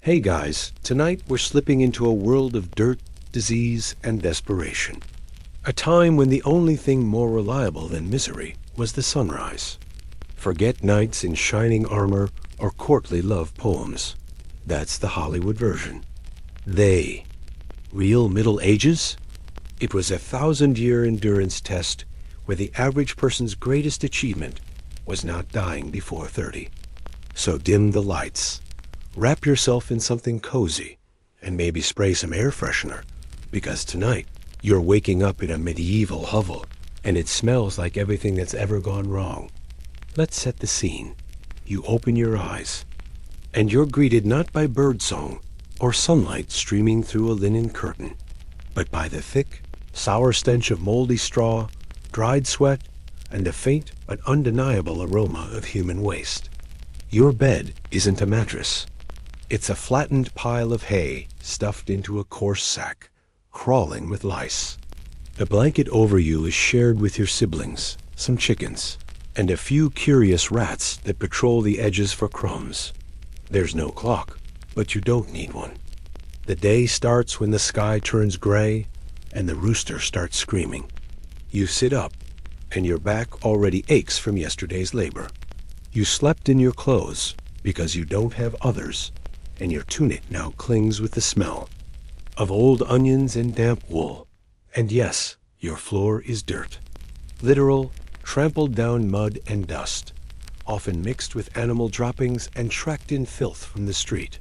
Hey guys, tonight we're slipping into a world of dirt, disease, and desperation. A time when the only thing more reliable than misery was the sunrise. Forget knights in shining armor or courtly love poems. That's the Hollywood version. They. Real Middle Ages? It was a 1,000-year endurance test where the average person's greatest achievement was not dying before 30. So dim the lights. Wrap yourself in something cozy and maybe spray some air freshener, because tonight you're waking up in a medieval hovel and it smells like everything that's ever gone wrong. Let's set the scene. You open your eyes and you're greeted not by birdsong or sunlight streaming through a linen curtain, but by the thick, sour stench of moldy straw, dried sweat, and a faint but undeniable aroma of human waste. Your bed isn't a mattress. It's a flattened pile of hay stuffed into a coarse sack, crawling with lice. The blanket over you is shared with your siblings, some chickens, and a few curious rats that patrol the edges for crumbs. There's no clock, but you don't need one. The day starts when the sky turns gray and the rooster starts screaming. You sit up, and your back already aches from yesterday's labor. You slept in your clothes because you don't have others, and your tunic now clings with the smell of old onions and damp wool. And yes, your floor is dirt. Literal, trampled down mud and dust, often mixed with animal droppings and tracked-in filth from the street.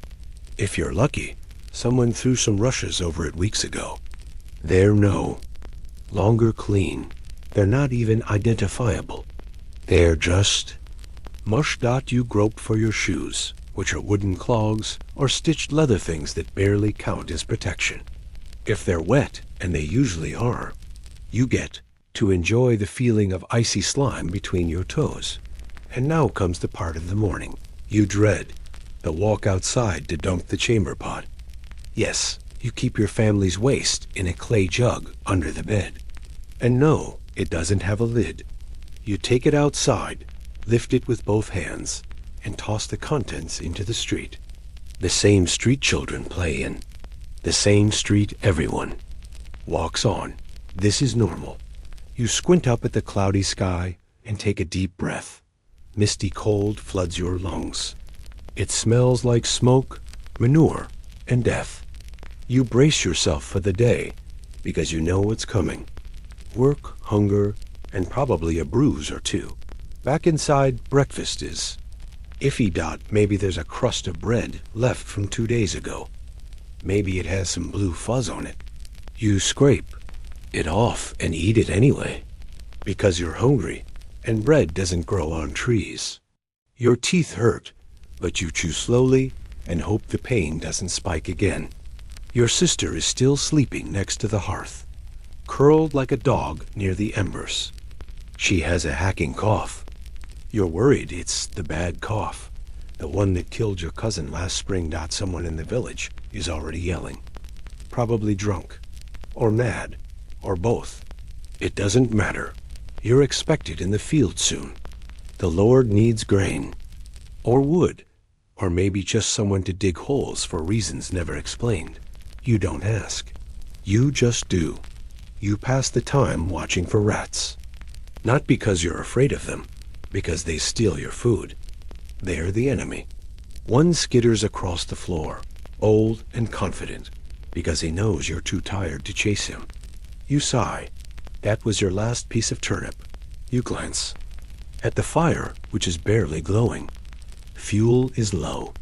If you're lucky, someone threw some rushes over it weeks ago. They're longer clean. They're not even identifiable. They're just mush. You grope for your shoes, which are wooden clogs or stitched leather things that barely count as protection. If they're wet, and they usually are, you get to enjoy the feeling of icy slime between your toes. And now comes the part of the morning you dread, the walk outside to dunk the chamber pot. Yes, you keep your family's waste in a clay jug under the bed. And no, it doesn't have a lid. You take it outside, lift it with both hands, and toss the contents into the street. The same street children play in. The same street everyone walks on. This is normal. You squint up at the cloudy sky and take a deep breath. Misty cold floods your lungs. It smells like smoke, manure, and death. You brace yourself for the day because you know what's coming. Work, hunger, and probably a bruise or two. Back inside, breakfast is iffy. Maybe there's a crust of bread left from 2 days ago. Maybe it has some blue fuzz on it. You scrape it off and eat it anyway, because you're hungry and bread doesn't grow on trees. Your teeth hurt, but you chew slowly and hope the pain doesn't spike again. Your sister is still sleeping next to the hearth, curled like a dog near the embers. She has a hacking cough. You're worried it's the bad cough, the one that killed your cousin last spring. Someone in the village is already yelling. Probably drunk, or mad, or both. It doesn't matter. You're expected in the field soon. The Lord needs grain, or wood, or maybe just someone to dig holes for reasons never explained. You don't ask. You just do. You pass the time watching for rats. Not because you're afraid of them, because they steal your food. They're the enemy. One skitters across the floor, old and confident, because he knows you're too tired to chase him. You sigh. That was your last piece of turnip. You glance at the fire, which is barely glowing. Fuel is low.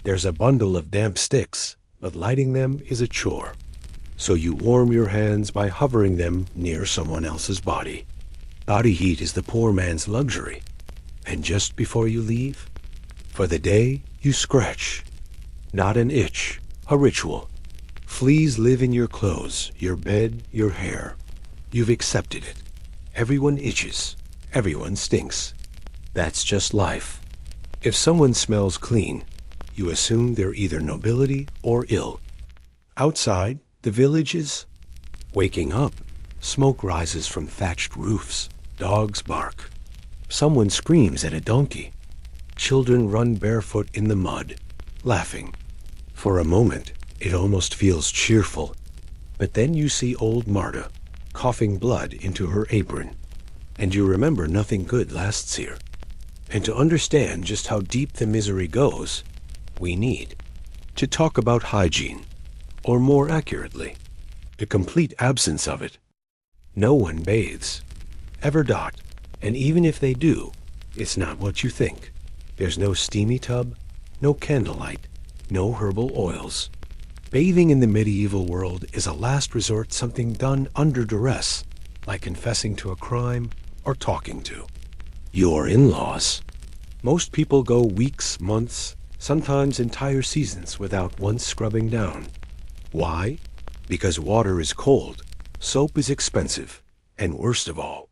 There's a bundle of damp sticks, but lighting them is a chore. So you warm your hands by hovering them near someone else's body. Body heat is the poor man's luxury. And just before you leave, for the day, you scratch. Not an itch, a ritual. Fleas live in your clothes, your bed, your hair. You've accepted it. Everyone itches. Everyone stinks. That's just life. If someone smells clean, you assume they're either nobility or ill. Outside, the village is waking up. Smoke rises from thatched roofs. Dogs bark. Someone screams at a donkey. Children run barefoot in the mud, laughing. For a moment, it almost feels cheerful, but then you see old Marta coughing blood into her apron, and you remember nothing good lasts here. And to understand just how deep the misery goes, we need to talk about hygiene, or more accurately, the complete absence of it. No one bathes, ever dot, and even if they do, it's not what you think. There's no steamy tub, no candlelight, no herbal oils. Bathing in the medieval world is a last resort, something done under duress, like confessing to a crime or talking to your in-laws. Most people go weeks, months, sometimes entire seasons without once scrubbing down. Why? Because water is cold, soap is expensive, and worst of all,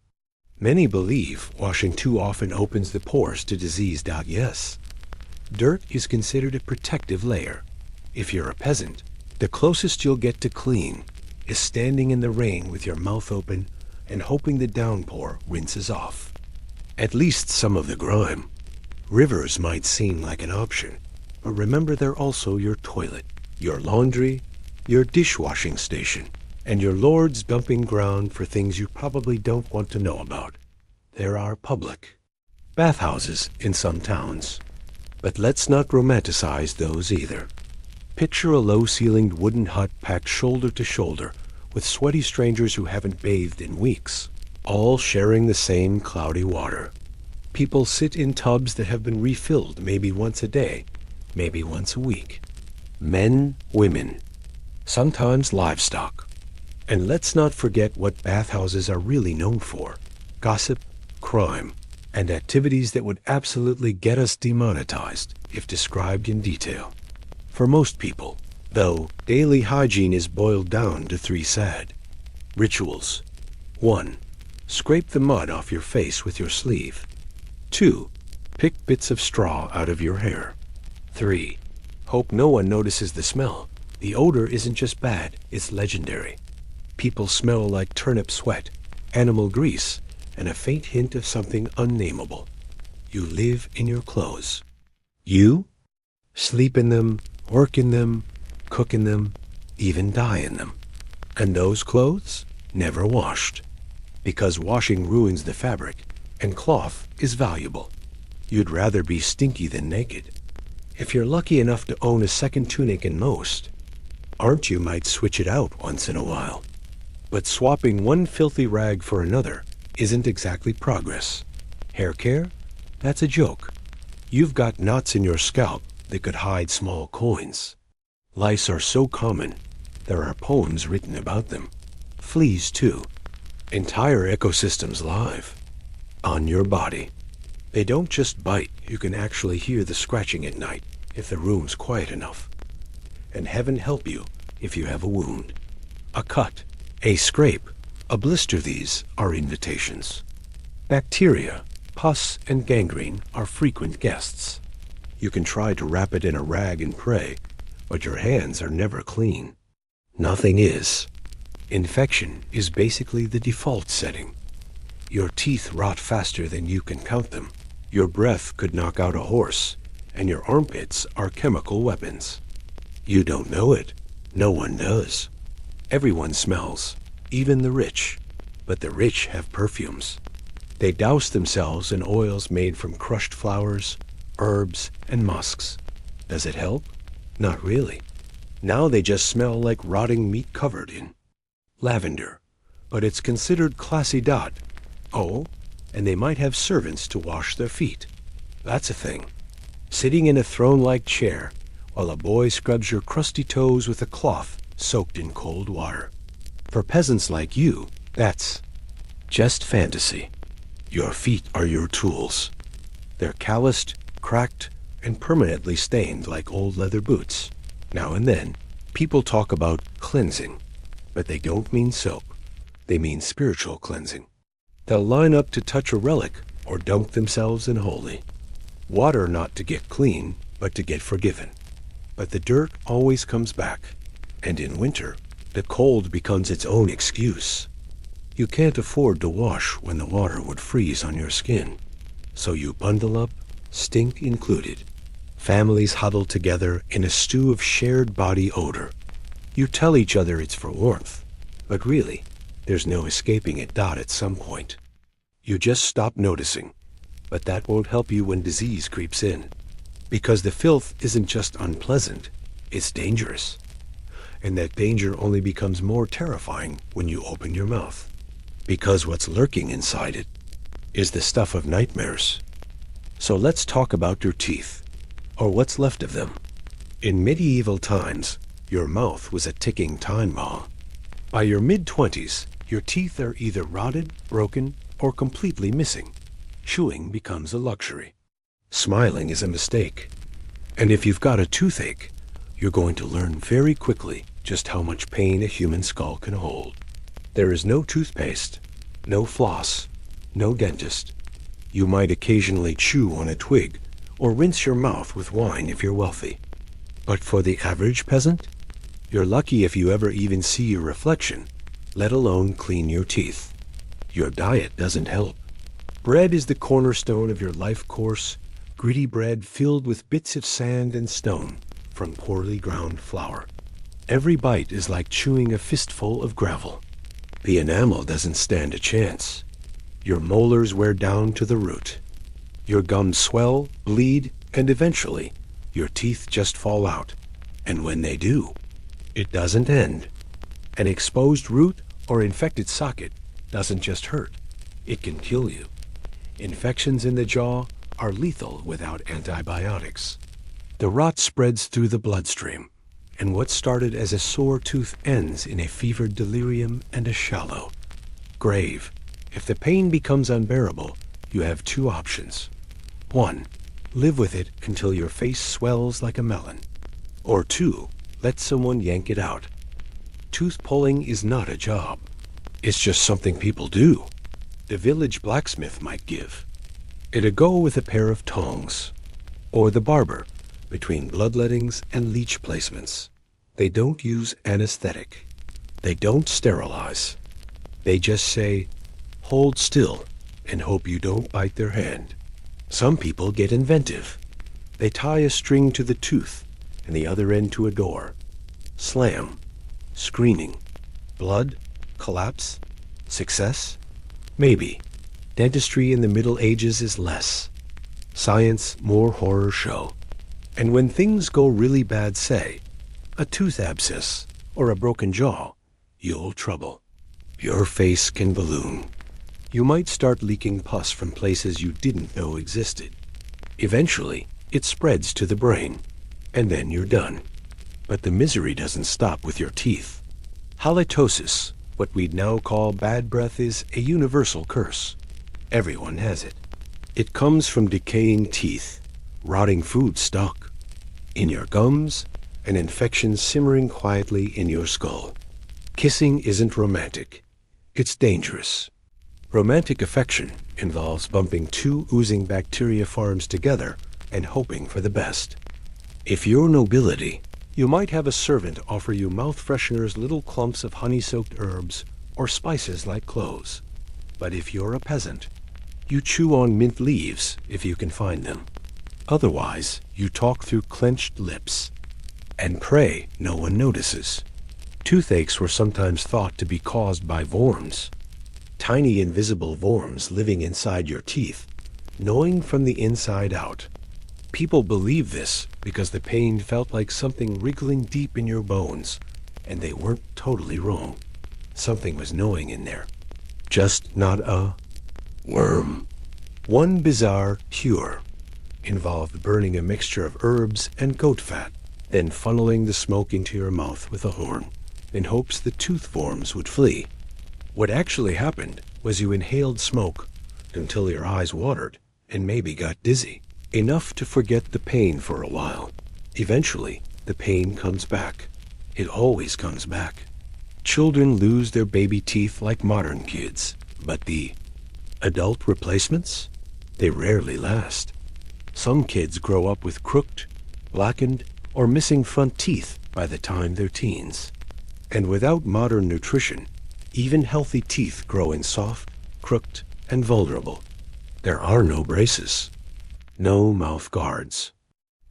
many believe washing too often opens the pores to disease. Yes, dirt is considered a protective layer. If you're a peasant, the closest you'll get to clean is standing in the rain with your mouth open and hoping the downpour rinses off at least some of the grime. Rivers might seem like an option, but remember they're also your toilet, your laundry, your dishwashing station, and your Lord's dumping ground for things you probably don't want to know about. There are public bathhouses in some towns, but let's not romanticize those either. Picture a low-ceilinged wooden hut packed shoulder to shoulder with sweaty strangers who haven't bathed in weeks, all sharing the same cloudy water. People sit in tubs that have been refilled maybe once a day, maybe once a week. Men, women, sometimes livestock. And let's not forget what bathhouses are really known for: gossip, crime, and activities that would absolutely get us demonetized if described in detail. For most people, though, daily hygiene is boiled down to 3 sad rituals. 1. Scrape the mud off your face with your sleeve. 2. Pick bits of straw out of your hair. 3. Hope no one notices the smell. The odor isn't just bad, it's legendary. People smell like turnip sweat, animal grease, and a faint hint of something unnameable. You live in your clothes. You sleep in them, work in them, cook in them, even die in them. And those clothes never washed, because washing ruins the fabric, and cloth is valuable. You'd rather be stinky than naked. If you're lucky enough to own a second tunic in most, aren't you might switch it out once in a while. But swapping one filthy rag for another isn't exactly progress. Hair care? That's a joke. You've got knots in your scalp that could hide small coins. Lice are so common, there are poems written about them. Fleas, too. Entire ecosystems live on your body. They don't just bite, you can actually hear the scratching at night if the room's quiet enough. And heaven help you if you have a wound, a cut, a scrape, a blister. These are invitations. Bacteria, pus, and gangrene are frequent guests. You can try to wrap it in a rag and pray, but your hands are never clean. Nothing is. Infection is basically the default setting. Your teeth rot faster than you can count them. Your breath could knock out a horse, and your armpits are chemical weapons. You don't know it. No one does. Everyone smells, even the rich. But the rich have perfumes. They douse themselves in oils made from crushed flowers, herbs, and musks. Does it help? Not really. Now they just smell like rotting meat covered in lavender. But it's considered classy. Oh, and they might have servants to wash their feet. That's a thing. Sitting in a throne-like chair while a boy scrubs your crusty toes with a cloth soaked in cold water. For peasants like you, that's just fantasy. Your feet are your tools. They're calloused, cracked, and permanently stained like old leather boots. Now and then, people talk about cleansing, but they don't mean soap. They mean spiritual cleansing. They'll line up to touch a relic or dunk themselves in holy water, not to get clean, but to get forgiven. But the dirt always comes back, and in winter, the cold becomes its own excuse. You can't afford to wash when the water would freeze on your skin, so you bundle up, stink included, Families huddle together in a stew of shared body odor. You tell each other it's for warmth, but really, there's no escaping it. At some point, you just stop noticing, but that won't help you when disease creeps in. Because the filth isn't just unpleasant, it's dangerous. And that danger only becomes more terrifying when you open your mouth. Because what's lurking inside it is the stuff of nightmares. So let's talk about your teeth, or what's left of them. In medieval times, your mouth was a ticking time bomb. By your mid-20s, your teeth are either rotted, broken, or completely missing. Chewing becomes a luxury. Smiling is a mistake. And if you've got a toothache, you're going to learn very quickly just how much pain a human skull can hold. There is no toothpaste, no floss, no dentist. You might occasionally chew on a twig or rinse your mouth with wine if you're wealthy. But for the average peasant, you're lucky if you ever even see your reflection, let alone clean your teeth. Your diet doesn't help. Bread is the cornerstone of your life course, gritty bread filled with bits of sand and stone from poorly ground flour. Every bite is like chewing a fistful of gravel. The enamel doesn't stand a chance. Your molars wear down to the root. Your gums swell, bleed, and eventually, your teeth just fall out. And when they do, it doesn't end. An exposed root or infected socket doesn't just hurt, it can kill you. Infections in the jaw are lethal without antibiotics. The rot spreads through the bloodstream, and what started as a sore tooth ends in a fevered delirium and a shallow grave. If the pain becomes unbearable, you have two options. 1. Live with it until your face swells like a melon. Or 2. Let someone yank it out. Tooth pulling is not a job. It's just something people do. The village blacksmith might give it a go with a pair of tongs. Or the barber, between bloodlettings and leech placements. They don't use anesthetic. They don't sterilize. They just say, hold still and hope you don't bite their hand. Some people get inventive. They tie a string to the tooth and the other end to a door. Slam. Screaming. Blood. Collapse. Success. Maybe. Dentistry in the Middle Ages is less. Science more horror show. And when things go really bad, say, a tooth abscess or a broken jaw, you'll trouble. Your face can balloon. You might start leaking pus from places you didn't know existed. Eventually, it spreads to the brain, and then you're done. But the misery doesn't stop with your teeth. Halitosis, what we'd now call bad breath, is a universal curse. Everyone has it. It comes from decaying teeth, rotting food stock, in your gums, an infection simmering quietly in your skull. Kissing isn't romantic. It's dangerous. Romantic affection involves bumping two oozing bacteria farms together and hoping for the best. If you're nobility, you might have a servant offer you mouth fresheners, little clumps of honey-soaked herbs, or spices like cloves. But if you're a peasant, you chew on mint leaves if you can find them. Otherwise, you talk through clenched lips and pray no one notices. Toothaches were sometimes thought to be caused by worms. Tiny invisible worms living inside your teeth, gnawing from the inside out. People believe this because the pain felt like something wriggling deep in your bones, and they weren't totally wrong. Something was gnawing in there. Just not a worm. One bizarre cure involved burning a mixture of herbs and goat fat, then funneling the smoke into your mouth with a horn, in hopes the tooth worms would flee. What actually happened was you inhaled smoke until your eyes watered and maybe got dizzy, enough to forget the pain for a while. Eventually, the pain comes back. It always comes back. Children lose their baby teeth like modern kids, but the adult replacements? They rarely last. Some kids grow up with crooked, blackened, or missing front teeth by the time they're teens. And without modern nutrition, even healthy teeth grow in soft, crooked, and vulnerable. There are no braces, no mouth guards.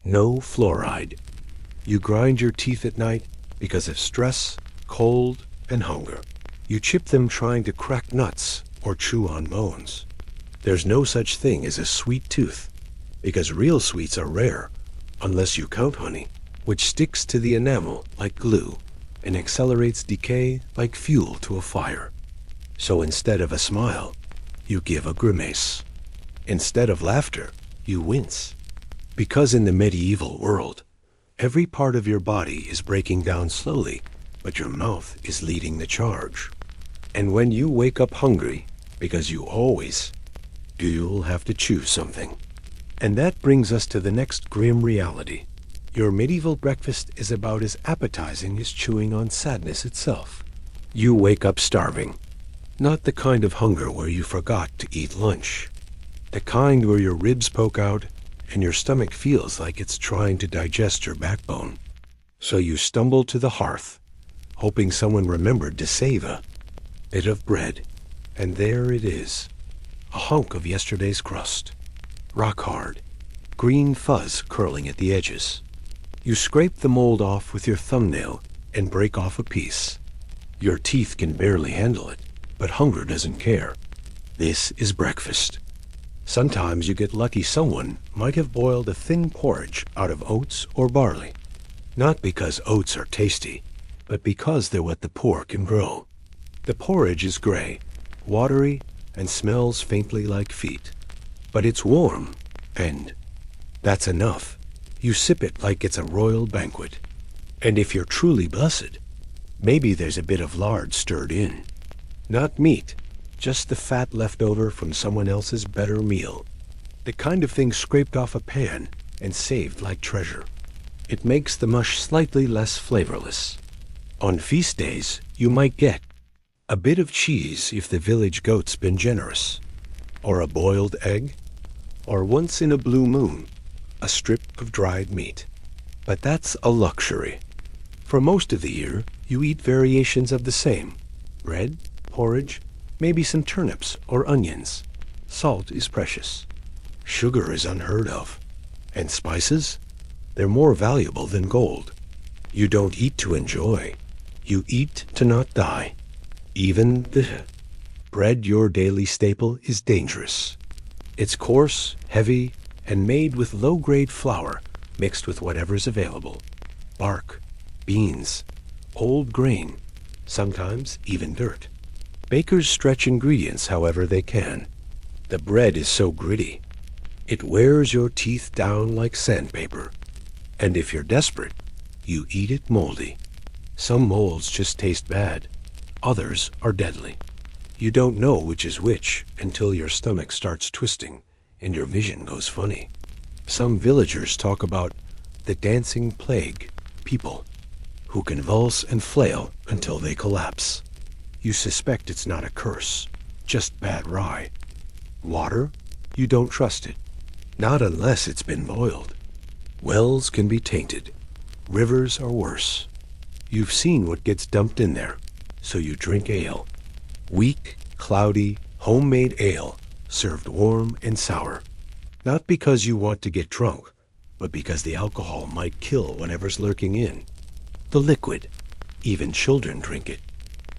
No fluoride. You grind your teeth at night because of stress, cold, and hunger. You chip them trying to crack nuts or chew on bones. There's no such thing as a sweet tooth, because real sweets are rare, unless you count honey, which sticks to the enamel like glue and accelerates decay like fuel to a fire. So instead of a smile, you give a grimace. Instead of laughter, you wince. Because in the medieval world, every part of your body is breaking down slowly, but your mouth is leading the charge. And when you wake up hungry, because you always do, you'll have to choose something. And that brings us to the next grim reality. Your medieval breakfast is about as appetizing as chewing on sadness itself. You wake up starving. Not the kind of hunger where you forgot to eat lunch. The kind where your ribs poke out and your stomach feels like it's trying to digest your backbone. So you stumble to the hearth, hoping someone remembered to save a bit of bread. And there it is, a hunk of yesterday's crust. Rock hard, green fuzz curling at the edges. You scrape the mold off with your thumbnail and break off a piece. Your teeth can barely handle it, but hunger doesn't care. This is breakfast. Sometimes you get lucky someone might have boiled a thin porridge out of oats or barley. Not because oats are tasty, but because they're what the poor can grow. The porridge is gray, watery, and smells faintly like feet. But it's warm, and that's enough. You sip it like it's a royal banquet. And if you're truly blessed, maybe there's a bit of lard stirred in. Not meat, just the fat left over from someone else's better meal. The kind of thing scraped off a pan and saved like treasure. It makes the mush slightly less flavorless. On feast days, you might get a bit of cheese if the village goat's been generous, or a boiled egg, or once in a blue moon, a strip of dried meat. But that's a luxury. For most of the year, you eat variations of the same. Bread, porridge, maybe some turnips or onions. Salt is precious. Sugar is unheard of. And spices? They're more valuable than gold. You don't eat to enjoy. You eat to not die. Even the bread, your daily staple, is dangerous. It's coarse, heavy, and made with low-grade flour mixed with whatever's available. Bark, beans, old grain, sometimes even dirt. Bakers stretch ingredients however they can. The bread is so gritty. It wears your teeth down like sandpaper. And if you're desperate, you eat it moldy. Some molds just taste bad. Others are deadly. You don't know which is which until your stomach starts twisting and your vision goes funny. Some villagers talk about the dancing plague, people who convulse and flail until they collapse. You suspect it's not a curse, just bad rye. Water? You don't trust it. Not unless it's been boiled. Wells can be tainted. Rivers are worse. You've seen what gets dumped in there, so you drink ale. Weak, cloudy, homemade ale, served warm and sour. Not because you want to get drunk, but because the alcohol might kill whatever's lurking in. The liquid. Even children drink it.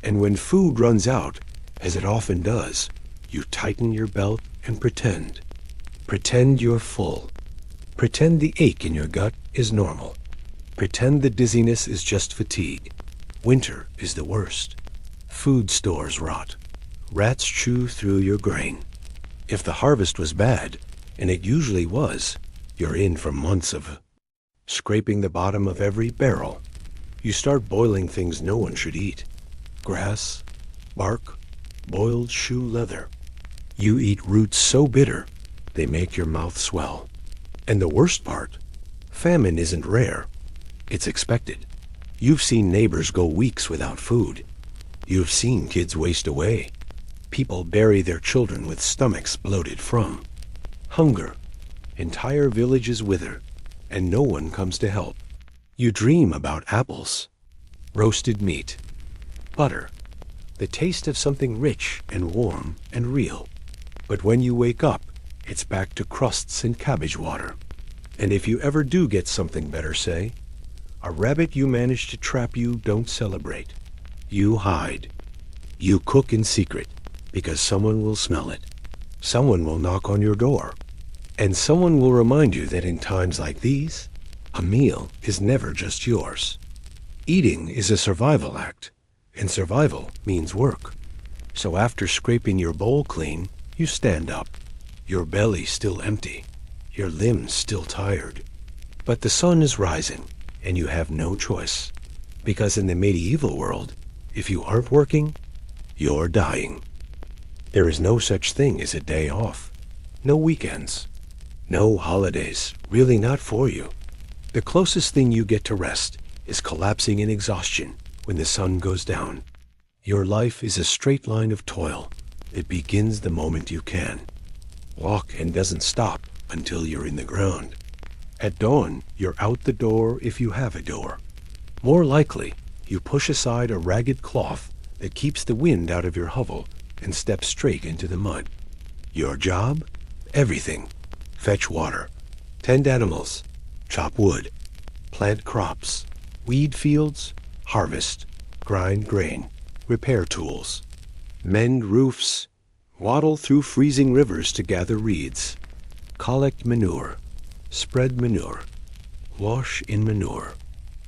And when food runs out, as it often does, you tighten your belt and pretend. Pretend you're full. Pretend the ache in your gut is normal. Pretend the dizziness is just fatigue. Winter is the worst. Food stores rot. Rats chew through your grain. If the harvest was bad, and it usually was, you're in for months of scraping the bottom of every barrel. You start boiling things no one should eat. Grass, bark, boiled shoe leather. You eat roots so bitter, they make your mouth swell. And the worst part, famine isn't rare. It's expected. You've seen neighbors go weeks without food. You've seen kids waste away. People bury their children with stomachs bloated from hunger. Entire villages wither, and no one comes to help. You dream about apples, roasted meat, butter, the taste of something rich and warm and real. But when you wake up, it's back to crusts and cabbage water. And if you ever do get something better, say, a rabbit you manage to trap you don't celebrate. You hide. You cook in secret, because someone will smell it. Someone will knock on your door. And someone will remind you that in times like these, a meal is never just yours. Eating is a survival act, and survival means work. So after scraping your bowl clean, you stand up. Your belly still empty, your limbs still tired. But the sun is rising, and you have no choice. Because in the medieval world, if you aren't working, you're dying. There is no such thing as a day off. No weekends. No holidays, really not for you. The closest thing you get to rest is collapsing in exhaustion when the sun goes down. Your life is a straight line of toil. It begins the moment you can. Walk and doesn't stop until you're in the ground. At dawn, you're out the door if you have a door. More likely, you push aside a ragged cloth that keeps the wind out of your hovel and step straight into the mud. Your job? Everything. Fetch water, tend animals, chop wood, plant crops, weed fields, harvest, grind grain, repair tools, mend roofs, waddle through freezing rivers to gather reeds, collect manure, spread manure, wash in manure.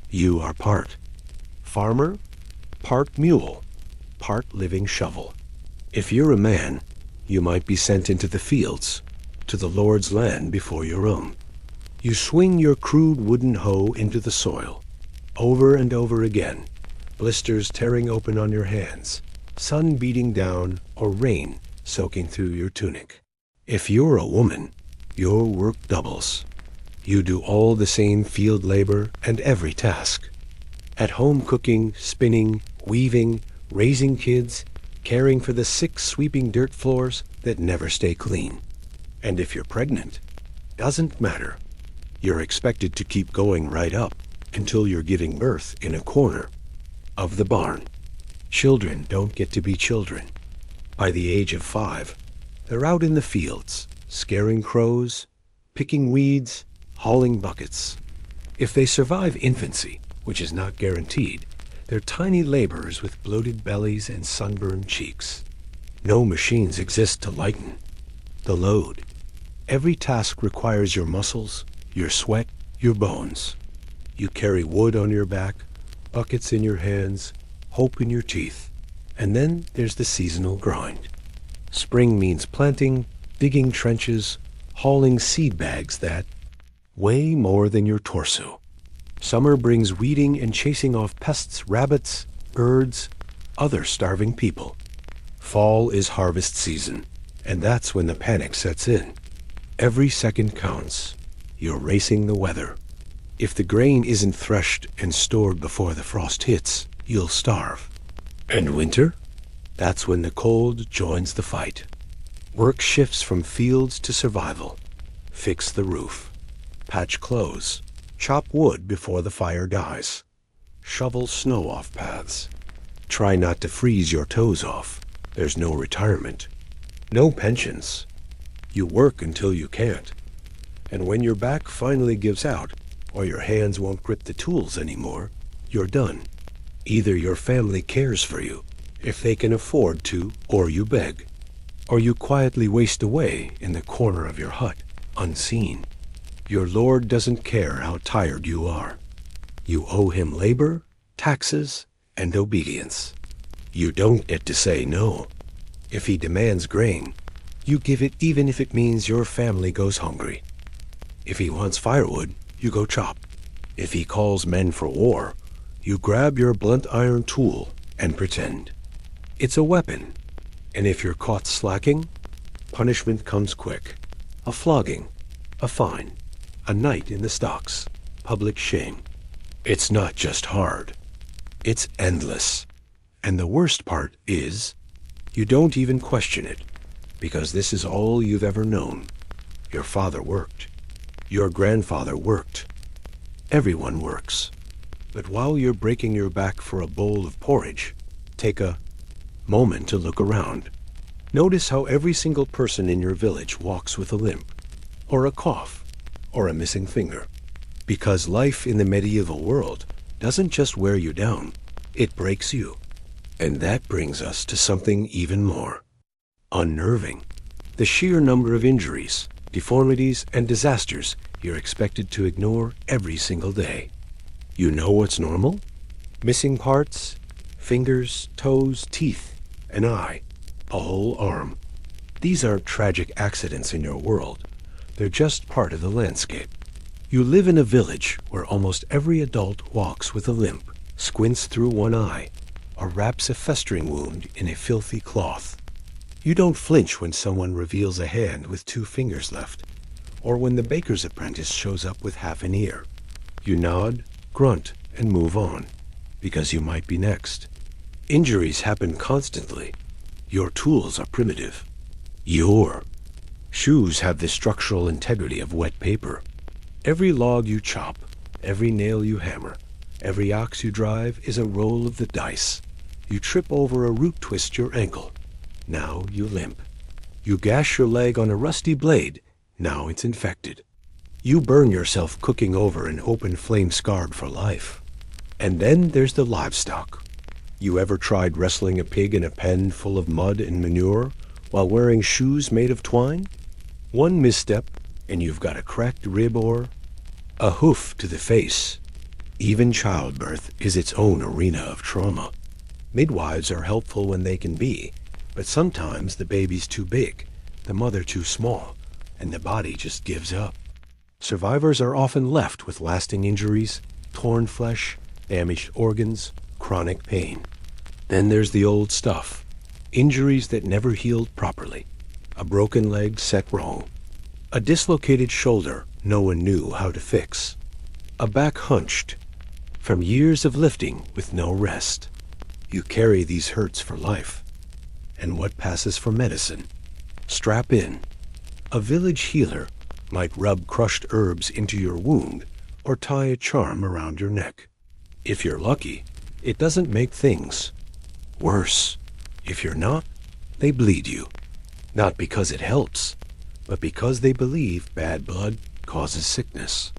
You are part farmer, part mule, part living shovel. If you're a man, you might be sent into the fields, to the Lord's land before your own. You swing your crude wooden hoe into the soil, over and over again, blisters tearing open on your hands, sun beating down, or rain soaking through your tunic. If you're a woman, your work doubles. You do all the same field labor and every task. At home cooking, spinning, weaving, raising kids, caring for the sick, sweeping dirt floors that never stay clean. And if you're pregnant, doesn't matter. You're expected to keep going right up until you're giving birth in a corner of the barn. Children don't get to be children. By the age of 5, they're out in the fields, scaring crows, picking weeds, hauling buckets. If they survive infancy, which is not guaranteed, they're tiny laborers with bloated bellies and sunburned cheeks. No machines exist to lighten the load. Every task requires your muscles, your sweat, your bones. You carry wood on your back, buckets in your hands, hope in your teeth. And then there's the seasonal grind. Spring means planting, digging trenches, hauling seed bags that weigh more than your torso. Summer brings weeding and chasing off pests, rabbits, birds, other starving people. Fall is harvest season, and that's when the panic sets in. Every second counts. You're racing the weather. If the grain isn't threshed and stored before the frost hits, you'll starve. And winter? That's when the cold joins the fight. Work shifts from fields to survival. Fix the roof. Patch clothes. Chop wood before the fire dies. Shovel snow off paths. Try not to freeze your toes off. There's no retirement. No pensions. You work until you can't. And when your back finally gives out, or your hands won't grip the tools anymore, you're done. Either your family cares for you, if they can afford to, or you beg. Or you quietly waste away in the corner of your hut, unseen. Your Lord doesn't care how tired you are. You owe him labor, taxes, and obedience. You don't get to say no. If he demands grain, you give it even if it means your family goes hungry. If he wants firewood, you go chop. If he calls men for war, you grab your blunt iron tool and pretend. It's a weapon, and if you're caught slacking, punishment comes quick. A flogging, a fine, a night in the stocks, public shame. It's not just hard. It's endless. And the worst part is, you don't even question it, because this is all you've ever known. Your father worked. Your grandfather worked. Everyone works. But while you're breaking your back for a bowl of porridge, take a moment to look around. Notice how every single person in your village walks with a limp, or a cough, or a missing finger. Because life in the medieval world doesn't just wear you down, it breaks you. And that brings us to something even more unnerving. The sheer number of injuries, deformities, and disasters you're expected to ignore every single day. You know what's normal? Missing parts, fingers, toes, teeth, an eye, a whole arm. These aren't tragic accidents in your world. They're just part of the landscape. You live in a village where almost every adult walks with a limp, squints through one eye, or wraps a festering wound in a filthy cloth. You don't flinch when someone reveals a hand with 2 fingers left, or when the baker's apprentice shows up with half an ear. You nod, grunt, and move on, because you might be next. Injuries happen constantly. Your tools are primitive. Your shoes have the structural integrity of wet paper. Every log you chop, every nail you hammer, every ox you drive is a roll of the dice. You trip over a root, twist your ankle. Now you limp. You gash your leg on a rusty blade. Now it's infected. You burn yourself cooking over an open flame scarred for life. And then there's the livestock. You ever tried wrestling a pig in a pen full of mud and manure while wearing shoes made of twine? One misstep, and you've got a cracked rib or a hoof to the face. Even childbirth is its own arena of trauma. Midwives are helpful when they can be, but sometimes the baby's too big, the mother too small, and the body just gives up. Survivors are often left with lasting injuries, torn flesh, damaged organs, chronic pain. Then there's the old stuff. Injuries that never healed properly. A broken leg set wrong. A dislocated shoulder no one knew how to fix. A back hunched from years of lifting with no rest. You carry these hurts for life. And what passes for medicine? Strap in. A village healer might rub crushed herbs into your wound or tie a charm around your neck. If you're lucky, it doesn't make things worse. If you're not, they bleed you. Not because it helps, but because they believe bad blood causes sickness.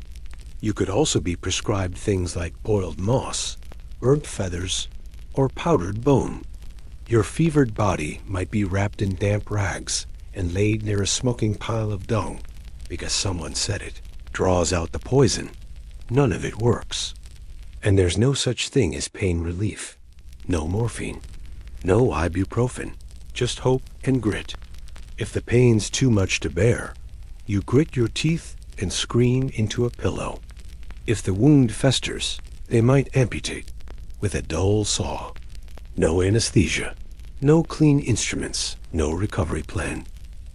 You could also be prescribed things like boiled moss, burnt feathers, or powdered bone. Your fevered body might be wrapped in damp rags and laid near a smoking pile of dung because someone said it draws out the poison. None of it works. And there's no such thing as pain relief. No morphine. No ibuprofen. Just hope and grit. If the pain's too much to bear, you grit your teeth and scream into a pillow. If the wound festers, they might amputate with a dull saw. No anesthesia, no clean instruments, no recovery plan.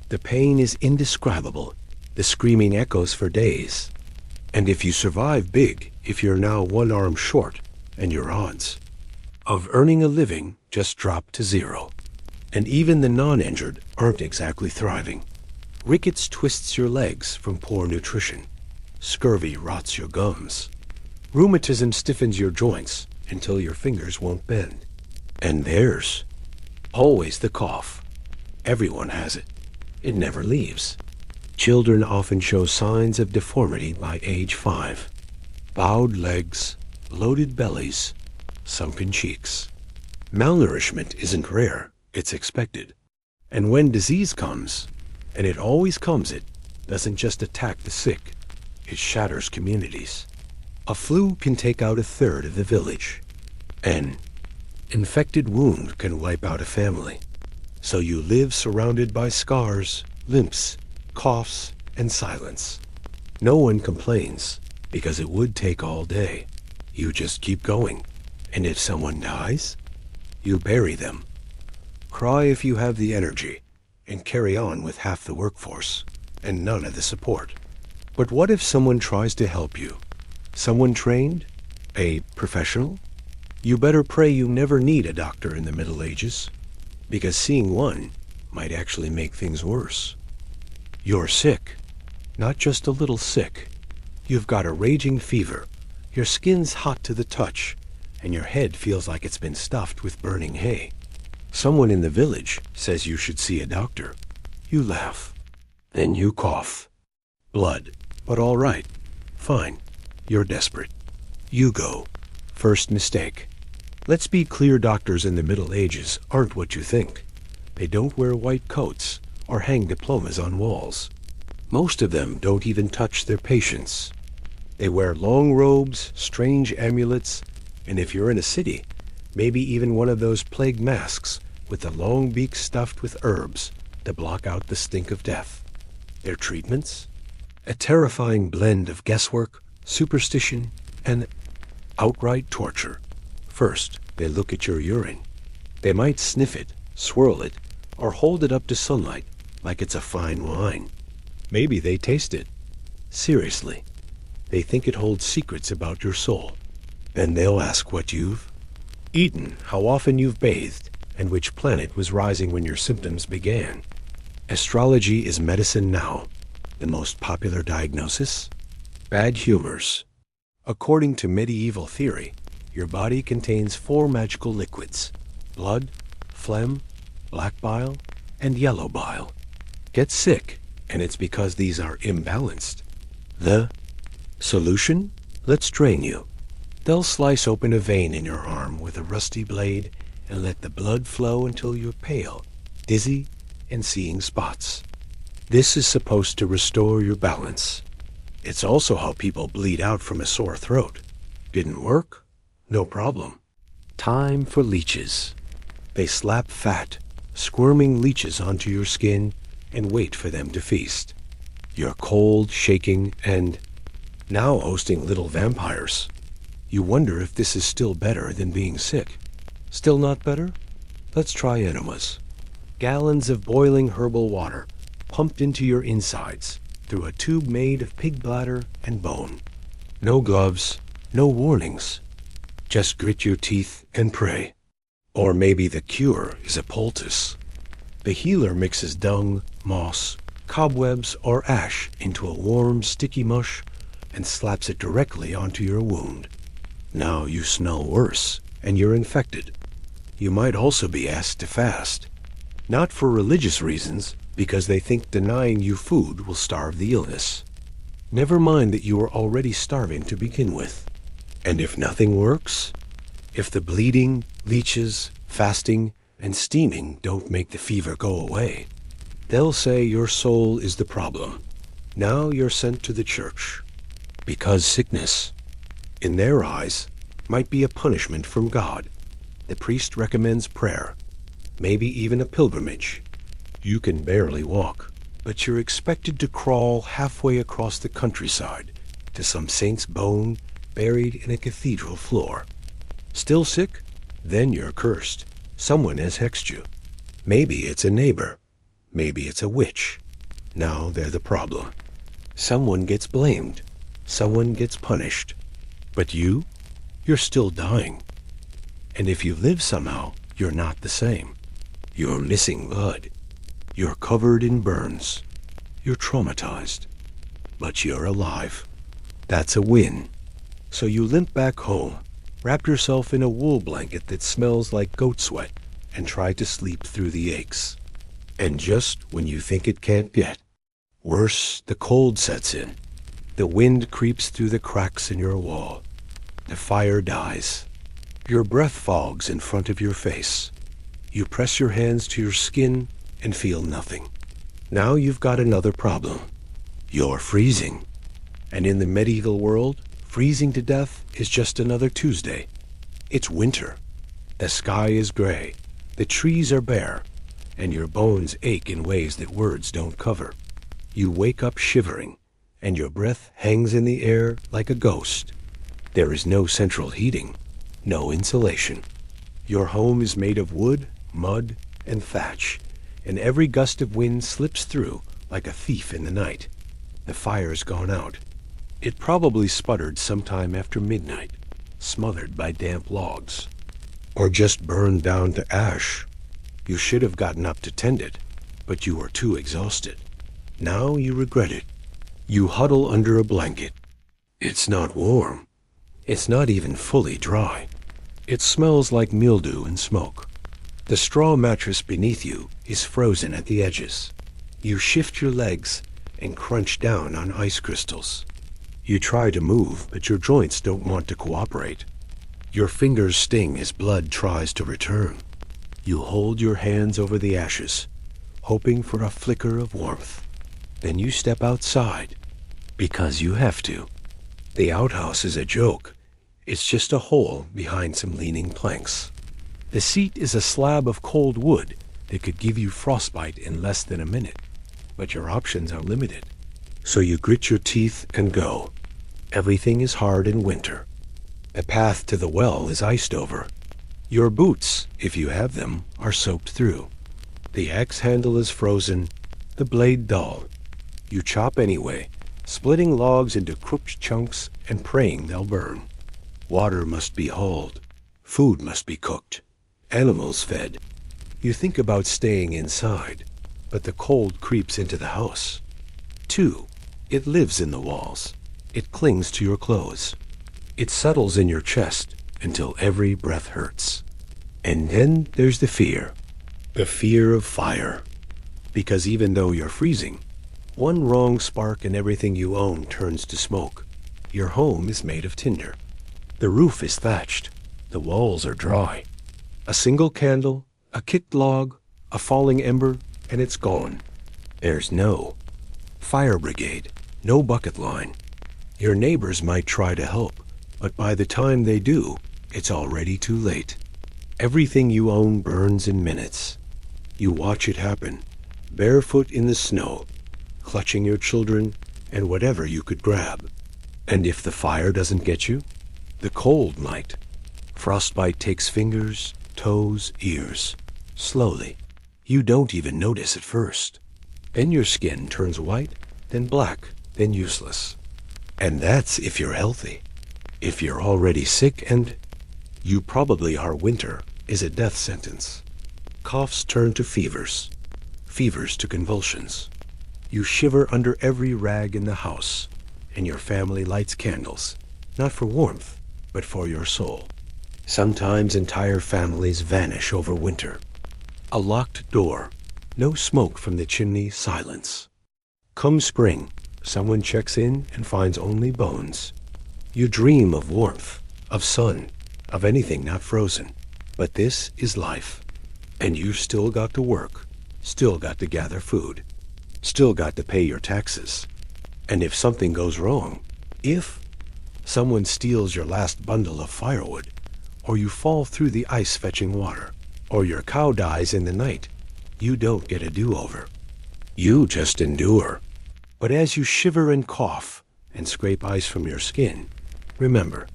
The pain is indescribable. The screaming echoes for days. And if you survive big, if you're now one arm short, and your odds of earning a living just drop to 0. And even the non-injured aren't exactly thriving. Rickets twists your legs from poor nutrition. Scurvy rots your gums. Rheumatism stiffens your joints until your fingers won't bend. And there's always the cough. Everyone has it. It never leaves. Children often show signs of deformity by age 5. Bowed legs, bloated bellies, sunken cheeks. Malnourishment isn't rare, it's expected. And when disease comes, and it always comes, it doesn't just attack the sick, it shatters communities. A flu can take out 1/3 of the village. An infected wound can wipe out a family. So you live surrounded by scars, limps, coughs, and silence. No one complains, because it would take all day. You just keep going. And if someone dies, you bury them. Cry if you have the energy, and carry on with half the workforce, and none of the support. But what if someone tries to help you? Someone trained? A professional? You better pray you never need a doctor in the Middle Ages, because seeing one might actually make things worse. You're sick, not just a little sick. You've got a raging fever, your skin's hot to the touch, and your head feels like it's been stuffed with burning hay. Someone in the village says you should see a doctor. You laugh. Then you cough. Blood, But all right, fine, you're desperate. You go. First mistake. Let's be clear, doctors in the Middle Ages aren't what you think. They don't wear white coats or hang diplomas on walls. Most of them don't even touch their patients. They wear long robes, strange amulets, and if you're in a city, maybe even one of those plague masks with the long beak stuffed with herbs to block out the stink of death. Their treatments? A terrifying blend of guesswork, superstition, and outright torture. First, they look at your urine. They might sniff it, swirl it, or hold it up to sunlight like it's a fine wine. Maybe they taste it. Seriously. They think it holds secrets about your soul. Then they'll ask what you've eaten, how often you've bathed, and which planet was rising when your symptoms began. Astrology is medicine now. The most popular diagnosis? Bad humors. According to medieval theory, your body contains 4 magical liquids: blood, phlegm, black bile, and yellow bile. Get sick, and it's because these are imbalanced. The solution? Let's drain you. They'll slice open a vein in your arm with a rusty blade and let the blood flow until you're pale, dizzy, and seeing spots. This is supposed to restore your balance. It's also how people bleed out from a sore throat. Didn't work? No problem. Time for leeches. They slap fat, squirming leeches onto your skin and wait for them to feast. You're cold, shaking, and now hosting little vampires. You wonder if this is still better than being sick. Still not better? Let's try enemas. Gallons of boiling herbal water pumped into your insides through a tube made of pig bladder and bone. No gloves, no warnings. Just grit your teeth and pray. Or maybe the cure is a poultice. The healer mixes dung, moss, cobwebs, or ash into a warm, sticky mush and slaps it directly onto your wound. Now you smell worse, and you're infected. You might also be asked to fast. Not for religious reasons, because they think denying you food will starve the illness. Never mind that you were already starving to begin with. And if nothing works, if the bleeding, leeches, fasting, and steaming don't make the fever go away, they'll say your soul is the problem. Now you're sent to the church. Because sickness, in their eyes, might be a punishment from God. The priest recommends prayer, maybe even a pilgrimage. You can barely walk, but you're expected to crawl halfway across the countryside to some saint's bone buried in a cathedral floor. Still sick? Then you're cursed. Someone has hexed you. Maybe it's a neighbor. Maybe it's a witch. Now they're the problem. Someone gets blamed. Someone gets punished. But you're still dying. And if you live somehow, you're not the same. You're missing blood. You're covered in burns. You're traumatized. But you're alive. That's a win. So you limp back home, wrap yourself in a wool blanket that smells like goat sweat, and try to sleep through the aches. And just when you think it can't get worse, the cold sets in. The wind creeps through the cracks in your wall. The fire dies. Your breath fogs in front of your face. You press your hands to your skin and feel nothing. Now you've got another problem. You're freezing. And in the medieval world, freezing to death is just another Tuesday. It's winter. The sky is gray. The trees are bare. And your bones ache in ways that words don't cover. You wake up shivering, and your breath hangs in the air like a ghost. There is no central heating, no insulation. Your home is made of wood, mud, and thatch, and every gust of wind slips through like a thief in the night. The fire's gone out. It probably sputtered sometime after midnight, smothered by damp logs. Or just burned down to ash. You should have gotten up to tend it, but you were too exhausted. Now you regret it. You huddle under a blanket. It's not warm. It's not even fully dry. It smells like mildew and smoke. The straw mattress beneath you is frozen at the edges. You shift your legs, and crunch down on ice crystals. You try to move, but your joints don't want to cooperate. Your fingers sting as blood tries to return. You hold your hands over the ashes, hoping for a flicker of warmth. Then you step outside, because you have to. The outhouse is a joke. It's just a hole behind some leaning planks. The seat is a slab of cold wood that could give you frostbite in less than a minute. But your options are limited. So you grit your teeth and go. Everything is hard in winter. The path to the well is iced over. Your boots, if you have them, are soaked through. The axe handle is frozen, the blade dull. You chop anyway, splitting logs into crooked chunks and praying they'll burn. Water must be hauled. Food must be cooked. Animals fed. You think about staying inside, but the cold creeps into the house. 2. It lives in the walls. It clings to your clothes. It settles in your chest until every breath hurts. And then there's the fear. The fear of fire. Because even though you're freezing, one wrong spark and everything you own turns to smoke. Your home is made of tinder. The roof is thatched. The walls are dry. A single candle, a kicked log, a falling ember, and it's gone. There's no fire brigade, no bucket line. Your neighbors might try to help, but by the time they do, it's already too late. Everything you own burns in minutes. You watch it happen, barefoot in the snow, clutching your children and whatever you could grab. And if the fire doesn't get you, the cold might. Frostbite takes fingers, toes, ears. Slowly. You don't even notice at first. Then your skin turns white, then black, then useless. And that's if you're healthy. If you're already sick and you probably are, winter is a death sentence. Coughs turn to fevers. Fevers to convulsions. You shiver under every rag in the house, and your family lights candles, not for warmth, but for your soul. Sometimes entire families vanish over winter. A locked door, no smoke from the chimney, silence. Come spring, someone checks in and finds only bones. You dream of warmth, of sun, of anything not frozen. But this is life. And you've still got to work, still got to gather food, still got to pay your taxes. And if something goes wrong, if someone steals your last bundle of firewood, or you fall through the ice fetching water, or your cow dies in the night, you don't get a do-over. You just endure. But as you shiver and cough and scrape ice from your skin, remember,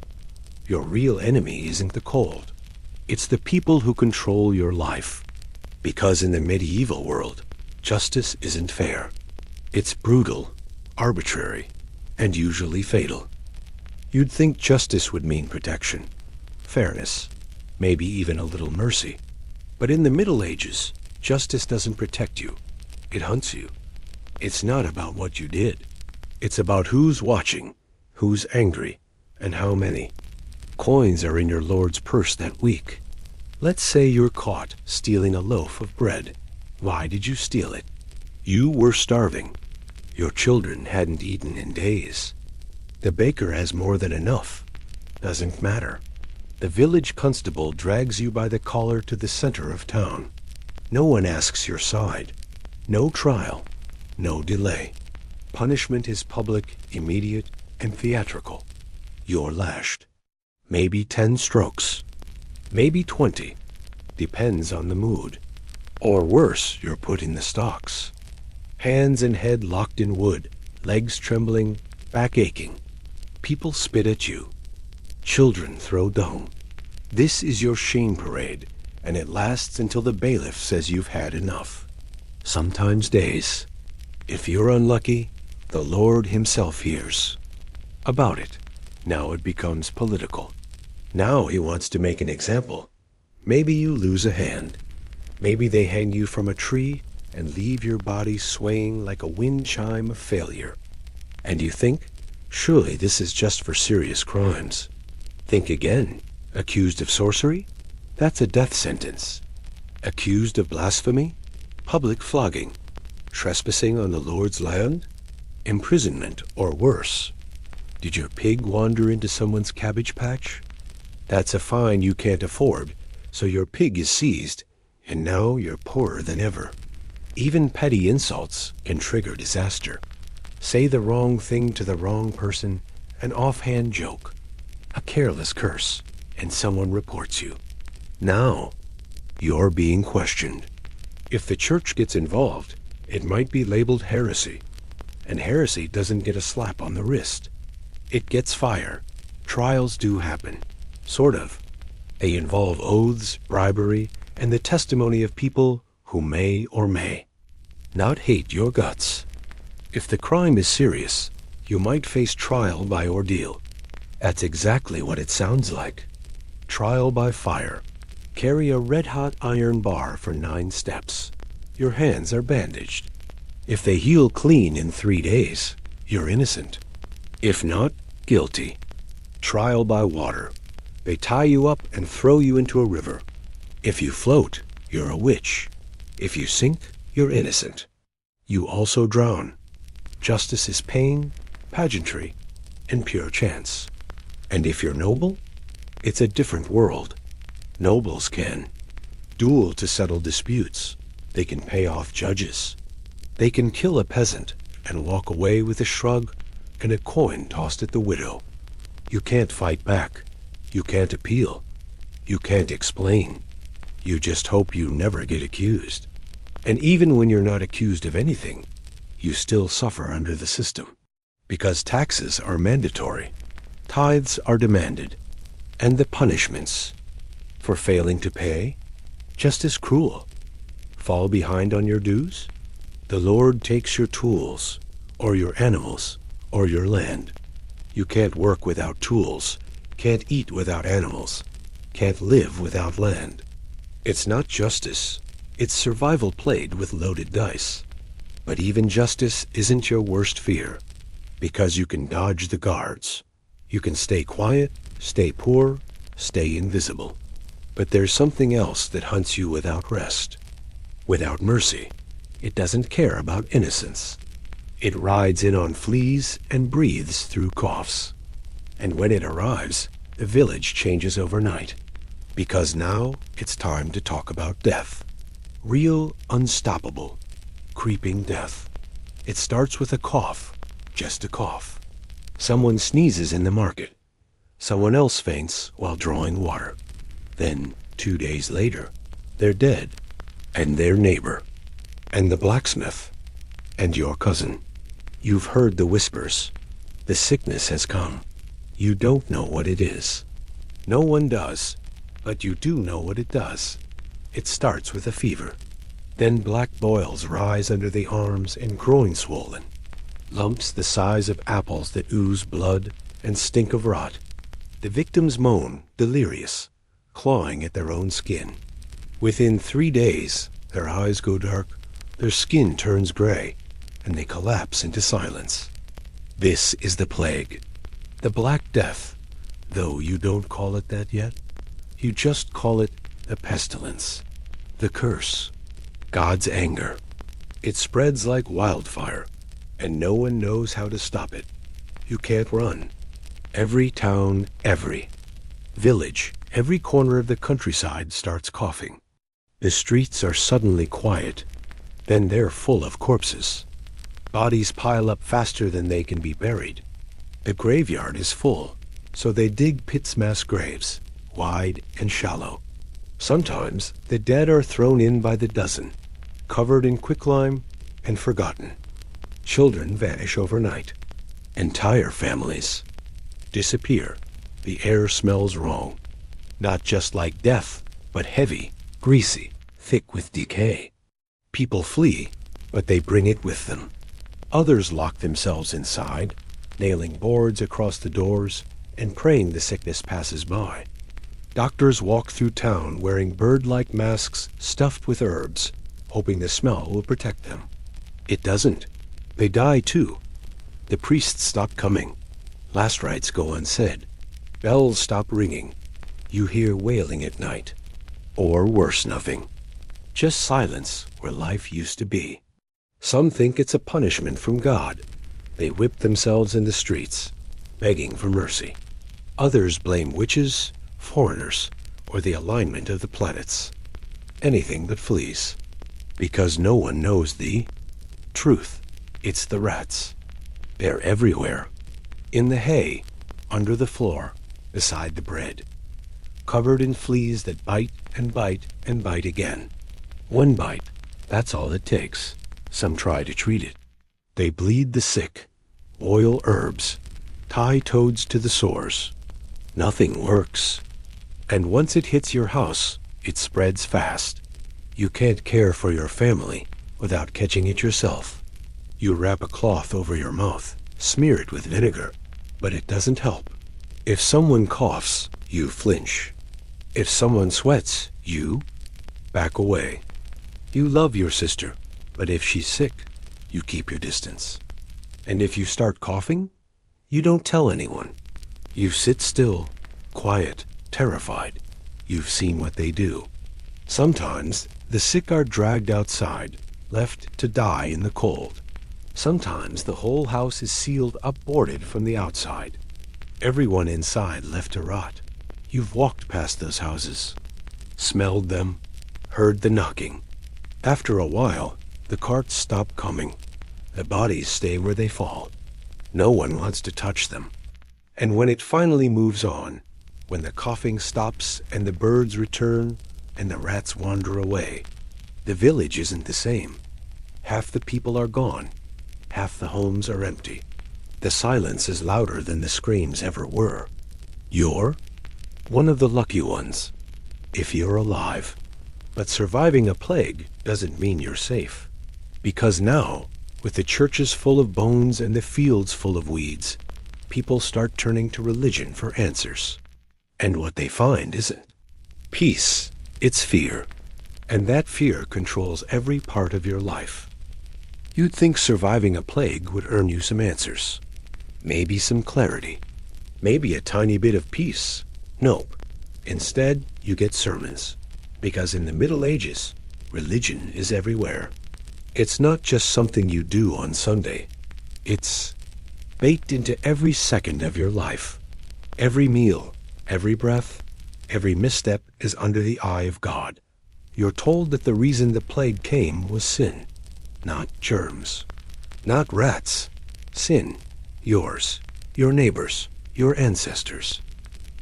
your real enemy isn't the cold. It's the people who control your life. Because in the medieval world, justice isn't fair. It's brutal, arbitrary, and usually fatal. You'd think justice would mean protection, fairness, maybe even a little mercy. But in the Middle Ages, justice doesn't protect you. It hunts you. It's not about what you did. It's about who's watching, who's angry, and how many. Coins are in your Lord's purse that week. Let's say you're caught stealing a loaf of bread. Why did you steal it? You were starving. Your children hadn't eaten in days. The baker has more than enough. Doesn't matter. The village constable drags you by the collar to the center of town. No one asks your side. No trial. No delay. Punishment is public, immediate, and theatrical. You're lashed. Maybe 10 strokes. Maybe 20. Depends on the mood. Or worse, you're put in the stocks. Hands and head locked in wood, legs trembling, back aching. People spit at you. Children throw dung. This is your shame parade, and it lasts until the bailiff says you've had enough. Sometimes days. If you're unlucky, the Lord himself hears about it. Now it becomes political. Now he wants to make an example. Maybe you lose a hand. Maybe they hang you from a tree and leave your body swaying like a wind chime of failure. And you think, surely this is just for serious crimes. Think again. Accused of sorcery? That's a death sentence. Accused of blasphemy? Public flogging. Trespassing on the Lord's land? imprisonment, or worse. Did your pig wander into someone's cabbage patch? That's a fine you can't afford, so your pig is seized, and now you're poorer than ever. Even petty insults can trigger disaster. Say the wrong thing to the wrong person, an offhand joke, a careless curse, and someone reports you. Now, you're being questioned. If the church gets involved, it might be labeled heresy. And heresy doesn't get a slap on the wrist. It gets fire. Trials do happen. Sort of. They involve oaths, bribery, and the testimony of people who may or may not hate your guts. If the crime is serious, you might face trial by ordeal. That's exactly what it sounds like. Trial by fire. Carry a red-hot iron bar for 9 steps. Your hands are bandaged. If they heal clean in 3 days, you're innocent. If not, guilty. Trial by water. They tie you up and throw you into a river. If you float, you're a witch. If you sink, you're innocent. You also drown. Justice is pain, pageantry, and pure chance. And if you're noble, it's a different world. Nobles can duel to settle disputes. They can pay off judges. They can kill a peasant and walk away with a shrug and a coin tossed at the widow. You can't fight back. You can't appeal. You can't explain. You just hope you never get accused. And even when you're not accused of anything, you still suffer under the system. Because taxes are mandatory, tithes are demanded, and the punishments for failing to pay, just as cruel. Fall behind on your dues? The Lord takes your tools, or your animals, or your land. You can't work without tools, can't eat without animals, can't live without land. It's not justice, it's survival played with loaded dice. But even justice isn't your worst fear, because you can dodge the guards. You can stay quiet, stay poor, stay invisible. But there's something else that hunts you without rest, without mercy. It doesn't care about innocence. It rides in on fleas and breathes through coughs. And when it arrives, the village changes overnight. Because now it's time to talk about death. Real, unstoppable, creeping death. It starts with a cough, just a cough. Someone sneezes in the market. Someone else faints while drawing water. Then, 2 days later, they're dead. And their neighbor. And the blacksmith. And your cousin. You've heard the whispers. The sickness has come. You don't know what it is. No one does. But you do know what it does. It starts with a fever. Then black boils rise under the arms and groin swollen. Lumps the size of apples that ooze blood and stink of rot. The victims moan, delirious, clawing at their own skin. Within 3 days, their eyes go dark, their skin turns gray, and they collapse into silence. This is the plague, the Black Death, though you don't call it that yet. You just call it the pestilence, the curse, God's anger. It spreads like wildfire, and no one knows how to stop it. You can't run. Every town, every village, every corner of the countryside starts coughing. The streets are suddenly quiet. Then they're full of corpses. Bodies pile up faster than they can be buried. The graveyard is full, so they dig pits mass graves, wide and shallow. Sometimes the dead are thrown in by the dozen, covered in quicklime and forgotten. Children vanish overnight. Entire families disappear. The air smells wrong. Not just like death, but heavy, greasy, thick with decay. People flee, but they bring it with them. Others lock themselves inside, nailing boards across the doors and praying the sickness passes by. Doctors walk through town wearing bird-like masks stuffed with herbs, hoping the smell will protect them. It doesn't. They die too. The priests stop coming. Last rites go unsaid. Bells stop ringing. You hear wailing at night. Or worse, nothing. Just silence where life used to be. Some think it's a punishment from God. They whip themselves in the streets, begging for mercy. Others blame witches, foreigners, or the alignment of the planets. Anything that flees. Because no one knows the truth. It's the rats. They're everywhere. In the hay, under the floor, beside the bread. Covered in fleas that bite and bite and bite again. One bite, that's all it takes. Some try to treat it. They bleed the sick, boil herbs, tie toads to the sores. Nothing works. And once it hits your house, it spreads fast. You can't care for your family without catching it yourself. You wrap a cloth over your mouth, smear it with vinegar, but it doesn't help. If someone coughs, you flinch. If someone sweats, you back away. You love your sister, but if she's sick, you keep your distance. And if you start coughing, you don't tell anyone. You sit still, quiet, terrified. You've seen what they do. Sometimes the sick are dragged outside, left to die in the cold. Sometimes the whole house is sealed up, boarded from the outside. Everyone inside left to rot. You've walked past those houses, smelled them, heard the knocking. After a while, the carts stop coming. The bodies stay where they fall. No one wants to touch them. And when it finally moves on, when the coughing stops and the birds return and the rats wander away, the village isn't the same. Half the people are gone. Half the homes are empty. The silence is louder than the screams ever were. You're one of the lucky ones, if you're alive. But surviving a plague doesn't mean you're safe. Because now, with the churches full of bones and the fields full of weeds, people start turning to religion for answers. And what they find isn't peace, it's fear. And that fear controls every part of your life. You'd think surviving a plague would earn you some answers. Maybe some clarity. Maybe a tiny bit of peace. Nope. Instead, you get sermons. Because in the Middle Ages, religion is everywhere. It's not just something you do on Sunday. It's baked into every second of your life. Every meal, every breath, every misstep is under the eye of God. You're told that the reason the plague came was sin. Not germs. Not rats. Sin. Yours. Your neighbors. Your ancestors.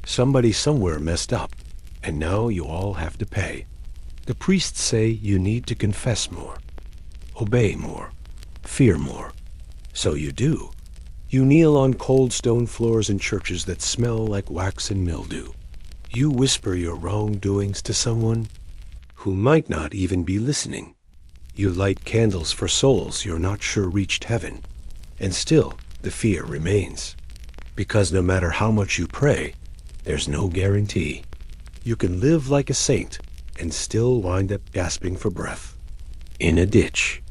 Somebody somewhere messed up, and now you all have to pay. The priests say you need to confess more, obey more, fear more. So you do. You kneel on cold stone floors in churches that smell like wax and mildew. You whisper your wrongdoings to someone who might not even be listening. You light candles for souls you're not sure reached heaven. And still, the fear remains. Because no matter how much you pray, there's no guarantee. You can live like a saint and still wind up gasping for breath. In a ditch.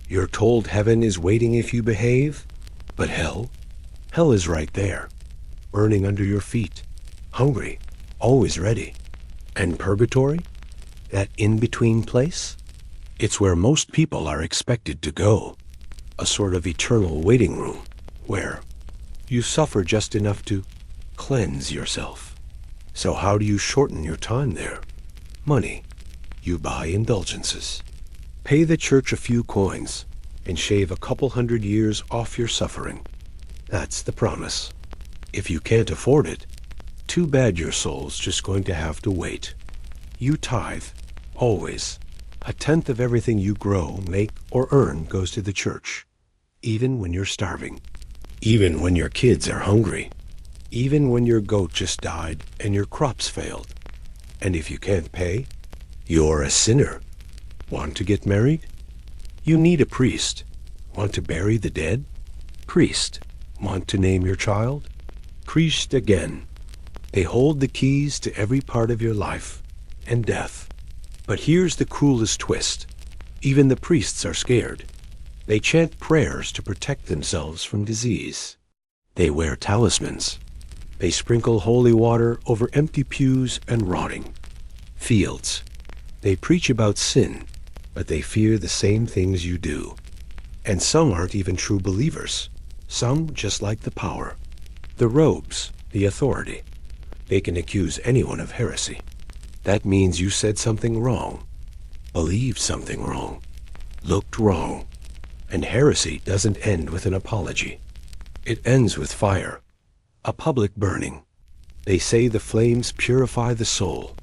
You're told heaven is waiting if you behave, but hell is right there, burning under your feet, hungry, always ready. And purgatory? That in-between place? It's where most people are expected to go. A sort of eternal waiting room, where you suffer just enough to cleanse yourself. So how do you shorten your time there? Money. You buy indulgences. Pay the church a few coins and shave a couple 100 years off your suffering. That's the promise. If you can't afford it, too bad your soul's just going to have to wait. You tithe, always. 1/10 of everything you grow, make, or earn goes to the church. Even when you're starving. Even when your kids are hungry. Even when your goat just died and your crops failed. And if you can't pay, you're a sinner. Want to get married? You need a priest. Want to bury the dead? Priest. Want to name your child? Priest again. They hold the keys to every part of your life and death. But here's the cruelest twist. Even the priests are scared. They chant prayers to protect themselves from disease. They wear talismans. They sprinkle holy water over empty pews and rotting fields. They preach about sin, but they fear the same things you do. And some aren't even true believers. Some just like the power, the robes, the authority. They can accuse anyone of heresy. That means you said something wrong, believed something wrong, looked wrong. And heresy doesn't end with an apology. It ends with fire, a public burning. They say the flames purify the soul,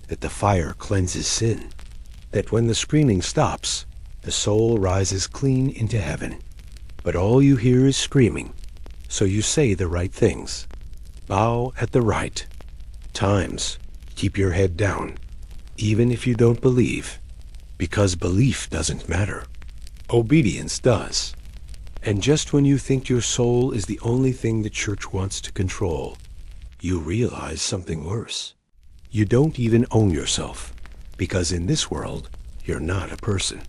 that the fire cleanses sin, that when the screaming stops, the soul rises clean into heaven. But all you hear is screaming, so you say the right things. Bow at the right times. Keep your head down, even if you don't believe, because belief doesn't matter. Obedience does. And just when you think your soul is the only thing the church wants to control, you realize something worse. You don't even own yourself, because in this world, you're not a person.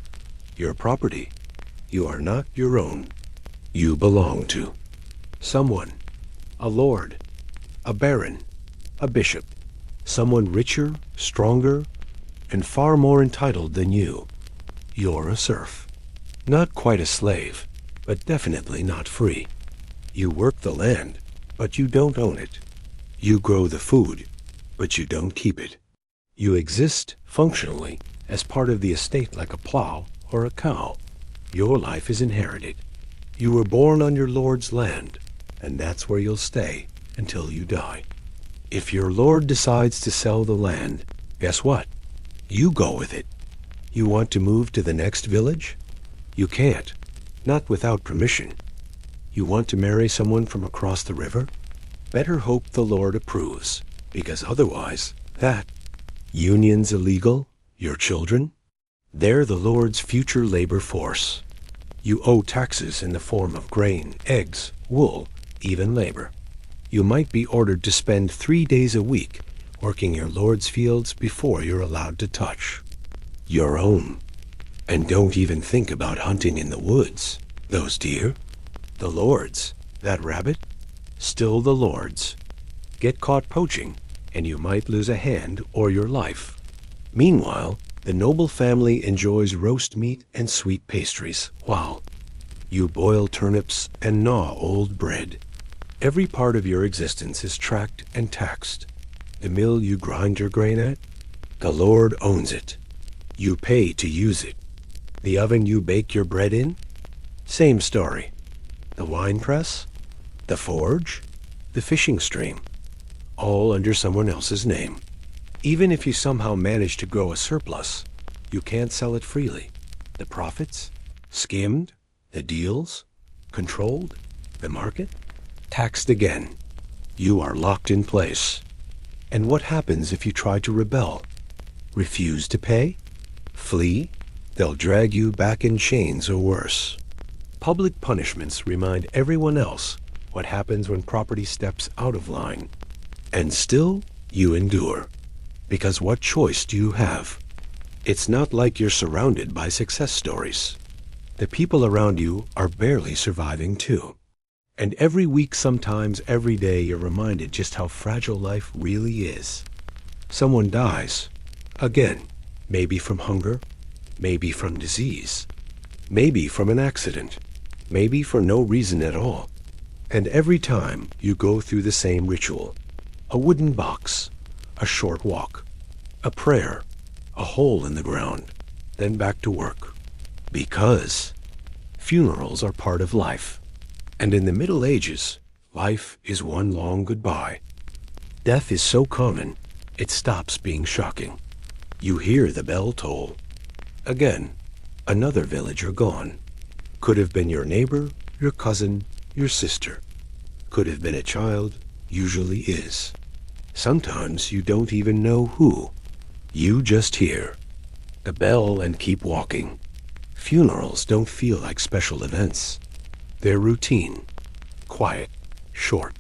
You're property. You are not your own. You belong to someone, a lord, a baron, a bishop, someone richer, stronger, and far more entitled than you. You're a serf. Not quite a slave, but definitely not free. You work the land, but you don't own it. You grow the food, but you don't keep it. You exist, functionally, as part of the estate like a plow or a cow. Your life is inherited. You were born on your Lord's land, and that's where you'll stay until you die. If your Lord decides to sell the land, guess what? You go with it. You want to move to the next village? You can't, not without permission. You want to marry someone from across the river? Better hope the Lord approves, because otherwise, that union's illegal, your children, they're the Lord's future labor force. You owe taxes in the form of grain, eggs, wool, even labor. You might be ordered to spend 3 days a week working your Lord's fields before you're allowed to touch your own. And don't even think about hunting in the woods. Those deer, the Lord's. That rabbit, still the Lord's. Get caught poaching, and you might lose a hand or your life. Meanwhile, the noble family enjoys roast meat and sweet pastries. Wow. You boil turnips and gnaw old bread. Every part of your existence is tracked and taxed. The mill you grind your grain at, the Lord owns it. You pay to use it. The oven you bake your bread in, same story. The wine press, the forge, the fishing stream, all under someone else's name. Even if you somehow manage to grow a surplus, you can't sell it freely. The profits, skimmed, the deals, controlled, the market, taxed again. You are locked in place. And what happens if you try to rebel? Refuse to pay? Flee? They'll drag you back in chains or worse. Public punishments remind everyone else what happens when property steps out of line. And still, you endure. Because what choice do you have? It's not like you're surrounded by success stories. The people around you are barely surviving too. And every week, sometimes every day, you're reminded just how fragile life really is. Someone dies. Again, maybe from hunger, maybe from disease, maybe from an accident, maybe for no reason at all. And every time you go through the same ritual. A wooden box, a short walk, a prayer, a hole in the ground, then back to work. Because funerals are part of life. And in the Middle Ages, life is one long goodbye. Death is so common, it stops being shocking. You hear the bell toll. Again, another villager gone. Could have been your neighbor, your cousin, your sister. Could have been a child, usually is. Sometimes you don't even know who. You just hear the bell and keep walking. Funerals don't feel like special events. They're routine, quiet, short.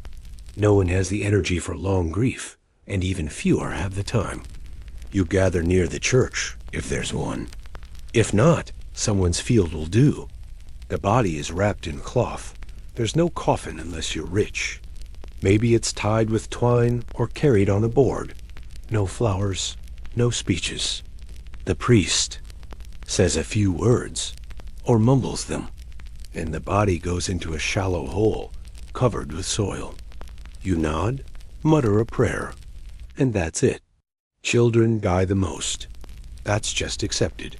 No one has the energy for long grief, and even fewer have the time. You gather near the church, if there's one. If not, someone's field will do. The body is wrapped in cloth. There's no coffin unless you're rich. Maybe it's tied with twine or carried on a board. No flowers, no speeches. The priest says a few words or mumbles them. and the body goes into a shallow hole covered with soil. You nod, mutter a prayer, and that's it. Children die the most. That's just accepted.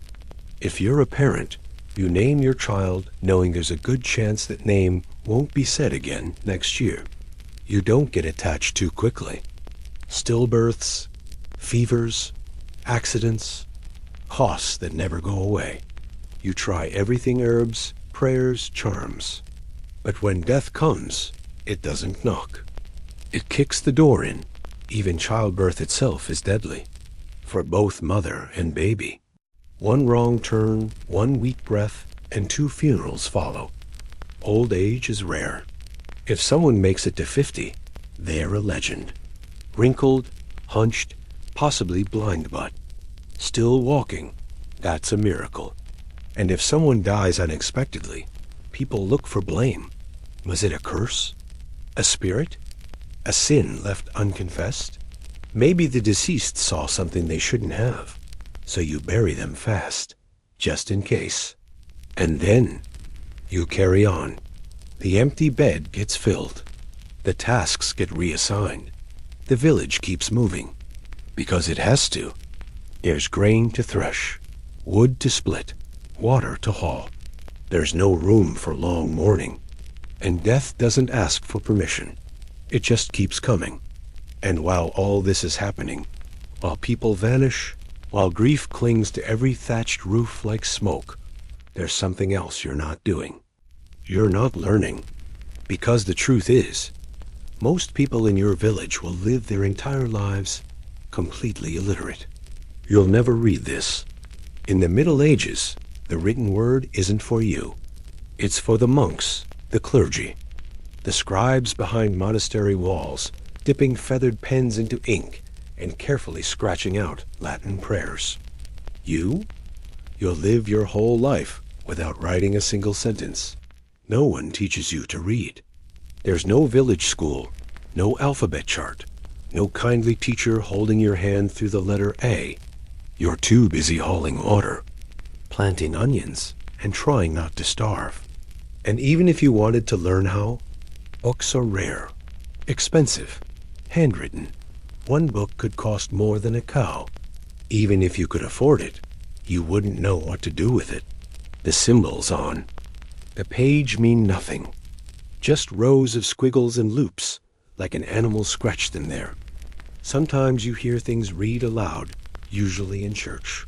If you're a parent, you name your child knowing there's a good chance that name won't be said again next year. You don't get attached too quickly. Stillbirths, fevers, accidents, costs that never go away. You try everything herbs, prayers, charms. But when death comes, it doesn't knock. It kicks the door in. Even childbirth itself is deadly, for both mother and baby. One wrong turn, one weak breath, and 2 funerals follow. Old age is rare. If someone makes it to 50, they're a legend. Wrinkled, hunched, possibly blind but still walking, that's a miracle. And if someone dies unexpectedly, people look for blame. Was it a curse? A spirit? A sin left unconfessed? Maybe the deceased saw something they shouldn't have, so you bury them fast, just in case. And then you carry on. The empty bed gets filled. The tasks get reassigned. The village keeps moving, because it has to. There's grain to thresh, wood to split, water to haul. There's no room for long mourning, and death doesn't ask for permission. It just keeps coming. And while all this is happening, while people vanish, while grief clings to every thatched roof like smoke, there's something else you're not doing. You're not learning. Because the truth is, most people in your village will live their entire lives completely illiterate. You'll never read this. In the Middle Ages, the written word isn't for you. It's for the monks, the clergy, the scribes behind monastery walls, dipping feathered pens into ink and carefully scratching out Latin prayers. You'll live your whole life without writing a single sentence. No one teaches you to read. There's no village school, no alphabet chart, no kindly teacher holding your hand through the letter A. You're too busy hauling water, planting onions, and trying not to starve. And even if you wanted to learn how, books are rare, expensive, handwritten. One book could cost more than a cow. Even if you could afford it, you wouldn't know what to do with it. The symbols on the page mean nothing. Just rows of squiggles and loops, like an animal scratched in there. Sometimes you hear things read aloud, usually in church.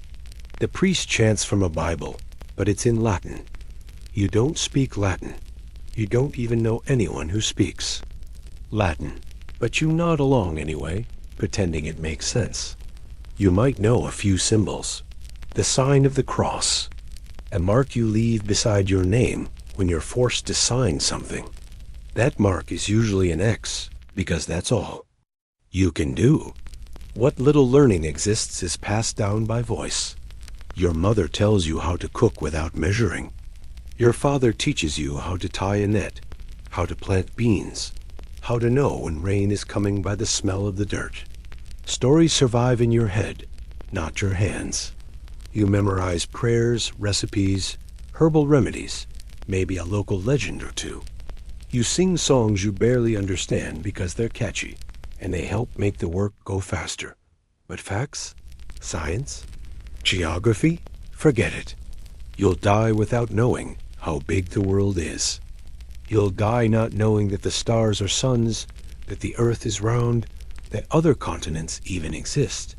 The priest chants from a Bible, but it's in Latin. You don't speak Latin. You don't even know anyone who speaks Latin, but you nod along anyway, pretending it makes sense. You might know a few symbols. The sign of the cross, a mark you leave beside your name when you're forced to sign something. That mark is usually an X, because that's all you can do. What little learning exists is passed down by voice. Your mother tells you how to cook without measuring. Your father teaches you how to tie a net, how to plant beans, how to know when rain is coming by the smell of the dirt. Stories survive in your head, not your hands. You memorize prayers, recipes, herbal remedies, maybe a local legend or two. You sing songs you barely understand because they're catchy, and they help make the work go faster. But facts? Science? Geography? Forget it. You'll die without knowing how big the world is. You'll die not knowing that the stars are suns, that the earth is round, that other continents even exist.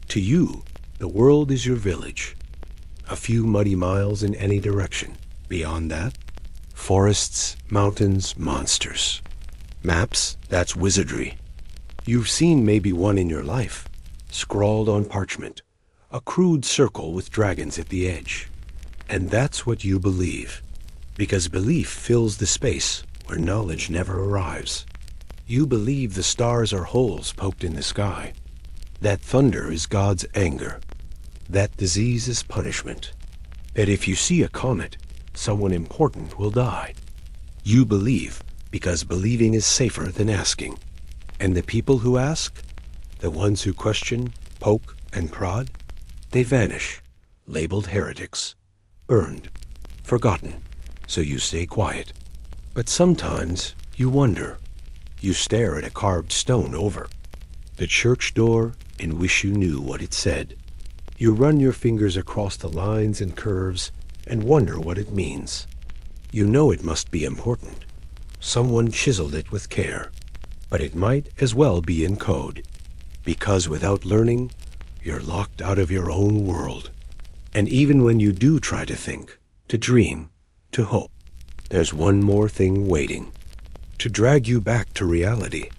To you, the world is your village. A few muddy miles in any direction. Beyond that, forests, mountains, monsters. Maps, that's wizardry. You've seen maybe one in your life, scrawled on parchment, a crude circle with dragons at the edge. And that's what you believe, because belief fills the space where knowledge never arrives. You believe the stars are holes poked in the sky, that thunder is God's anger, that disease is punishment, that if you see a comet, someone important will die. You believe because believing is safer than asking. And the people who ask, the ones who question, poke, and prod, they vanish, labeled heretics, burned, forgotten, so you stay quiet. But sometimes you wonder. You stare at a carved stone over the church door and wish you knew what it said. You run your fingers across the lines and curves and wonder what it means. You know it must be important. Someone chiseled it with care. But it might as well be in code. Because without learning, you're locked out of your own world. And even when you do try to think, to dream, to hope, there's one more thing waiting. To drag you back to reality.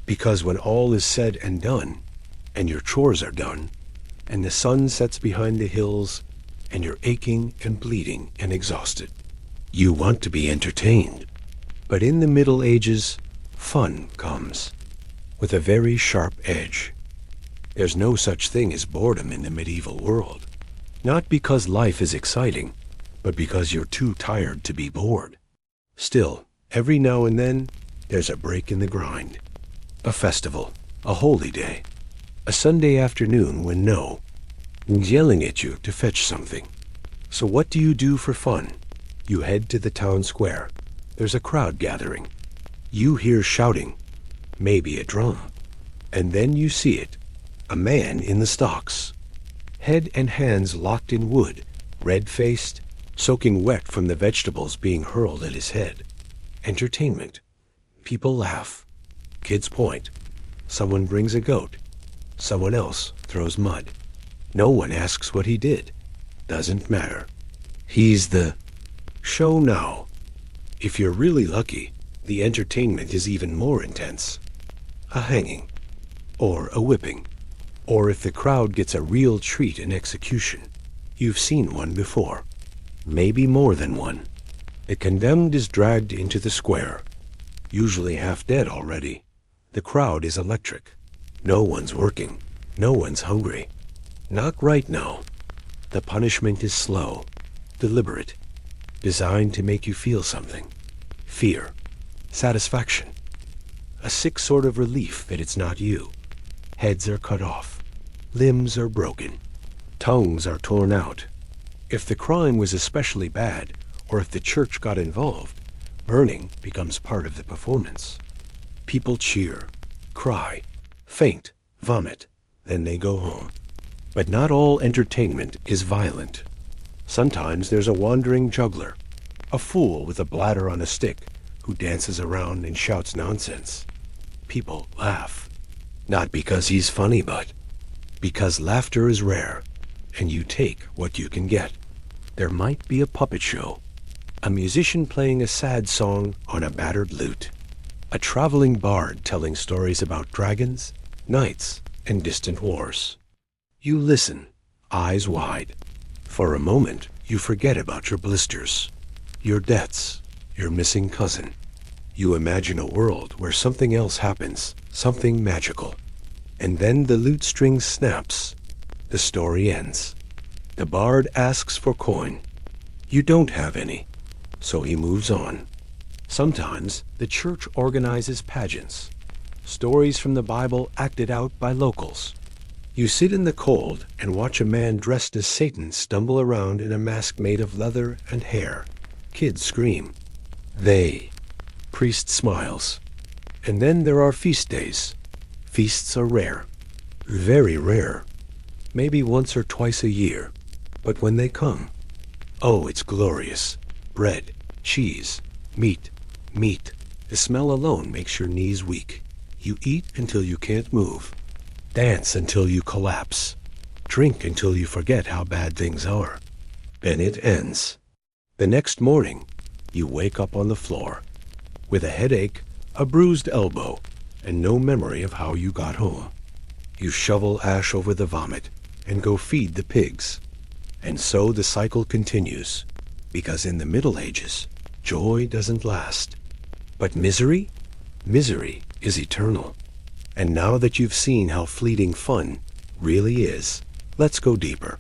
Because when all is said and done, and your chores are done, and the sun sets behind the hills, and you're aching and bleeding and exhausted, you want to be entertained. But in the Middle Ages, fun comes with a very sharp edge. There's no such thing as boredom in the medieval world. Not because life is exciting, but because you're too tired to be bored. Still, every now and then, there's a break in the grind. A festival, a holy day, a Sunday afternoon when no one's yelling at you to fetch something. So what do you do for fun? You head to the town square. There's a crowd gathering. You hear shouting, maybe a drum. And then you see it, a man in the stocks. Head and hands locked in wood, red-faced, soaking wet from the vegetables being hurled at his head. Entertainment. People laugh. Kids point. Someone brings a goat. Someone else throws mud. No one asks what he did. Doesn't matter. He's the show now. If you're really lucky, the entertainment is even more intense. A hanging. Or a whipping. Or if the crowd gets a real treat in execution. You've seen one before. Maybe more than one. The condemned is dragged into the square. Usually half dead already. The crowd is electric. No one's working. No one's hungry. Not right now. The punishment is slow, deliberate, designed to make you feel something. Fear, satisfaction, a sick sort of relief that it's not you. Heads are cut off. Limbs are broken. Tongues are torn out. If the crime was especially bad, or if the church got involved, burning becomes part of the performance. People cheer, cry, faint, vomit, then they go home. But not all entertainment is violent. Sometimes there's a wandering juggler, a fool with a bladder on a stick who dances around and shouts nonsense. People laugh. Not because he's funny, but because laughter is rare, and you take what you can get. There might be a puppet show, a musician playing a sad song on a battered lute, a traveling bard telling stories about dragons, knights, and distant wars. You listen, eyes wide. For a moment, you forget about your blisters, your debts, your missing cousin. You imagine a world where something else happens, something magical. And then the lute string snaps. The story ends. The bard asks for coin. You don't have any, so he moves on. Sometimes the church organizes pageants, stories from the Bible acted out by locals. You sit in the cold and watch a man dressed as Satan stumble around in a mask made of leather and hair. Kids scream. Priest smiles. And then there are feast days. Feasts are rare. Very rare. Maybe once or twice a year. But when they come, oh, it's glorious. Bread, cheese, meat. The smell alone makes your knees weak. You eat until you can't move. Dance until you collapse. Drink until you forget how bad things are. Then it ends. The next morning, you wake up on the floor with a headache, a bruised elbow, and no memory of how you got home. You shovel ash over the vomit and go feed the pigs. And so the cycle continues, because in the Middle Ages, joy doesn't last. But misery? Misery is eternal. And now that you've seen how fleeting fun really is, let's go deeper.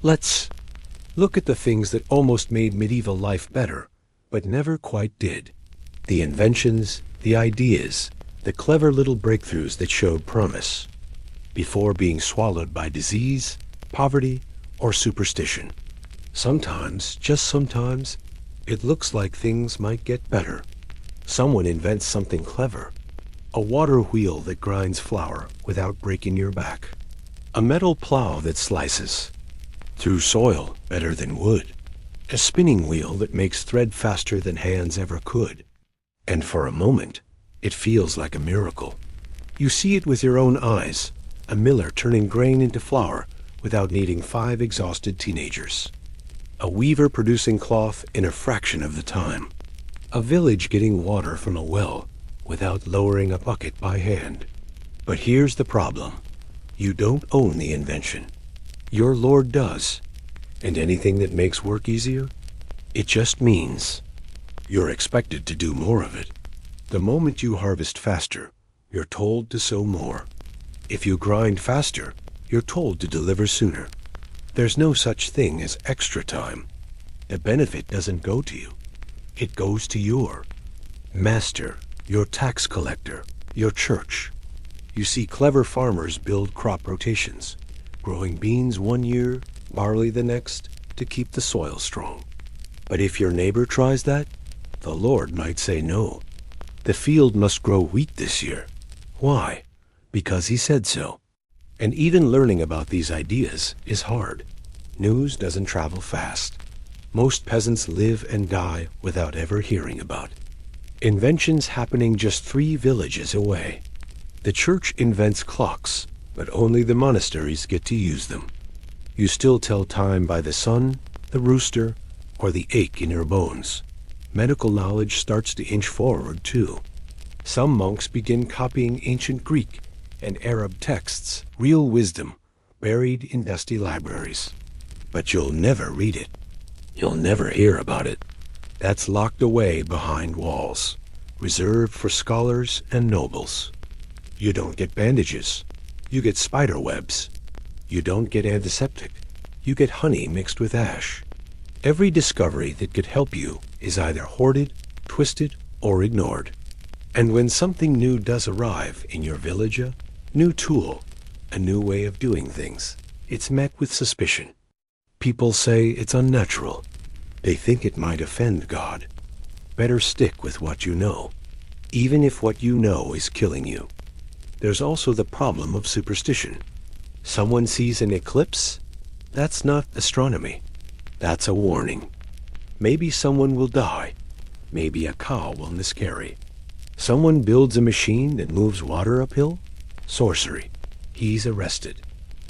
Let's look at the things that almost made medieval life better, but never quite did. The inventions, the ideas, the clever little breakthroughs that showed promise, before being swallowed by disease, poverty, or superstition. Sometimes, just sometimes, It looks like things might get better. Someone invents something clever. A water wheel that grinds flour without breaking your back. A metal plow that slices through soil better than wood. A spinning wheel that makes thread faster than hands ever could. And for a moment, it feels like a miracle. You see it with your own eyes, a miller turning grain into flour without needing 5 exhausted teenagers. A weaver producing cloth in a fraction of the time. A village getting water from a well without lowering a bucket by hand. But here's the problem. You don't own the invention. Your Lord does. And anything that makes work easier, it just means you're expected to do more of it. The moment you harvest faster, you're told to sow more. If you grind faster, you're told to deliver sooner. There's no such thing as extra time. The benefit doesn't go to you. It goes to your master, your tax collector, your church. You see clever farmers build crop rotations, growing beans one year, barley the next, to keep the soil strong. But if your neighbor tries that, the Lord might say no. The field must grow wheat this year. Why? Because he said so. And even learning about these ideas is hard. News doesn't travel fast. Most peasants live and die without ever hearing about inventions happening just 3 villages away. The church invents clocks, but only the monasteries get to use them. You still tell time by the sun, the rooster, or the ache in your bones. Medical knowledge starts to inch forward, too. Some monks begin copying ancient Greek and Arab texts, real wisdom, buried in dusty libraries. But you'll never read it. You'll never hear about it. That's locked away behind walls, reserved for scholars and nobles. You don't get bandages. You get spider webs. You don't get antiseptic. You get honey mixed with ash. Every discovery that could help you is either hoarded, twisted, or ignored. And when something new does arrive in your village, a new tool, a new way of doing things, it's met with suspicion. People say it's unnatural. They think it might offend God. Better stick with what you know, even if what you know is killing you. There's also the problem of superstition. Someone sees an eclipse? That's not astronomy. That's a warning. Maybe someone will die. Maybe a cow will miscarry. Someone builds a machine that moves water uphill? Sorcery. He's arrested.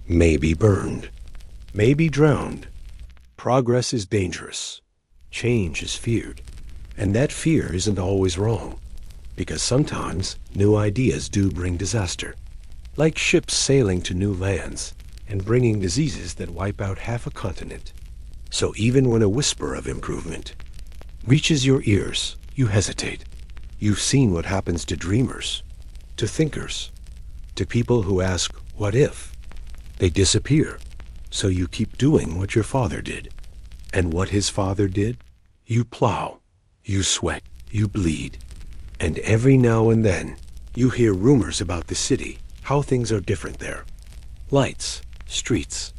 Maybe burned. Maybe drowned. Progress is dangerous. Change is feared. And that fear isn't always wrong, because sometimes new ideas do bring disaster. Like ships sailing to new lands and bringing diseases that wipe out half a continent. So even when a whisper of improvement reaches your ears, you hesitate. You've seen what happens to dreamers, to thinkers, to people who ask, what if? They disappear. So you keep doing what your father did. And what his father did? You plow, you sweat, you bleed. And every now and then, you hear rumors about the city, how things are different there. Lights, streets,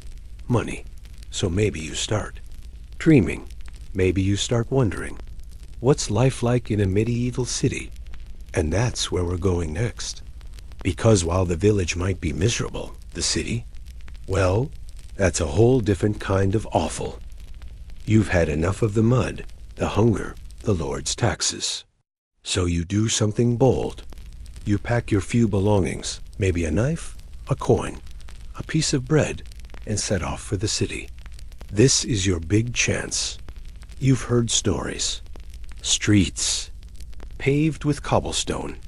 money. So maybe you start dreaming. Maybe you start wondering, what's life like in a medieval city? And that's where we're going next. Because while the village might be miserable, the city, well, that's a whole different kind of awful. You've had enough of the mud, the hunger, the Lord's taxes. So you do something bold. You pack your few belongings, maybe a knife, a coin, a piece of bread, and set off for the city. This is your big chance. You've heard stories. Streets paved with cobblestone,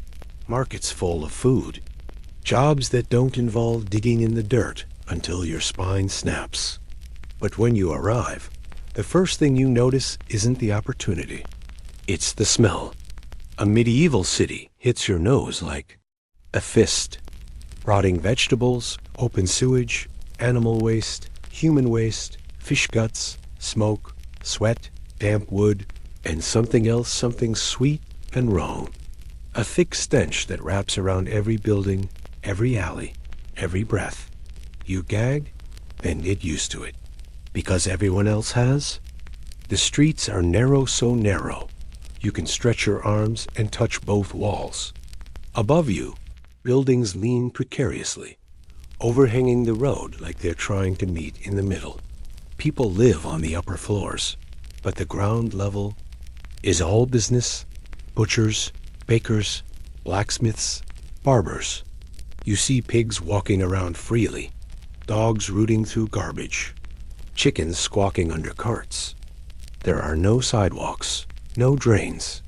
markets full of food, jobs that don't involve digging in the dirt until your spine snaps. But when you arrive, the first thing you notice isn't the opportunity. It's the smell. A medieval city hits your nose like a fist. Rotting vegetables, open sewage, animal waste, human waste, fish guts, smoke, sweat, damp wood, and something else, something sweet and wrong. A thick stench that wraps around every building, every alley, every breath. You gag, then get used to it. Because everyone else has? The streets are narrow, so narrow. You can stretch your arms and touch both walls. Above you, buildings lean precariously, overhanging the road like they're trying to meet in the middle. People live on the upper floors, but the ground level is all business: butchers, bakers, blacksmiths, barbers. You see pigs walking around freely, dogs rooting through garbage, chickens squawking under carts. There are no sidewalks, no drains.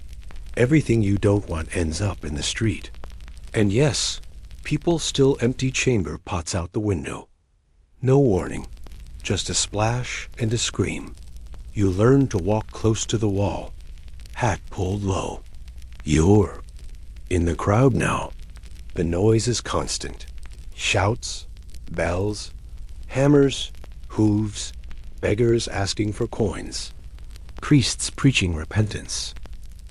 Everything you don't want ends up in the street. And yes, people still empty chamber pots out the window. No warning, just a splash and a scream. You learn to walk close to the wall, hat pulled low. You're in the crowd now. The noise is constant. Shouts, bells, hammers, hooves, beggars asking for coins, priests preaching repentance,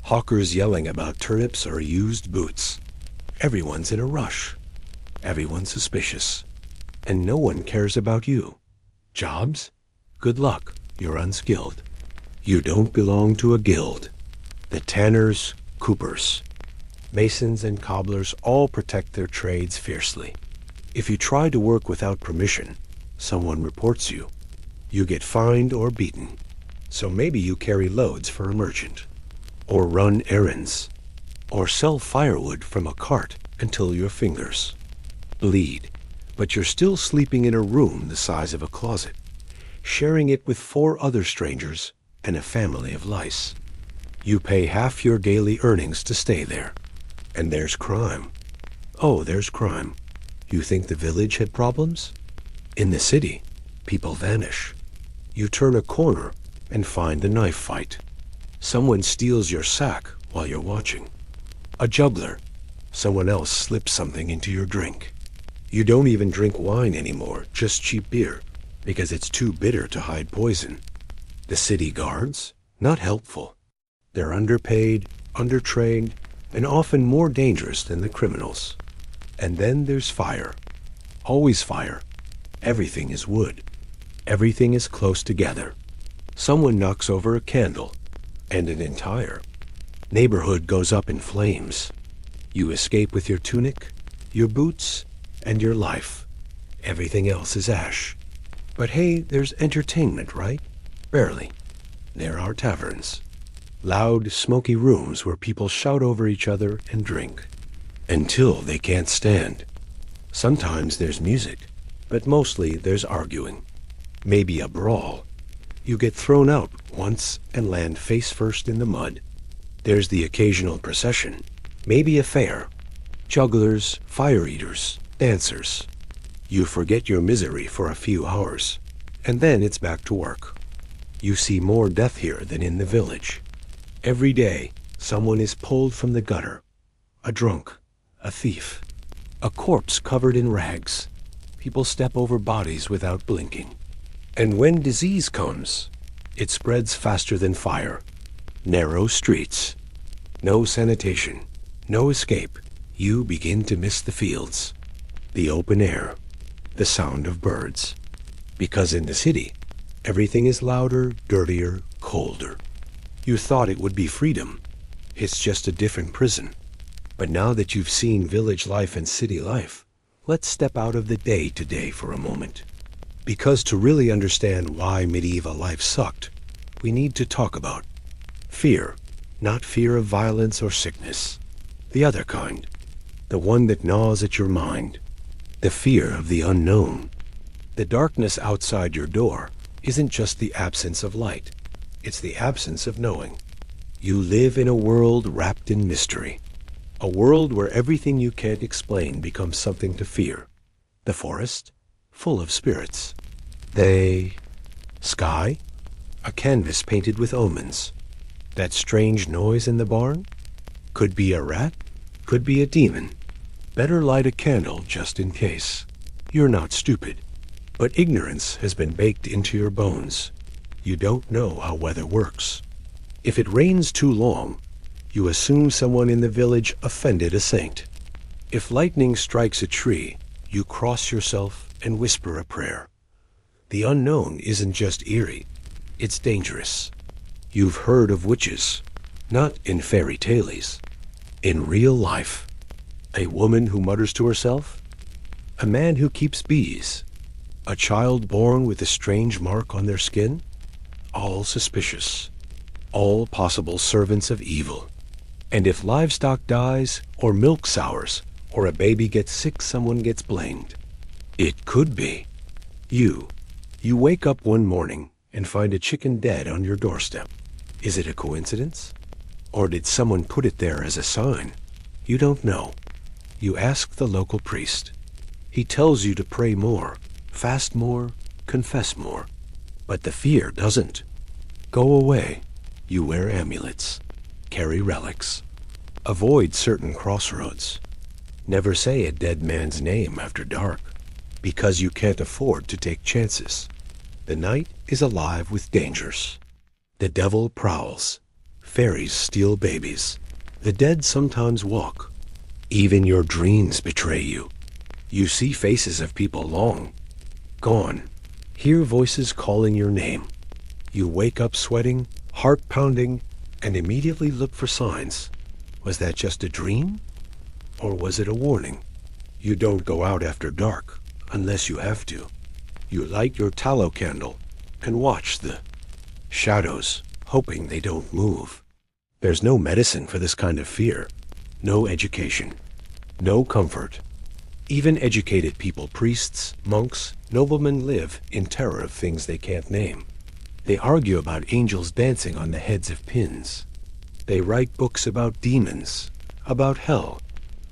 hawkers yelling about turnips or used boots. Everyone's in a rush. Everyone's suspicious. And no one cares about you. Jobs? Good luck, you're unskilled. You don't belong to a guild. The tanners, coopers, masons and cobblers all protect their trades fiercely. If you try to work without permission, someone reports you. You get fined or beaten. So maybe you carry loads for a merchant, or run errands, or sell firewood from a cart until your fingers bleed. But you're still sleeping in a room the size of a closet, sharing it with 4 other strangers and a family of lice. You pay half your daily earnings to stay there. And there's crime. Oh, there's crime. You think the village had problems? In the city, people vanish. You turn a corner and find a knife fight. Someone steals your sack while you're watching. A juggler. Someone else slips something into your drink. You don't even drink wine anymore, just cheap beer, because it's too bitter to hide poison. The city guards? Not helpful. They're underpaid, undertrained, and often more dangerous than the criminals. And then there's fire. Always fire. Everything is wood. Everything is close together. Someone knocks over a candle, and an entire neighborhood goes up in flames. You escape with your tunic, your boots, and your life. Everything else is ash. But hey, there's entertainment, right? Barely. There are taverns. Loud, smoky rooms where people shout over each other and drink until they can't stand. Sometimes there's music, but mostly there's arguing. Maybe a brawl. You get thrown out once and land face first in the mud. There's the occasional procession, maybe a fair. Jugglers, fire eaters, dancers. You forget your misery for a few hours, and then it's back to work. You see more death here than in the village. Every day, someone is pulled from the gutter. A drunk, a thief, a corpse covered in rags. People step over bodies without blinking. And when disease comes, it spreads faster than fire. Narrow streets. No sanitation. No escape. You begin to miss the fields, the open air, the sound of birds. Because in the city, everything is louder, dirtier, colder. You thought it would be freedom. It's just a different prison. But now that you've seen village life and city life, let's step out of the day-to-day for a moment. Because to really understand why medieval life sucked, we need to talk about fear. Not fear of violence or sickness. The other kind. The one that gnaws at your mind. The fear of the unknown. The darkness outside your door isn't just the absence of light. It's the absence of knowing. You live in a world wrapped in mystery. A world where everything you can't explain becomes something to fear. The forest, full of spirits. Sky, a canvas painted with omens. That strange noise in the barn? Could be a rat, could be a demon. Better light a candle just in case. You're not stupid, but ignorance has been baked into your bones. You don't know how weather works. If it rains too long, you assume someone in the village offended a saint. If lightning strikes a tree, you cross yourself and whisper a prayer. The unknown isn't just eerie, it's dangerous. You've heard of witches, not in fairy tales, in real life. A woman who mutters to herself, a man who keeps bees, a child born with a strange mark on their skin, all suspicious, all possible servants of evil. And if livestock dies, or milk sours, or a baby gets sick, someone gets blamed. It could be you. You wake up one morning and find a chicken dead on your doorstep. Is it a coincidence? Or did someone put it there as a sign? You don't know. You ask the local priest. He tells you to pray more, fast more, confess more. But the fear doesn't go away. You wear amulets, carry relics, avoid certain crossroads. Never say a dead man's name after dark, because you can't afford to take chances. The night is alive with dangers. The devil prowls. Fairies steal babies. The dead sometimes walk. Even your dreams betray you. You see faces of people long gone. Hear voices calling your name. You wake up sweating, heart pounding, and immediately look for signs. Was that just a dream? Or was it a warning? You don't go out after dark unless you have to. You light your tallow candle and watch the shadows, hoping they don't move. There's no medicine for this kind of fear, no education, no comfort. Even educated people, priests, monks, noblemen, live in terror of things they can't name. They argue about angels dancing on the heads of pins. They write books about demons, about hell,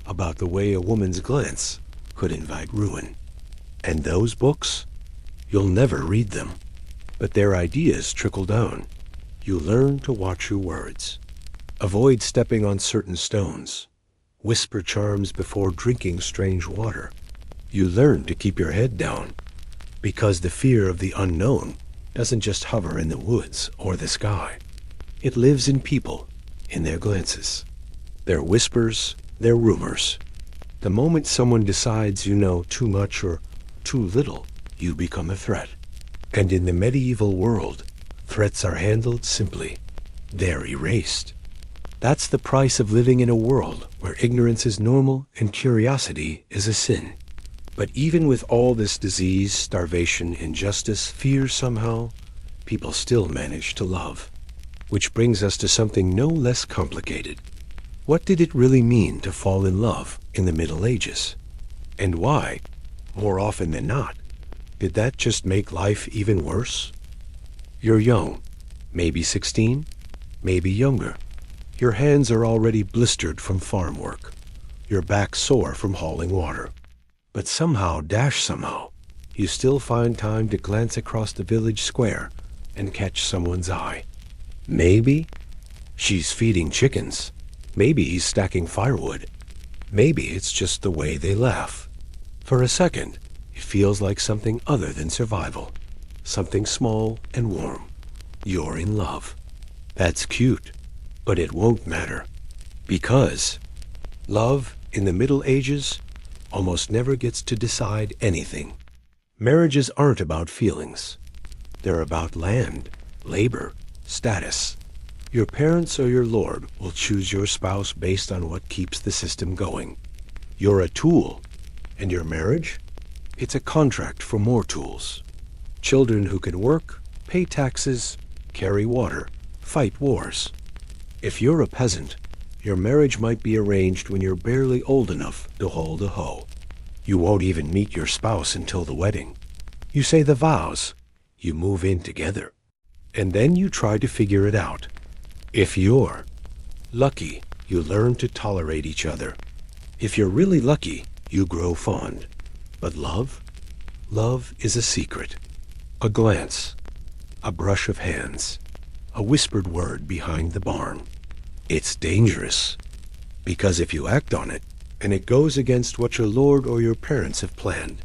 about the way a woman's glance could invite ruin. And those books? You'll never read them. But their ideas trickle down. You learn to watch your words. Avoid stepping on certain stones. Whisper charms before drinking strange water. You learn to keep your head down, because the fear of the unknown doesn't just hover in the woods or the sky. It lives in people, in their glances, their whispers, their rumors. The moment someone decides you know too much or too little, you become a threat. And in the medieval world, threats are handled simply. They're erased. That's the price of living in a world where ignorance is normal and curiosity is a sin. But even with all this disease, starvation, injustice, fear somehow, people still manage to love. Which brings us to something no less complicated. What did it really mean to fall in love in the Middle Ages? And why, more often than not, did that just make life even worse? You're young, maybe 16, maybe younger. Your hands are already blistered from farm work. Your back sore from hauling water. But somehow, you still find time to glance across the village square and catch someone's eye. Maybe she's feeding chickens. Maybe he's stacking firewood. Maybe it's just the way they laugh. For a second, it feels like something other than survival. Something small and warm. You're in love. That's cute. But it won't matter, because love in the Middle Ages almost never gets to decide anything. Marriages aren't about feelings. They're about land, labor, status. Your parents or your lord will choose your spouse based on what keeps the system going. You're a tool, and your marriage? It's a contract for more tools. Children who can work, pay taxes, carry water, fight wars. If you're a peasant, your marriage might be arranged when you're barely old enough to hold a hoe. You won't even meet your spouse until the wedding. You say the vows. You move in together. And then you try to figure it out. If you're lucky, you learn to tolerate each other. If you're really lucky, you grow fond. But love? Love is a secret. A glance. A brush of hands. A whispered word behind the barn. It's dangerous, because if you act on it, and it goes against what your lord or your parents have planned,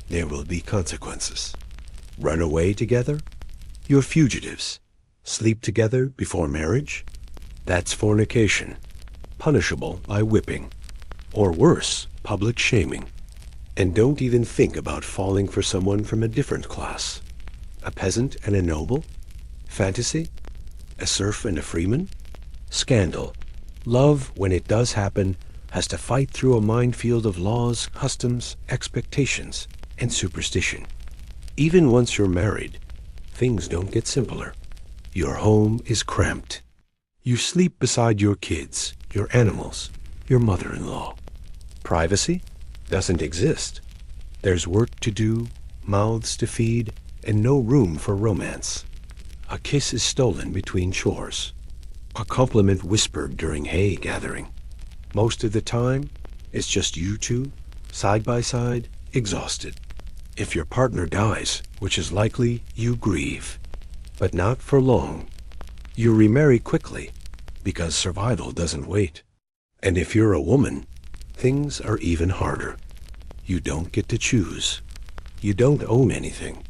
there will be consequences. Run away together? You're fugitives. Sleep together before marriage? That's fornication, punishable by whipping, or worse, public shaming. And don't even think about falling for someone from a different class. A peasant and a noble? Fantasy? A serf and a freeman? Scandal. Love, when it does happen, has to fight through a minefield of laws, customs, expectations, and superstition. Even once you're married, things don't get simpler. Your home is cramped. You sleep beside your kids, your animals, your mother-in-law. Privacy doesn't exist. There's work to do, mouths to feed, and no room for romance. A kiss is stolen between chores. A compliment whispered during hay gathering. Most of the time, it's just you two, side by side, exhausted. If your partner dies, which is likely, you grieve. But not for long. You remarry quickly, because survival doesn't wait. And if you're a woman, things are even harder. You don't get to choose. You don't own anything.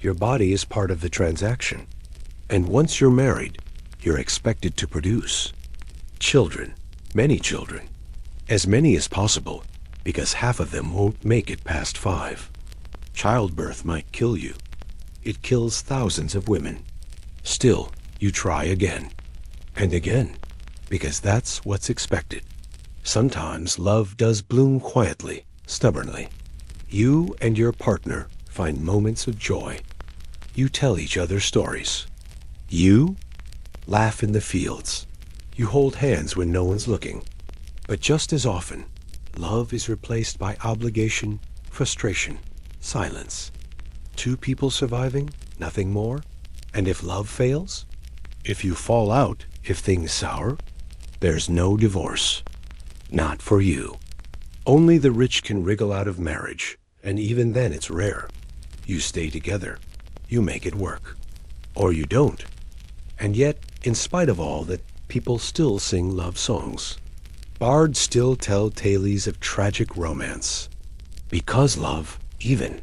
Your body is part of the transaction. And once you're married, you're expected to produce. Children, many children, as many as possible, because half of them won't make it past 5. Childbirth might kill you. It kills thousands of women. Still, you try again and again, because that's what's expected. Sometimes love does bloom quietly, stubbornly. You and your partner find moments of joy. You tell each other stories. You laugh in the fields. You hold hands when no one's looking. But just as often, love is replaced by obligation, frustration, silence. 2 people surviving, nothing more. And if love fails, if you fall out, if things sour, there's no divorce. Not for you. Only the rich can wriggle out of marriage, and even then it's rare. You stay together. You make it work. Or you don't. And yet, in spite of all that, people still sing love songs. Bards still tell tales of tragic romance. Because love, even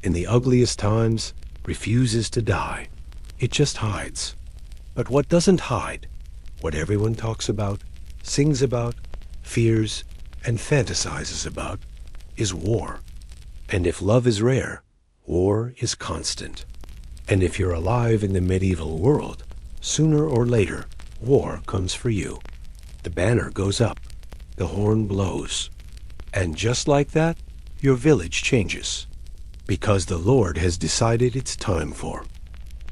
in the ugliest times, refuses to die. It just hides. But what doesn't hide, what everyone talks about, sings about, fears, and fantasizes about, is war. And if love is rare, war is constant. And if you're alive in the medieval world, sooner or later, war comes for you. The banner goes up, the horn blows. And just like that, your village changes. Because the Lord has decided it's time for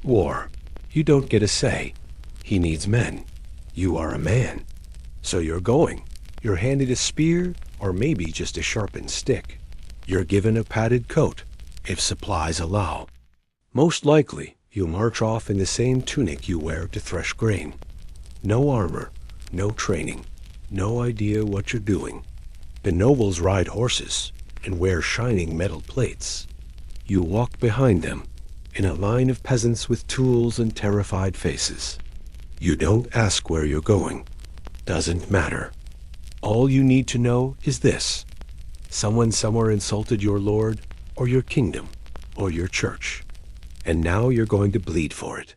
war. You don't get a say. He needs men. You are a man. So you're going. You're handed a spear, or maybe just a sharpened stick. You're given a padded coat, if supplies allow. Most likely, you'll march off in the same tunic you wear to thresh grain. No armor, no training, no idea what you're doing. The nobles ride horses and wear shining metal plates. You walk behind them, in a line of peasants with tools and terrified faces. You don't ask where you're going. Doesn't matter. All you need to know is this. Someone somewhere insulted your lord, or your kingdom, or your church. And now you're going to bleed for it.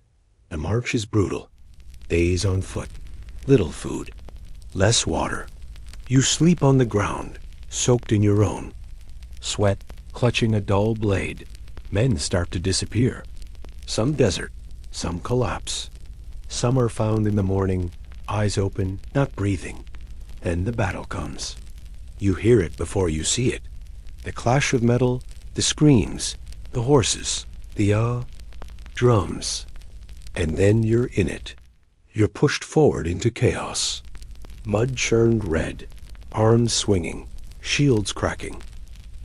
The march is brutal. Days on foot. Little food. Less water. You sleep on the ground, soaked in your own. Sweat, clutching a dull blade. Men start to disappear. Some desert, some collapse. Some are found in the morning, eyes open, not breathing. Then the battle comes. You hear it before you see it. The clash of metal, the screams, the horses, the drums. And then you're in it. You're pushed forward into chaos. Mud churned red, arms swinging, shields cracking.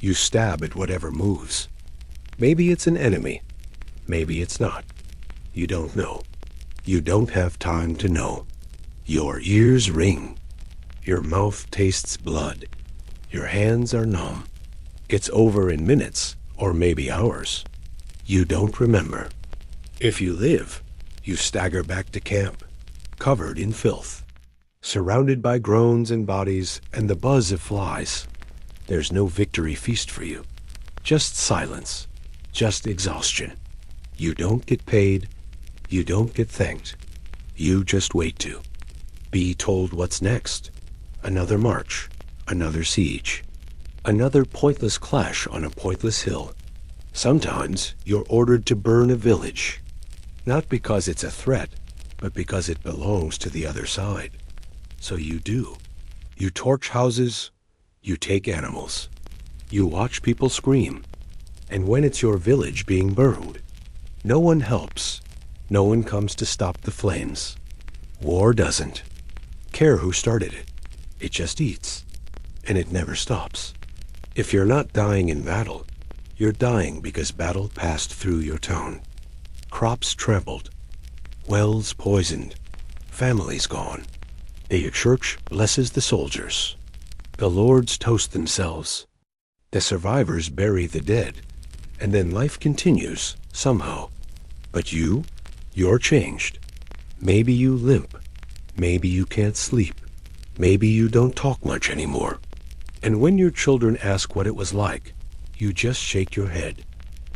You stab at whatever moves. Maybe it's an enemy. Maybe it's not. You don't know. You don't have time to know. Your ears ring. Your mouth tastes blood. Your hands are numb. It's over in minutes, or maybe hours. You don't remember. If you live, you stagger back to camp, covered in filth, surrounded by groans and bodies and the buzz of flies. There's no victory feast for you. Just silence. Just exhaustion. You don't get paid. You don't get thanked. You just wait to be told what's next. Another march. Another siege. Another pointless clash on a pointless hill. Sometimes you're ordered to burn a village. Not because it's a threat, but because it belongs to the other side. So you do. You torch houses, you take animals, you watch people scream, and when it's your village being burned, no one helps, no one comes to stop the flames. War doesn't care who started it. It just eats, and it never stops. If you're not dying in battle, you're dying because battle passed through your town. Crops trampled, wells poisoned, families gone. The church blesses the soldiers. The lords toast themselves. The survivors bury the dead. And then life continues, somehow. But you're changed. Maybe you limp. Maybe you can't sleep. Maybe you don't talk much anymore. And when your children ask what it was like, you just shake your head,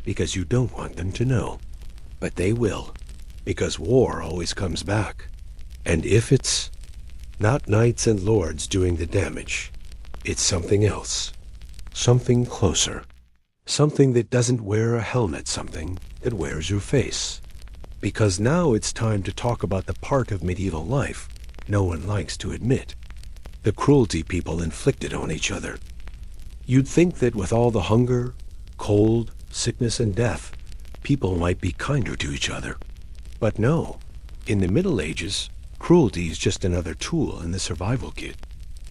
because you don't want them to know. But they will, because war always comes back. And if it's not knights and lords doing the damage, it's something else. Something closer. Something that doesn't wear a helmet, something that wears your face. Because now it's time to talk about the part of medieval life no one likes to admit. The cruelty people inflicted on each other. You'd think that with all the hunger, cold, sickness, and death, people might be kinder to each other. But no, in the Middle Ages, cruelty is just another tool in the survival kit.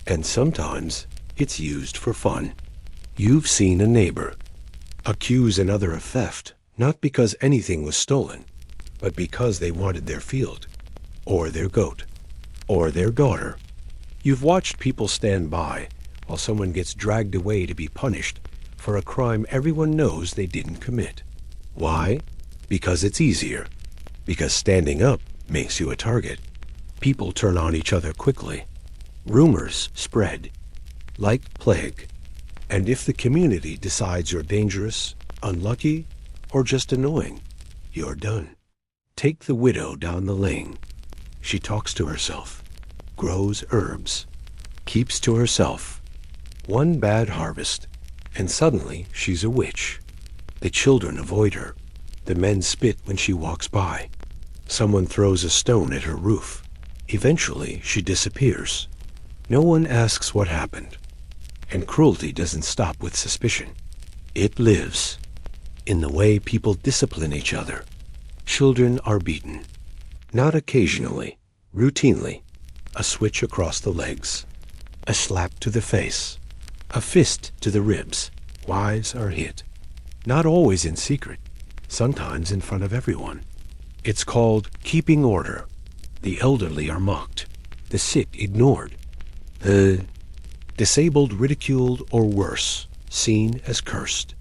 And sometimes it's used for fun. You've seen a neighbor accuse another of theft, not because anything was stolen, but because they wanted their field, or their goat, or their daughter. You've watched people stand by while someone gets dragged away to be punished for a crime everyone knows they didn't commit. Why? Because it's easier. Because standing up makes you a target. People turn on each other quickly. Rumors spread like plague. And if the community decides you're dangerous, unlucky, or just annoying, you're done. Take the widow down the lane. She talks to herself, grows herbs, keeps to herself. One bad harvest, and suddenly she's a witch. The children avoid her. The men spit when she walks by. Someone throws a stone at her roof. Eventually, she disappears. No one asks what happened. And cruelty doesn't stop with suspicion. It lives in the way people discipline each other. Children are beaten. Not occasionally, routinely. A switch across the legs. A slap to the face. A fist to the ribs. Wives are hit. Not always in secret. Sometimes in front of everyone. It's called keeping order. The elderly are mocked. The sick ignored. The disabled ridiculed, or worse, seen as cursed.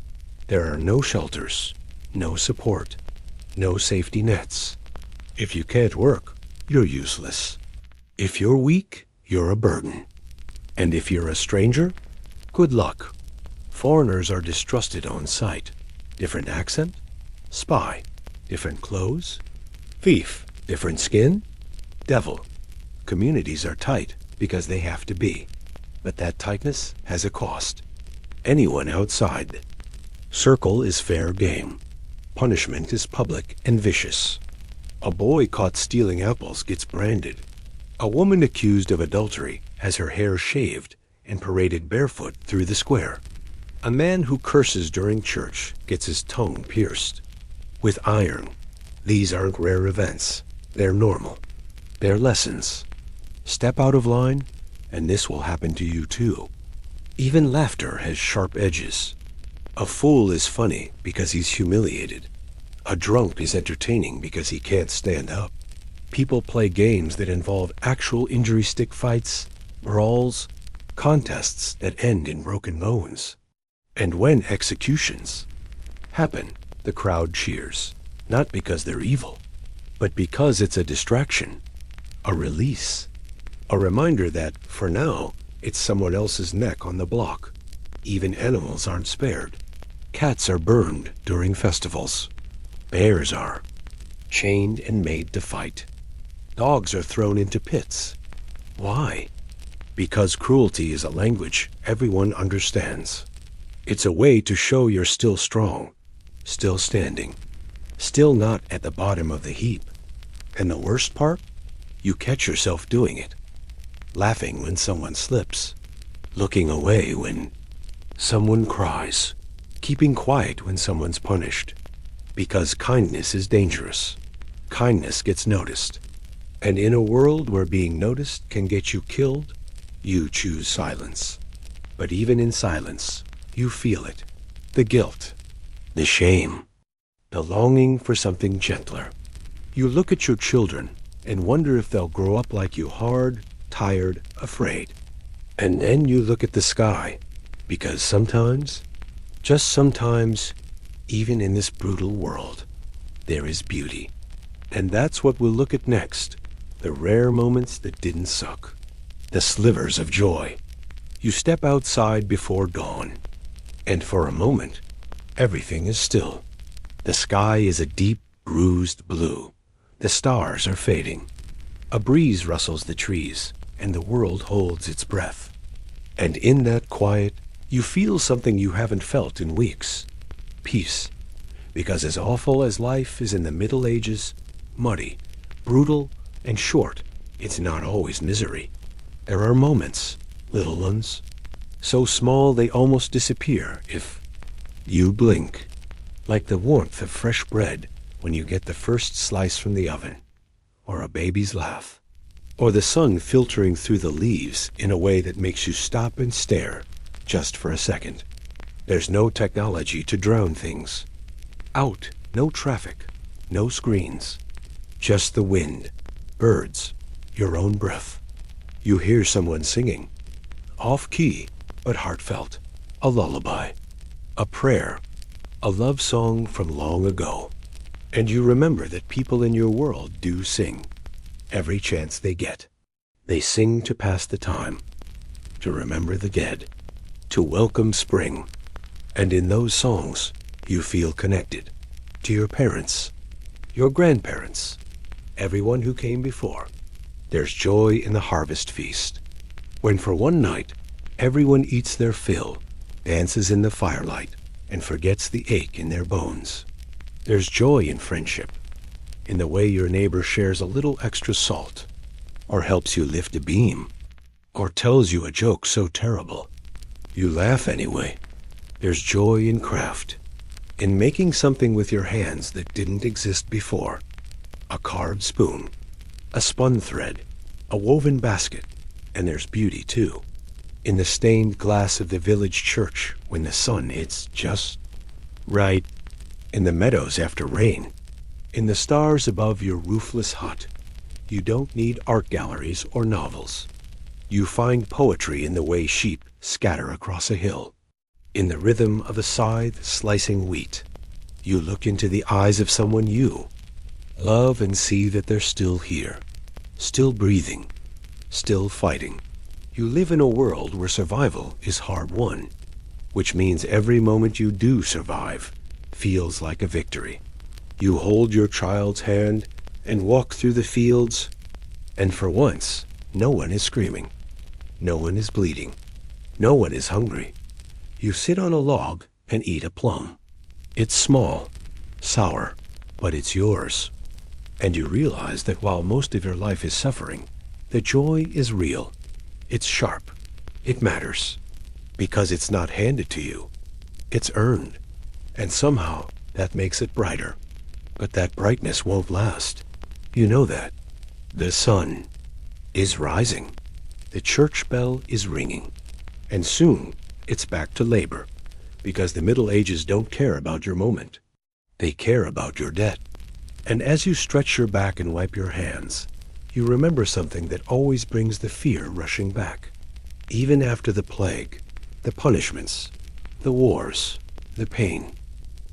There are no shelters, no support, no safety nets. If you can't work, you're useless. If you're weak, you're a burden. And if you're a stranger, good luck. Foreigners are distrusted on sight. Different accent? Spy. Different clothes? Thief. Different skin? Devil. Communities are tight because they have to be. But that tightness has a cost. Anyone outside. Circle is fair game. Punishment is public and vicious. A boy caught stealing apples gets branded. A woman accused of adultery has her hair shaved and paraded barefoot through the square. A man who curses during church gets his tongue pierced with iron. These aren't rare events. They're normal. They're lessons. Step out of line, and this will happen to you too. Even laughter has sharp edges. A fool is funny because he's humiliated. A drunk is entertaining because he can't stand up. People play games that involve actual injury stick fights, brawls, contests that end in broken bones. And when executions happen, the crowd cheers, not because they're evil, but because it's a distraction, a release. A reminder that, for now, it's someone else's neck on the block. Even animals aren't spared. Cats are burned during festivals. Bears are. Chained and made to fight. Dogs are thrown into pits. Why? Because cruelty is a language everyone understands. It's a way to show you're still strong, still standing, still not at the bottom of the heap. And the worst part? You catch yourself doing it. Laughing when someone slips. Looking away when someone cries. Keeping quiet when someone's punished. Because kindness is dangerous. Kindness gets noticed. And in a world where being noticed can get you killed, you choose silence. But even in silence, you feel it. The guilt. The shame. The longing for something gentler. You look at your children and wonder if they'll grow up like you, hard, tired, afraid. And then you look at the sky, because sometimes, just sometimes, even in this brutal world, there is beauty. And that's what we'll look at next, the rare moments that didn't suck, the slivers of joy. You step outside before dawn, and for a moment, everything is still. The sky is a deep, bruised blue. The stars are fading. A breeze rustles the trees, and the world holds its breath. And in that quiet, you feel something you haven't felt in weeks. Peace. Because as awful as life is in the Middle Ages, muddy, brutal, and short, it's not always misery. There are moments, little ones, so small they almost disappear if you blink, like the warmth of fresh bread when you get the first slice from the oven, or a baby's laugh, or the sun filtering through the leaves in a way that makes you stop and stare just for a second. There's no technology to drown things. Out, no traffic, no screens, just the wind, birds, your own breath. You hear someone singing, off-key but heartfelt, a lullaby, a prayer, a love song from long ago. And you remember that people in your world do sing, every chance they get. They sing to pass the time, to remember the dead, to welcome spring. And in those songs, you feel connected to your parents, your grandparents, everyone who came before. There's joy in the harvest feast, when for one night, everyone eats their fill, dances in the firelight, and forgets the ache in their bones. There's joy in friendship, in the way your neighbor shares a little extra salt, or helps you lift a beam, or tells you a joke so terrible, you laugh anyway. There's joy in craft, in making something with your hands that didn't exist before. A carved spoon, a spun thread, a woven basket, and there's beauty too, in the stained glass of the village church when the sun hits just right, in the meadows after rain, in the stars above your roofless hut. You don't need art galleries or novels. You find poetry in the way sheep scatter across a hill, in the rhythm of a scythe slicing wheat. You look into the eyes of someone you love and see that they're still here, still breathing, still fighting. You live in a world where survival is hard won, which means every moment you do survive feels like a victory. You hold your child's hand and walk through the fields, and for once, no one is screaming. No one is bleeding. No one is hungry. You sit on a log and eat a plum. It's small, sour, but it's yours. And you realize that while most of your life is suffering, the joy is real. It's sharp. It matters. Because it's not handed to you. It's earned. And somehow that makes it brighter. But that brightness won't last. You know that. The sun is rising. The church bell is ringing. And soon it's back to labor. Because the Middle Ages don't care about your moment. They care about your debt. And as you stretch your back and wipe your hands, you remember something that always brings the fear rushing back. Even after the plague, the punishments, the wars, the pain,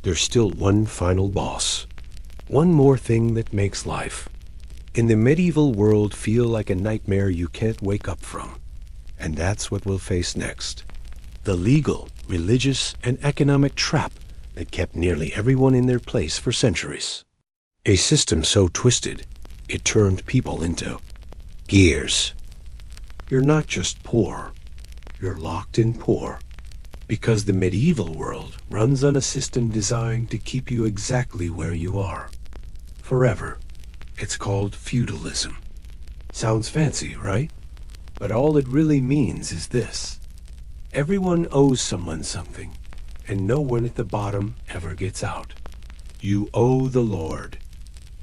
there's still one final boss. One more thing that makes life, in the medieval world, feel like a nightmare you can't wake up from. And that's what we'll face next. The legal, religious, and economic trap that kept nearly everyone in their place for centuries. A system so twisted, it turned people into gears. You're not just poor, you're locked in poor. Because the medieval world runs on a system designed to keep you exactly where you are, forever, It's called feudalism. Sounds fancy, right? But all it really means is this. Everyone owes someone something, and no one at the bottom ever gets out. You owe the Lord.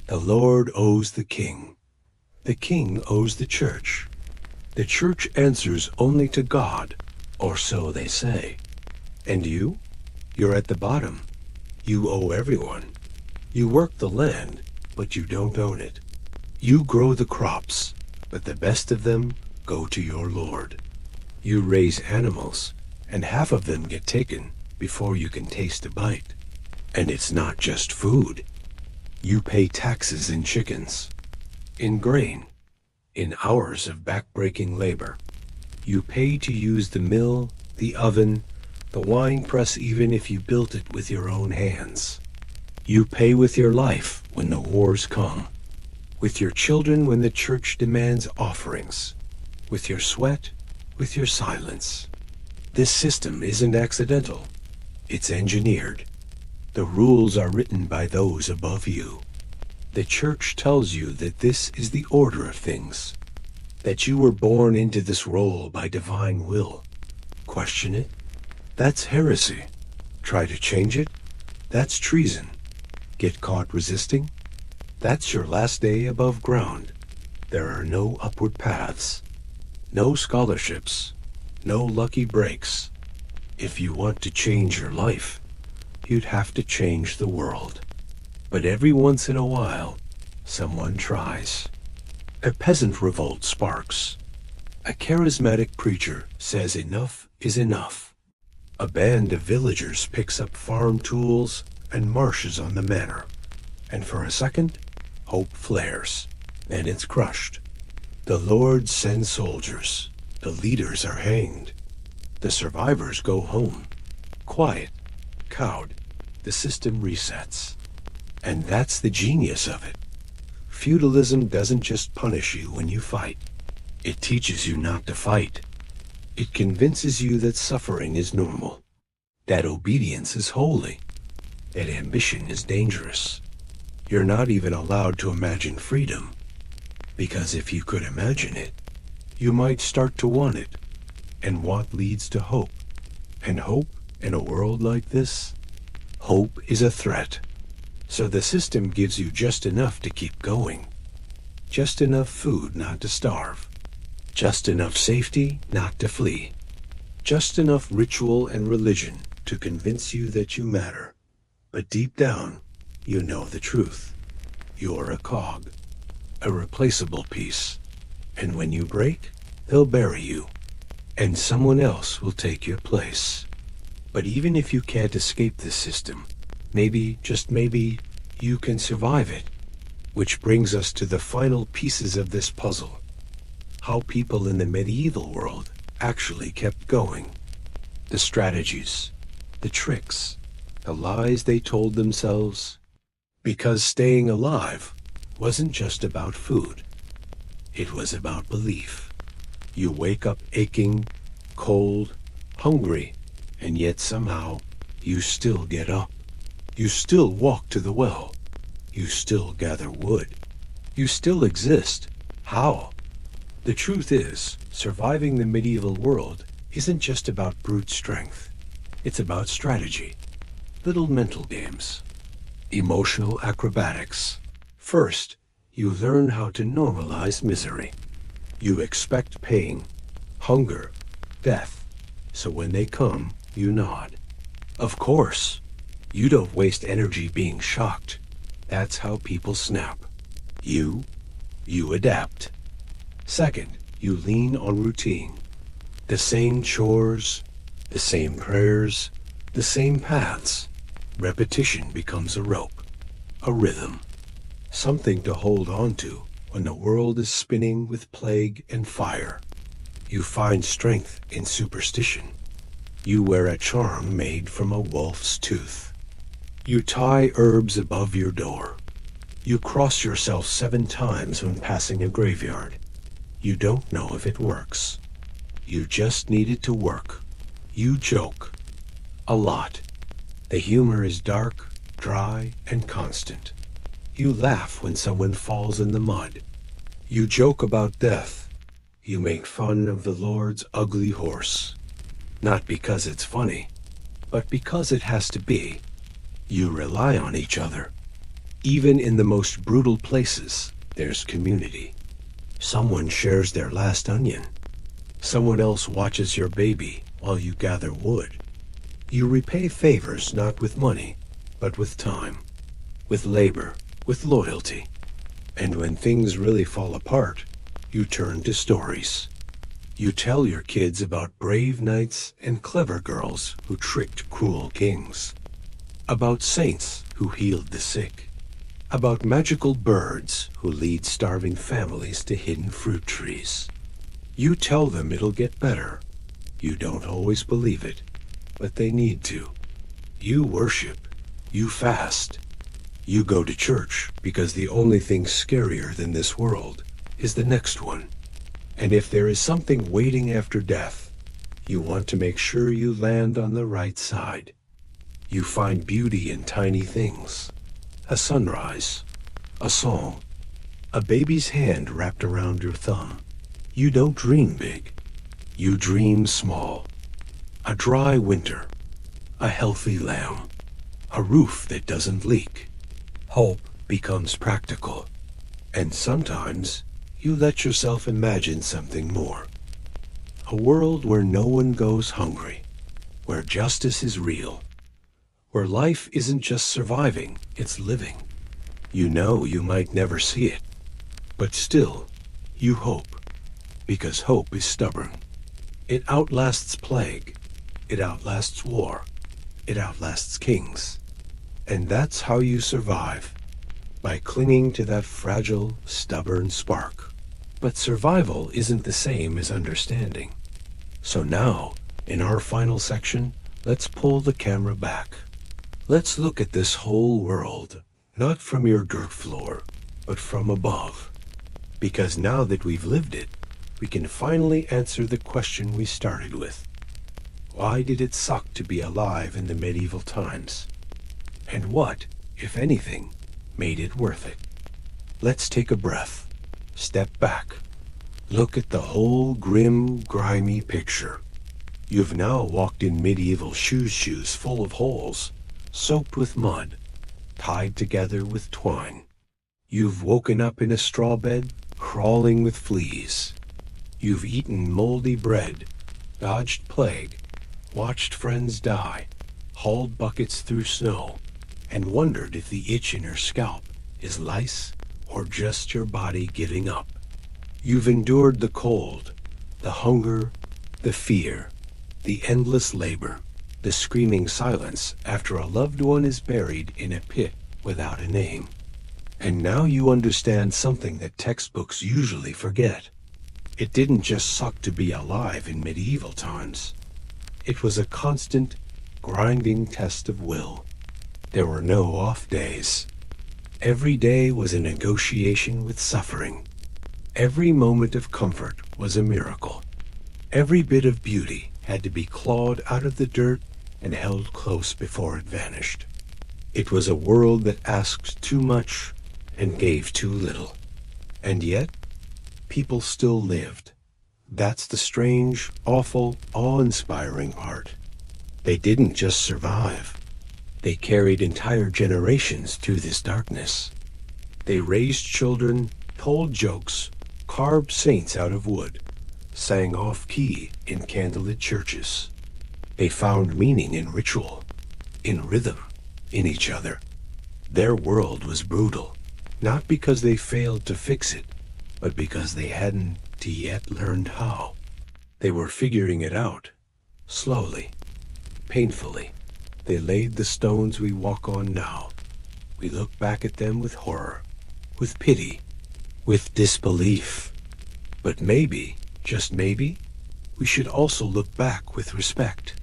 The Lord owes the king. The king owes the church. The church answers only to God, or so they say. And you? You're at the bottom. You owe everyone. You work the land, but you don't own it. You grow the crops, but the best of them go to your Lord. You raise animals, and half of them get taken before you can taste a bite. And it's not just food. You pay taxes in chickens, in grain, in hours of back-breaking labor. You pay to use the mill, the oven, the wine press, even if you built it with your own hands. You pay with your life when the wars come, with your children when the church demands offerings, with your sweat, with your silence. This system isn't accidental. It's engineered. The rules are written by those above you. The church tells you that this is the order of things, that you were born into this role by divine will. Question it? That's heresy. Try to change it? That's treason. Get caught resisting? That's your last day above ground. There are no upward paths, no scholarships, no lucky breaks. If you want to change your life, you'd have to change the world. But every once in a while, someone tries. A peasant revolt sparks. A charismatic preacher says enough is enough. A band of villagers picks up farm tools and marches on the manor. And for a second, hope flares. Then it's crushed. The Lord sends soldiers. The leaders are hanged. The survivors go home. Quiet, cowed. The system resets. And that's the genius of it. Feudalism doesn't just punish you when you fight. It teaches you not to fight. It convinces you that suffering is normal, that obedience is holy, that ambition is dangerous. You're not even allowed to imagine freedom, because if you could imagine it, you might start to want it, and want leads to hope. And hope in a world like this? Hope is a threat. So the system gives you just enough to keep going. Just enough food not to starve. Just enough safety not to flee. Just enough ritual and religion to convince you that you matter. But deep down, you know the truth. You're a cog, a replaceable piece. And when you break, they'll bury you, and someone else will take your place. But even if you can't escape this system, maybe, just maybe, you can survive it. Which brings us to the final pieces of this puzzle. How people in the medieval world actually kept going. The strategies, the tricks, the lies they told themselves. Because staying alive wasn't just about food. It was about belief. You wake up aching, cold, hungry, and yet somehow you still get up. You still walk to the well. You still gather wood. You still exist. How? The truth is, surviving the medieval world isn't just about brute strength. It's about strategy, little mental games, emotional acrobatics. First, you learn how to normalize misery. You expect pain, hunger, death, so when they come, you nod. Of course, you don't waste energy being shocked. That's how people snap. You adapt. Second, you lean on routine. The same chores, the same prayers, the same paths. Repetition becomes a rope, a rhythm, something to hold on to when the world is spinning with plague and fire. You find strength in superstition. You wear a charm made from a wolf's tooth. You tie herbs above your door. You cross yourself 7 times when passing a graveyard. You don't know if it works. You just need it to work. You joke. A lot. The humor is dark, dry, and constant. You laugh when someone falls in the mud. You joke about death. You make fun of the Lord's ugly horse. Not because it's funny, but because it has to be. You rely on each other. Even in the most brutal places, there's community. Someone shares their last onion. Someone else watches your baby while you gather wood. You repay favors not with money, but with time, with labor, with loyalty. And when things really fall apart, you turn to stories. You tell your kids about brave knights and clever girls who tricked cruel kings, about saints who healed the sick, about magical birds who lead starving families to hidden fruit trees. You tell them it'll get better. You don't always believe it, but they need to. You worship. You fast. You go to church because the only thing scarier than this world is the next one. And if there is something waiting after death, you want to make sure you land on the right side. You find beauty in tiny things. A sunrise, a song, a baby's hand wrapped around your thumb. You don't dream big. You dream small. A dry winter, a healthy lamb, a roof that doesn't leak. Hope becomes practical. And sometimes you let yourself imagine something more. A world where no one goes hungry, where justice is real, where life isn't just surviving, it's living. You know you might never see it, but still, you hope, because hope is stubborn. It outlasts plague, it outlasts war, it outlasts kings. And that's how you survive, by clinging to that fragile, stubborn spark. But survival isn't the same as understanding. So now, in our final section, let's pull the camera back. Let's look at this whole world, not from your dirt floor, but from above. Because now that we've lived it, we can finally answer the question we started with. Why did it suck to be alive in the medieval times? And what, if anything, made it worth it? Let's take a breath, step back, look at the whole grim, grimy picture. You've now walked in medieval shoes full of holes, soaked with mud, tied together with twine. You've woken up in a straw bed, crawling with fleas. You've eaten moldy bread, dodged plague, watched friends die, hauled buckets through snow, and wondered if the itch in your scalp is lice or just your body giving up. You've endured the cold, the hunger, the fear, the endless labor, the screaming silence after a loved one is buried in a pit without a name. And now you understand something that textbooks usually forget. It didn't just suck to be alive in medieval times. It was a constant, grinding test of will. There were no off days. Every day was a negotiation with suffering. Every moment of comfort was a miracle. Every bit of beauty had to be clawed out of the dirt and held close before it vanished. It was a world that asked too much and gave too little. And yet, people still lived. That's the strange, awful, awe-inspiring part. They didn't just survive. They carried entire generations through this darkness. They raised children, told jokes, carved saints out of wood, sang off-key in candlelit churches. They found meaning in ritual, in rhythm, in each other. Their world was brutal, not because they failed to fix it, but because they hadn't yet learned how. They were figuring it out, slowly, painfully. They laid the stones we walk on now. We look back at them with horror, with pity, with disbelief. But maybe, just maybe, we should also look back with respect.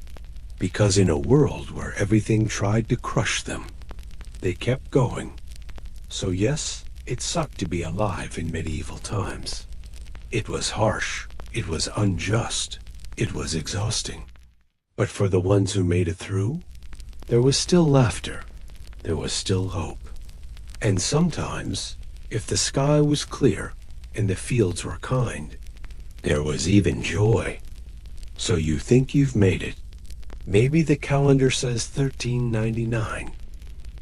Because in a world where everything tried to crush them, they kept going. So yes, it sucked to be alive in medieval times. It was harsh, it was unjust, it was exhausting. But for the ones who made it through, there was still laughter, there was still hope. And sometimes, if the sky was clear and the fields were kind, there was even joy. So you think you've made it. Maybe the calendar says 1399.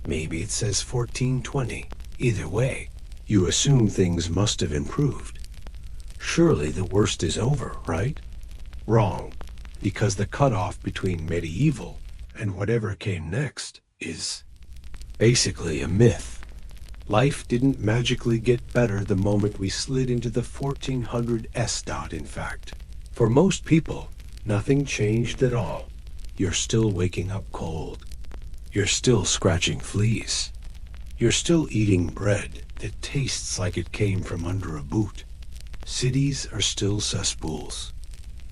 Maybe it says 1420. Either way, you assume things must have improved. Surely the worst is over, right? Wrong, because the cutoff between medieval and whatever came next is basically a myth. Life didn't magically get better the moment we slid into the 1400 S dot, in fact. For most people, nothing changed at all. You're still waking up cold. You're still scratching fleas. You're still eating bread that tastes like it came from under a boot. Cities are still cesspools.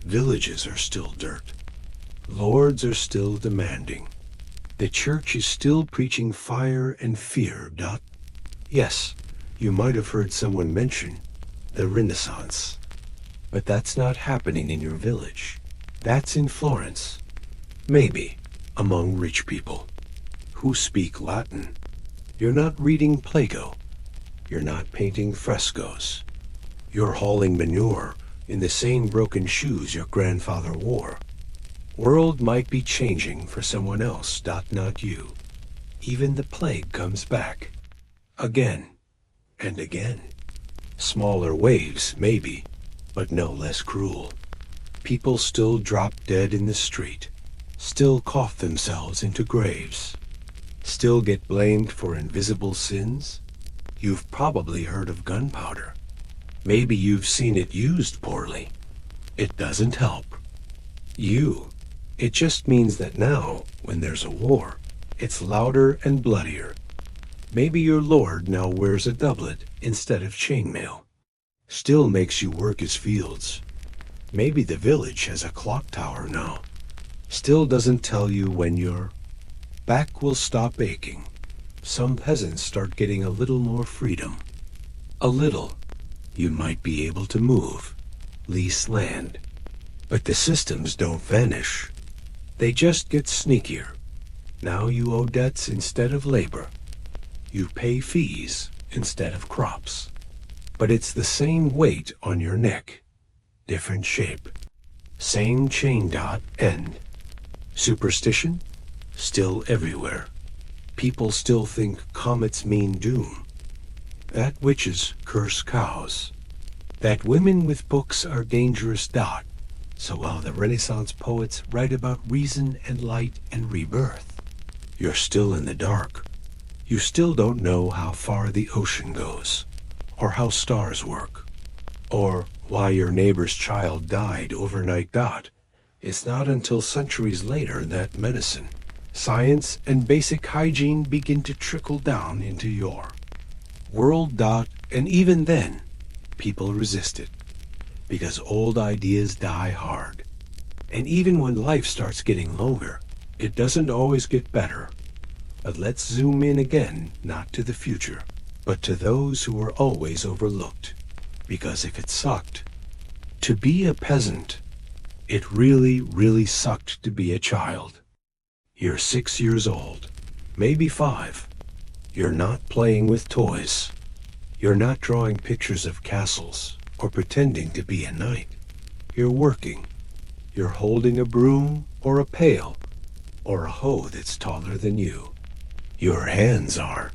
Villages are still dirt. Lords are still demanding. The church is still preaching fire and fear. Yes, you might have heard someone mention the Renaissance. But that's not happening in your village. That's in Florence. Maybe among rich people who speak Latin. You're not reading Plato. You're not painting frescoes. You're hauling manure in the same broken shoes your grandfather wore. World might be changing for someone else, not you. Even the plague comes back. Again and again. Smaller waves, maybe, but no less cruel. People still drop dead in the street, still cough themselves into graves, still get blamed for invisible sins. You've probably heard of gunpowder. Maybe you've seen it used poorly. It doesn't help you. It just means that now, when there's a war, it's louder and bloodier. Maybe your lord now wears a doublet instead of chainmail. Still makes you work his fields. Maybe the village has a clock tower now. Still doesn't tell you when your back will stop aching. Some peasants start getting a little more freedom. A little. You might be able to move, lease land. But the systems don't vanish. They just get sneakier. Now you owe debts instead of labor. You pay fees instead of crops. But it's the same weight on your neck. Different shape. Same chain dot end. Superstition? Still everywhere. People still think comets mean doom. That witches curse cows. That women with books are dangerous. So while the Renaissance poets write about reason and light and rebirth, you're still in the dark. You still don't know how far the ocean goes, or how stars work, or why your neighbor's child died overnight. It's not until centuries later that medicine, science, and basic hygiene begin to trickle down into your world. And even then, people resist it, because old ideas die hard. And even when life starts getting longer, it doesn't always get better. But let's zoom in again, not to the future, but to those who were always overlooked. Because if it sucked to be a peasant, it really, really sucked to be a child. You're 6 years old, maybe 5. You're not playing with toys. You're not drawing pictures of castles or pretending to be a knight. You're working. You're holding a broom or a pail or a hoe that's taller than you. Your hands are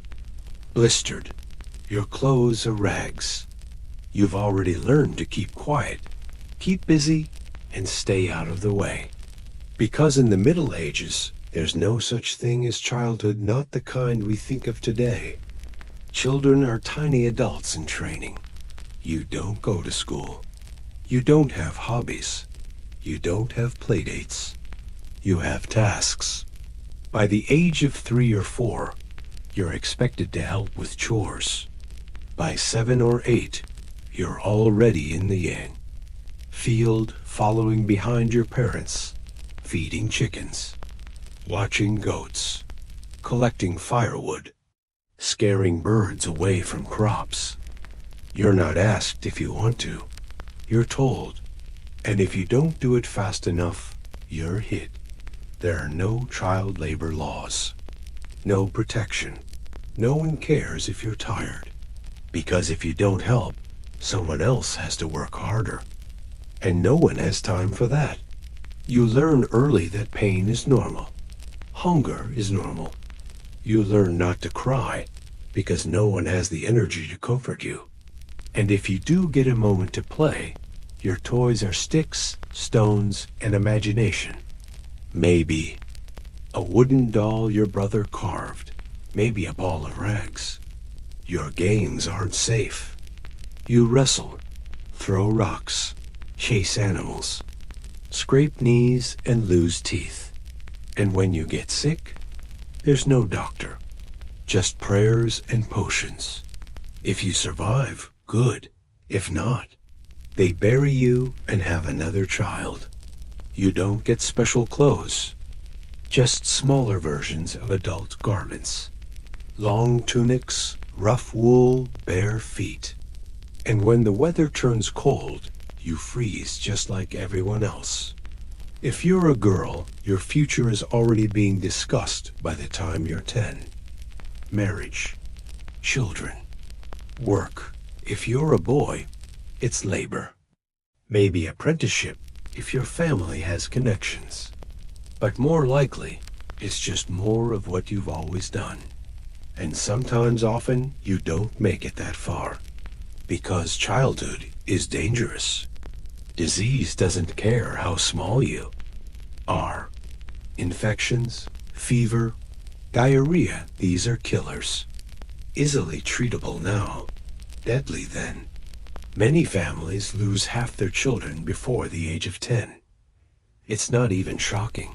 blistered. Your clothes are rags. You've already learned to keep quiet, keep busy, and stay out of the way. Because in the Middle Ages, there's no such thing as childhood, not the kind we think of today. Children are tiny adults in training. You don't go to school. You don't have hobbies. You don't have playdates. You have tasks. By the age of 3 or 4, you're expected to help with chores. By 7 or 8, you're already in the field, following behind your parents, feeding chickens, watching goats, collecting firewood, scaring birds away from crops. You're not asked if you want to. You're told. And if you don't do it fast enough, you're hit. There are no child labor laws, no protection, No one cares if you're tired, because if you don't help, someone else has to work harder. And no one has time for that. You learn early that pain is normal. Hunger is normal. You learn not to cry, because no one has the energy to comfort you. And if you do get a moment to play, your toys are sticks, stones, and imagination. Maybe a wooden doll your brother carved, maybe a ball of rags. Your games aren't safe. You wrestle, throw rocks, chase animals, scrape knees, and lose teeth. And when you get sick, there's no doctor, just prayers and potions. If you survive, good. If not, they bury you and have another child. You don't get special clothes, just smaller versions of adult garments. Long tunics, rough wool, bare feet. And when the weather turns cold, you freeze just like everyone else. If you're a girl, your future is already being discussed by the time you're 10. Marriage, children, work. If you're a boy, it's labor. Maybe apprenticeship if your family has connections. But more likely, it's just more of what you've always done. And sometimes often you don't make it that far. Because childhood is dangerous. Disease doesn't care how small you are. Infections, fever, diarrhea, these are killers. Easily treatable now, deadly then. Many families lose half their children before the age of 10. It's not even shocking.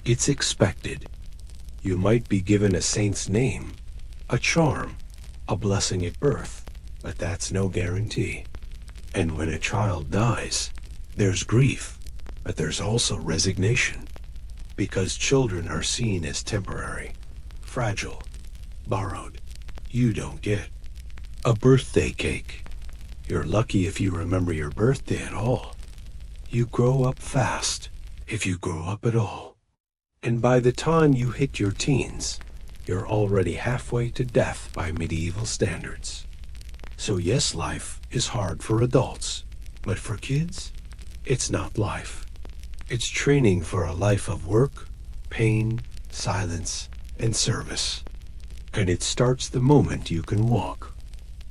It's expected. You might be given a saint's name, a charm, a blessing at birth, but that's no guarantee. And when a child dies, there's grief, but there's also resignation, because children are seen as temporary, fragile, borrowed. You don't get a birthday cake. You're lucky if you remember your birthday at all. You grow up fast, if you grow up at all. And by the time you hit your teens, you're already halfway to death by medieval standards. So yes, life is hard for adults, but for kids, it's not life. It's training for a life of work, pain, silence, and service. And it starts the moment you can walk.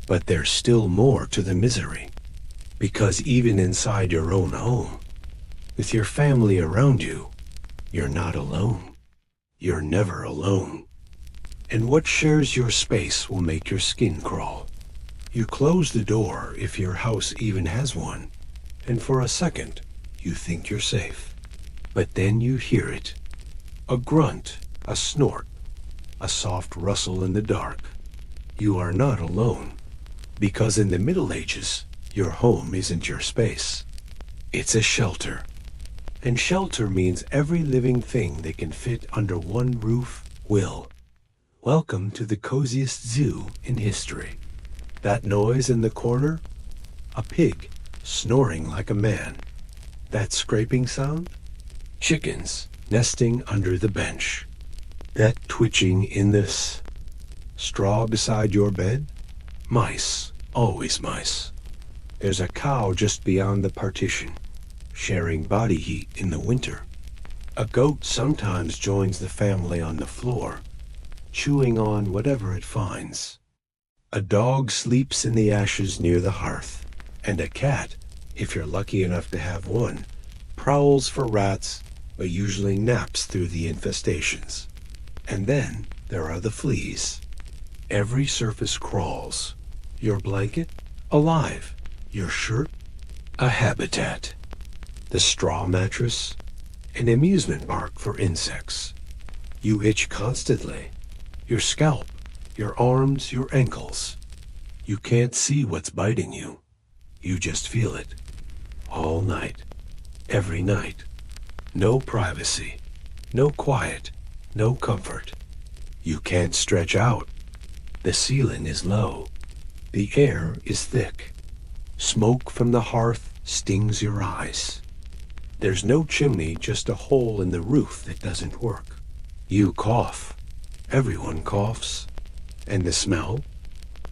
But there's still more to the misery, because even inside your own home, with your family around you, you're not alone. You're never alone. And what shares your space will make your skin crawl. You close the door if your house even has one, and for a second, you think you're safe. But then you hear it. A grunt, a snort, a soft rustle in the dark. You are not alone. Because in the Middle Ages, your home isn't your space. It's a shelter. And shelter means every living thing that can fit under one roof will. Welcome to the coziest zoo in history. That noise in the corner? A pig snoring like a man. That scraping sound? Chickens nesting under the bench. That twitching in this straw beside your bed? Mice, always mice. There's a cow just beyond the partition, sharing body heat in the winter. A goat sometimes joins the family on the floor, chewing on whatever it finds. A dog sleeps in the ashes near the hearth, and a cat, if you're lucky enough to have one, prowls for rats, but usually naps through the infestations. And then there are the fleas. Every surface crawls. Your blanket, alive. Your shirt, a habitat. The straw mattress, an amusement park for insects. You itch constantly. Your scalp, your arms, your ankles. You can't see what's biting you. You just feel it. All night. Every night. No privacy. No quiet. No comfort. You can't stretch out. The ceiling is low. The air is thick. Smoke from the hearth stings your eyes. There's no chimney, just a hole in the roof that doesn't work. You cough. Everyone coughs. And the smell?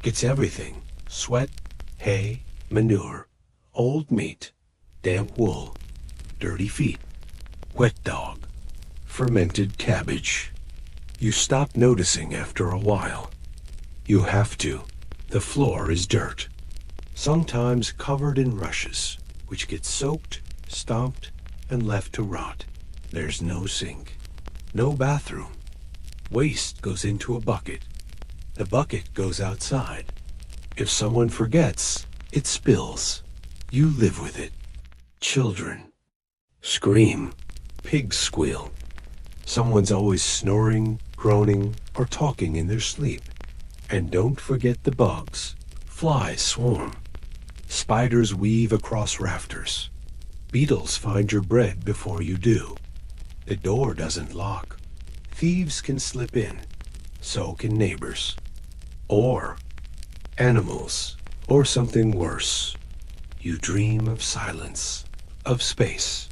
It's everything. Sweat, hay, manure, old meat, damp wool, dirty feet, wet dog, fermented cabbage. You stop noticing after a while. You have to. The floor is dirt, sometimes covered in rushes, which get soaked, stomped, and left to rot. There's no sink, no bathroom. Waste goes into a bucket. The bucket goes outside. If someone forgets, it spills. You live with it. Children scream. Pigs squeal. Someone's always snoring, groaning, or talking in their sleep. And don't forget the bugs. Flies swarm. Spiders weave across rafters. Beetles find your bread before you do. The door doesn't lock. Thieves can slip in. So can neighbors. Or animals. Or something worse. You dream of silence. Of space.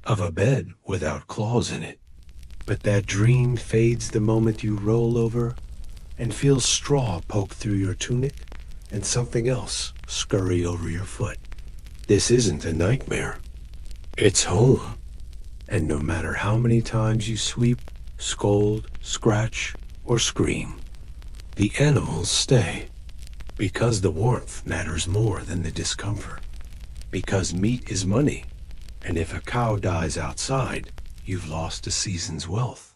Of a bed without claws in it. But that dream fades the moment you roll over and feel straw poke through your tunic and something else scurry over your foot. This isn't a nightmare. It's home. And no matter how many times you sweep, scold, scratch, or scream, the animals stay. Because the warmth matters more than the discomfort. Because meat is money. And if a cow dies outside, you've lost a season's wealth.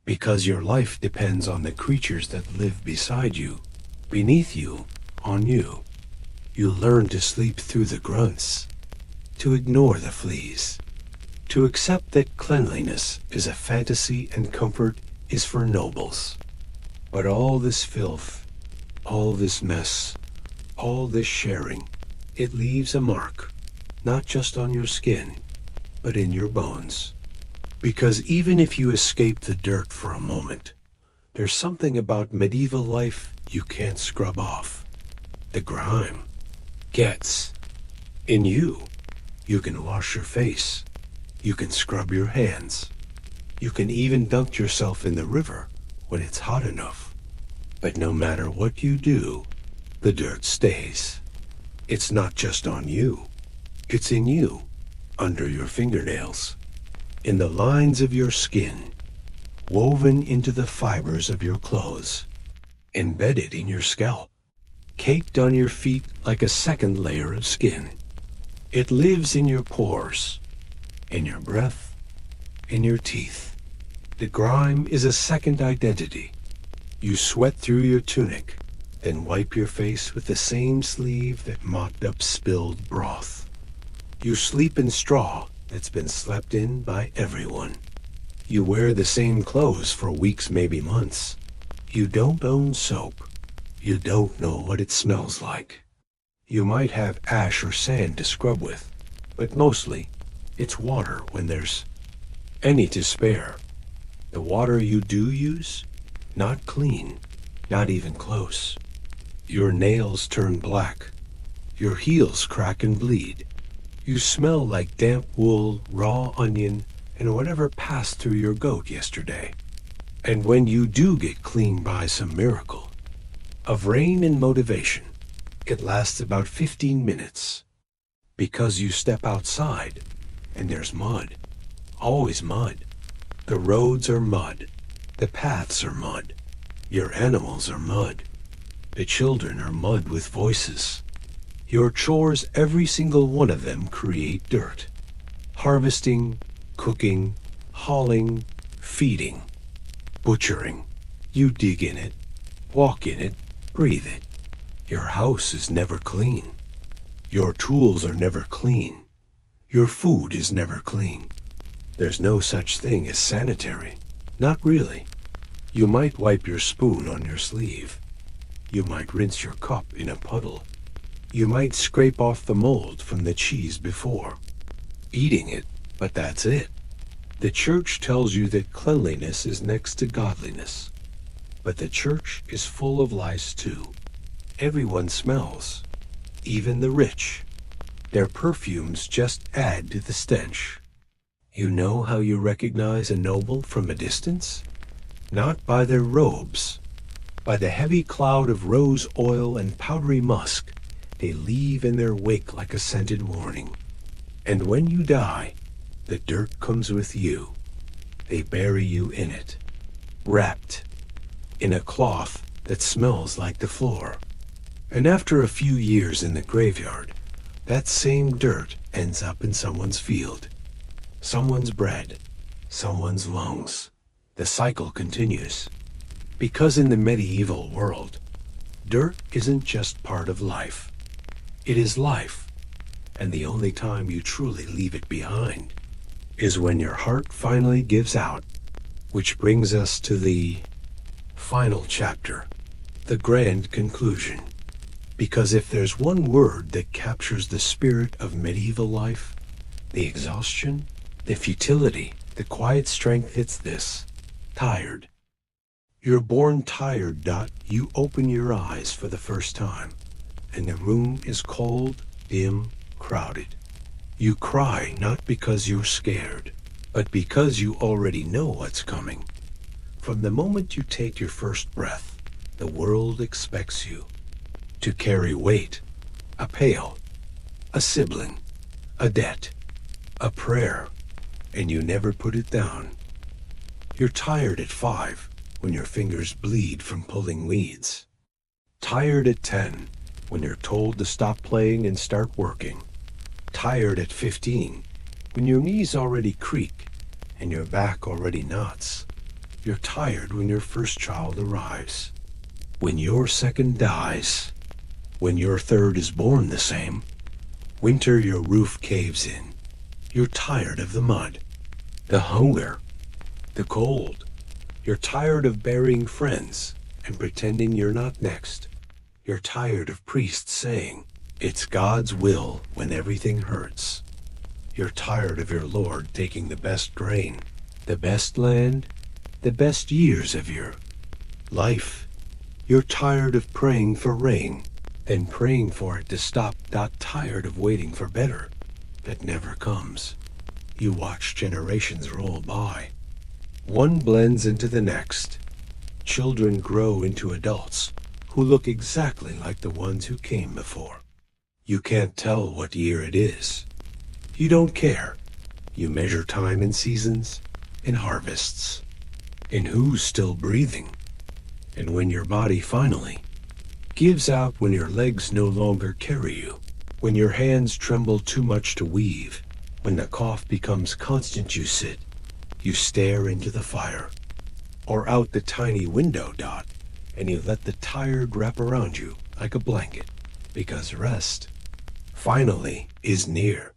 Because your life depends on the creatures that live beside you, beneath you, on you. You learn to sleep through the grunts, to ignore the fleas, to accept that cleanliness is a fantasy and comfort is for nobles. But all this filth, all this mess, all this sharing, it leaves a mark, not just on your skin, but in your bones. Because even if you escape the dirt for a moment, there's something about medieval life you can't scrub off. The grime gets in you. You can wash your face. You can scrub your hands. You can even dunk yourself in the river when it's hot enough. But no matter what you do, the dirt stays. It's not just on you. It's in you, under your fingernails, in the lines of your skin, woven into the fibers of your clothes, embedded in your scalp, caked on your feet like a second layer of skin. It lives in your pores, in your breath, in your teeth. The grime is a second identity. You sweat through your tunic, then wipe your face with the same sleeve that mopped up spilled broth. You sleep in straw that's been slept in by everyone. You wear the same clothes for weeks, maybe months. You don't own soap. You don't know what it smells like. You might have ash or sand to scrub with, but mostly it's water when there's any to spare. The water you do use, not clean, not even close. Your nails turn black. Your heels crack and bleed. You smell like damp wool, raw onion, and whatever passed through your goat yesterday. And when you do get clean by some miracle of rain and motivation, it lasts about 15 minutes. Because you step outside and there's mud. Always mud. The roads are mud. The paths are mud. Your animals are mud. The children are mud with voices. Your chores, every single one of them, create dirt. Harvesting, cooking, hauling, feeding, butchering. You dig in it, walk in it, breathe it. Your house is never clean. Your tools are never clean. Your food is never clean. There's no such thing as sanitary. Not really. You might wipe your spoon on your sleeve. You might rinse your cup in a puddle. You might scrape off the mold from the cheese before eating it, but that's it. The church tells you that cleanliness is next to godliness. But the church is full of lies too. Everyone smells, even the rich. Their perfumes just add to the stench. You know how you recognize a noble from a distance? Not by their robes, By the heavy cloud of rose oil and powdery musk, they leave in their wake like a scented warning. And when you die, the dirt comes with you. They bury you in it, wrapped in a cloth that smells like the floor. And after a few years in the graveyard, that same dirt ends up in someone's field, someone's bread, someone's lungs. The cycle continues. Because in the medieval world, dirt isn't just part of life. It is life. And the only time you truly leave it behind is when your heart finally gives out. Which brings us to the final chapter, the grand conclusion. Because if there's one word that captures the spirit of medieval life, the exhaustion, the futility, the quiet strength, it's this: tired. You're born tired. You open your eyes for the first time, and the room is cold, dim, crowded. You cry not because you're scared, but because you already know what's coming. From the moment you take your first breath, the world expects you to carry weight, a pail, a sibling, a debt, a prayer, and you never put it down. You're tired at 5 when your fingers bleed from pulling weeds. Tired at 10 when you're told to stop playing and start working. Tired at 15 when your knees already creak and your back already knots. You're tired when your first child arrives, when your second dies, when your third is born the same. Winter, your roof caves in. You're tired of the mud, the hunger, the cold. You're tired of burying friends and pretending you're not next. You're tired of priests saying, "It's God's will," when everything hurts. You're tired of your Lord taking the best grain, the best land, the best years of your life. You're tired of praying for rain, then praying for it to stop. Tired of waiting for better that never comes. You watch generations roll by. One blends into the next. Children grow into adults who look exactly like the ones who came before. You can't tell what year it is. You don't care. You measure time in seasons, in harvests, in who's still breathing. And when your body finally gives out, when your legs no longer carry you, when your hands tremble too much to weave, when the cough becomes constant, you sit, you stare into the fire, or out the tiny window, and you let the tired wrap around you like a blanket, because rest finally is near.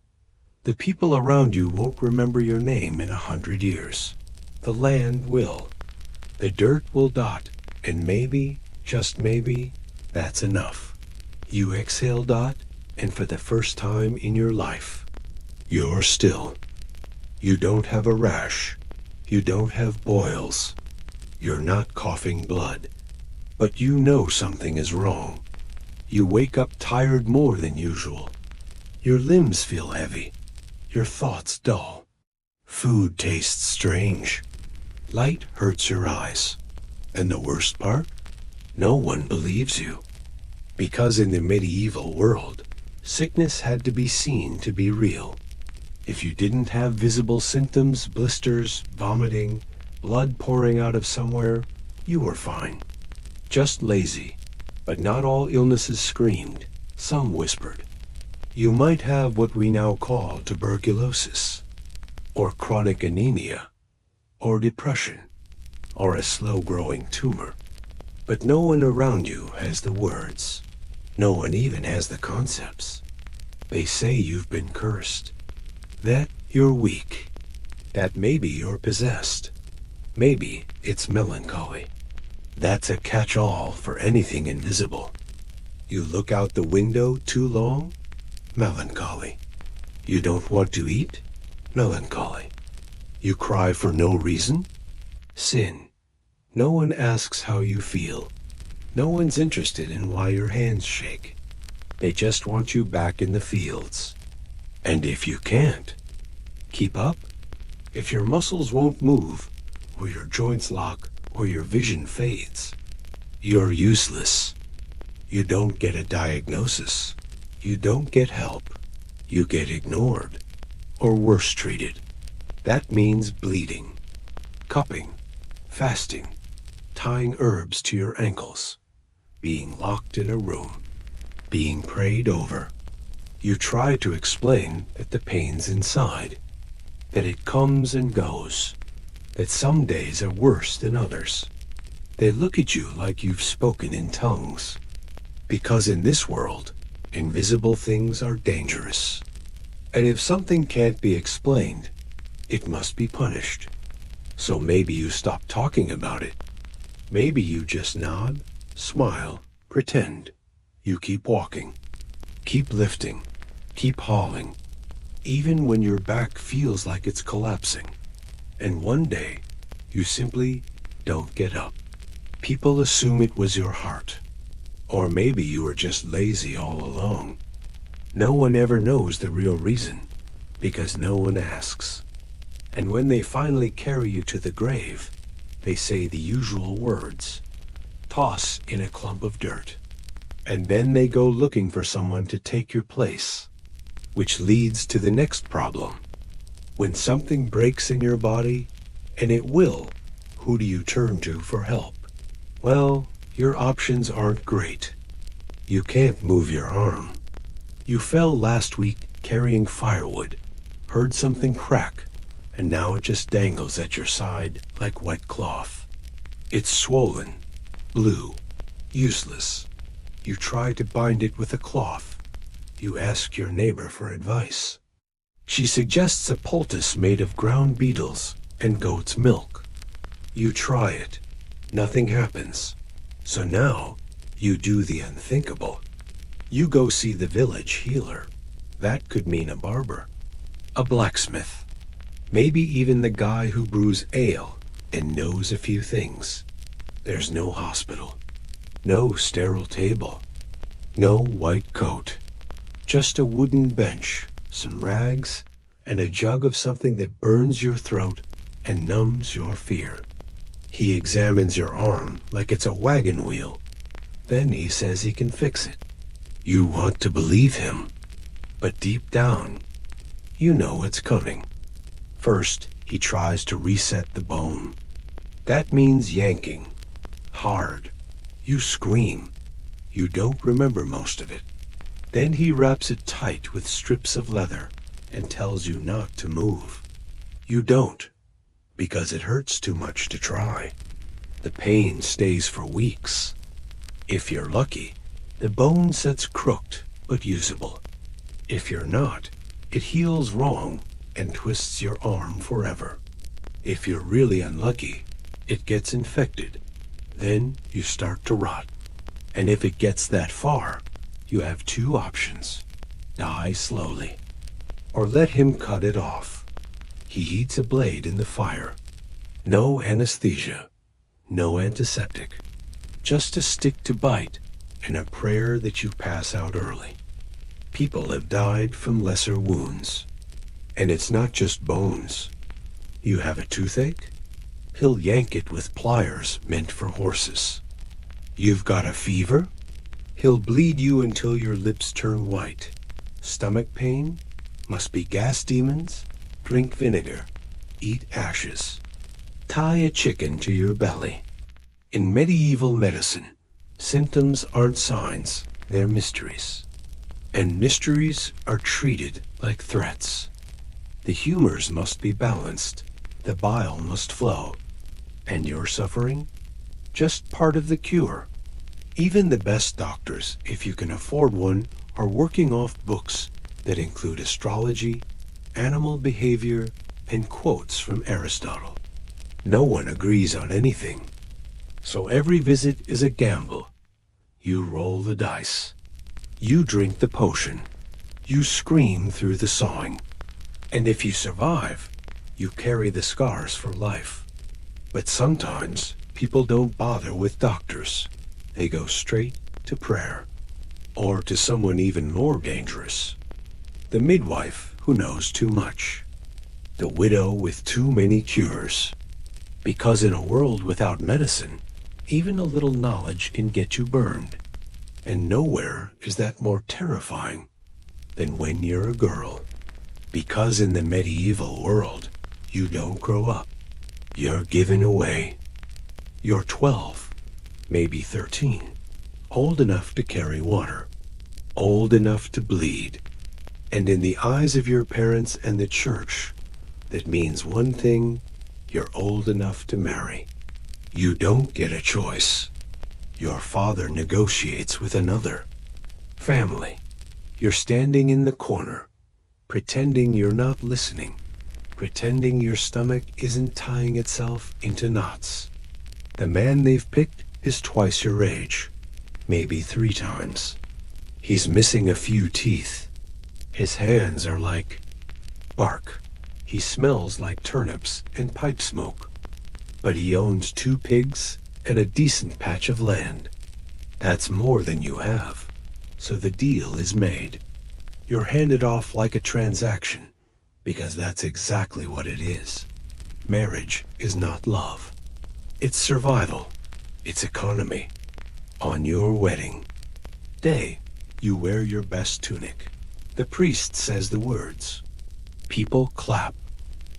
The people around you won't remember your name in 100 years. The land will. The dirt will dot, and maybe, just maybe, that's enough. You exhale, and for the first time in your life, you're still. You don't have a rash. You don't have boils. You're not coughing blood. But you know something is wrong. You wake up tired more than usual. Your limbs feel heavy. Your thoughts dull. Food tastes strange. Light hurts your eyes. And the worst part? No one believes you. Because in the medieval world, sickness had to be seen to be real. If you didn't have visible symptoms, blisters, vomiting, blood pouring out of somewhere, you were fine. Just lazy. But not all illnesses screamed. Some whispered. You might have what we now call tuberculosis, or chronic anemia, or depression, or a slow-growing tumor. But no one around you has the words. No one even has the concepts. They say you've been cursed, that you're weak, that maybe you're possessed. Maybe it's melancholy. That's a catch-all for anything invisible. You look out the window too long? Melancholy. You don't want to eat? Melancholy. You cry for no reason? Sin. No one asks how you feel. No one's interested in why your hands shake. They just want you back in the fields. And if you can't keep up, if your muscles won't move, or your joints lock, or your vision fades, You're useless. You don't get a diagnosis. You don't get help. You get ignored, or worse treated. That means bleeding, cupping, fasting, tying herbs to your ankles, being locked in a room, being prayed over. You try to explain that the pain's inside, that it comes and goes, that some days are worse than others. They look at you like you've spoken in tongues. Because in this world, invisible things are dangerous. And if something can't be explained, it must be punished. So maybe you stop talking about it. Maybe you just nod, smile, pretend. You keep walking, keep lifting, keep hauling, even when your back feels like it's collapsing. And one day, you simply don't get up. People assume it was your heart. Or maybe you were just lazy all along. No one ever knows the real reason, because no one asks. And when they finally carry you to the grave, they say the usual words, toss in a clump of dirt. And then they go looking for someone to take your place, which leads to the next problem. When something breaks in your body, and it will, who do you turn to for help? Well, your options aren't great. You can't move your arm. You fell last week carrying firewood, heard something crack, and now it just dangles at your side like wet cloth. It's swollen, blue, useless. You try to bind it with a cloth. You ask your neighbor for advice. She suggests a poultice made of ground beetles and goat's milk. You try it. Nothing happens. So now, you do the unthinkable. You go see the village healer. That could mean a barber, a blacksmith, maybe even the guy who brews ale and knows a few things. There's no hospital, no sterile table, no white coat, just a wooden bench, some rags, and a jug of something that burns your throat and numbs your fear. He examines your arm like it's a wagon wheel. Then he says he can fix it. You want to believe him, but deep down, you know it's coming. First, he tries to reset the bone. That means yanking. Hard. You scream. You don't remember most of it. Then he wraps it tight with strips of leather and tells you not to move. You don't, because it hurts too much to try. The pain stays for weeks. If you're lucky, the bone sets crooked but usable. If you're not, it heals wrong and twists your arm forever. If you're really unlucky, it gets infected. Then you start to rot. And if it gets that far, you have two options. Die slowly, or let him cut it off. He heats a blade in the fire. No anesthesia, no antiseptic. Just a stick to bite and a prayer that you pass out early. People have died from lesser wounds. And it's not just bones. You have a toothache? He'll yank it with pliers meant for horses. You've got a fever? He'll bleed you until your lips turn white. Stomach pain? Must be gas demons? Drink vinegar. Eat ashes. Tie a chicken to your belly. In medieval medicine, symptoms aren't signs, they're mysteries. And mysteries are treated like threats. The humors must be balanced. The bile must flow. And your suffering? Just part of the cure. Even the best doctors, if you can afford one, are working off books that include astrology, animal behavior, and quotes from Aristotle. No one agrees on anything. So every visit is a gamble. You roll the dice. You drink the potion. You scream through the sawing. And if you survive, you carry the scars for life. But sometimes people don't bother with doctors. They go straight to prayer. Or to someone even more dangerous. The midwife who knows too much. The widow with too many cures. Because in a world without medicine, Even a little knowledge can get you burned. And nowhere is that more terrifying than when you're a girl. Because in the medieval world, you don't grow up. You're given away. You're 12, maybe 13, old enough to carry water, old enough to bleed. And in the eyes of your parents and the church, that means one thing: you're old enough to marry. You don't get a choice. Your father negotiates with another. Family. You're standing in the corner, pretending you're not listening, pretending your stomach isn't tying itself into knots. The man they've picked is twice your age, maybe 3 times. He's missing a few teeth. His hands are like bark. He smells like turnips and pipe smoke. But he owns 2 pigs and a decent patch of land. That's more than you have. So the deal is made. You're handed off like a transaction, because that's exactly what it is. Marriage is not love. It's survival. It's economy. On your wedding day, you wear your best tunic. The priest says the words. People clap.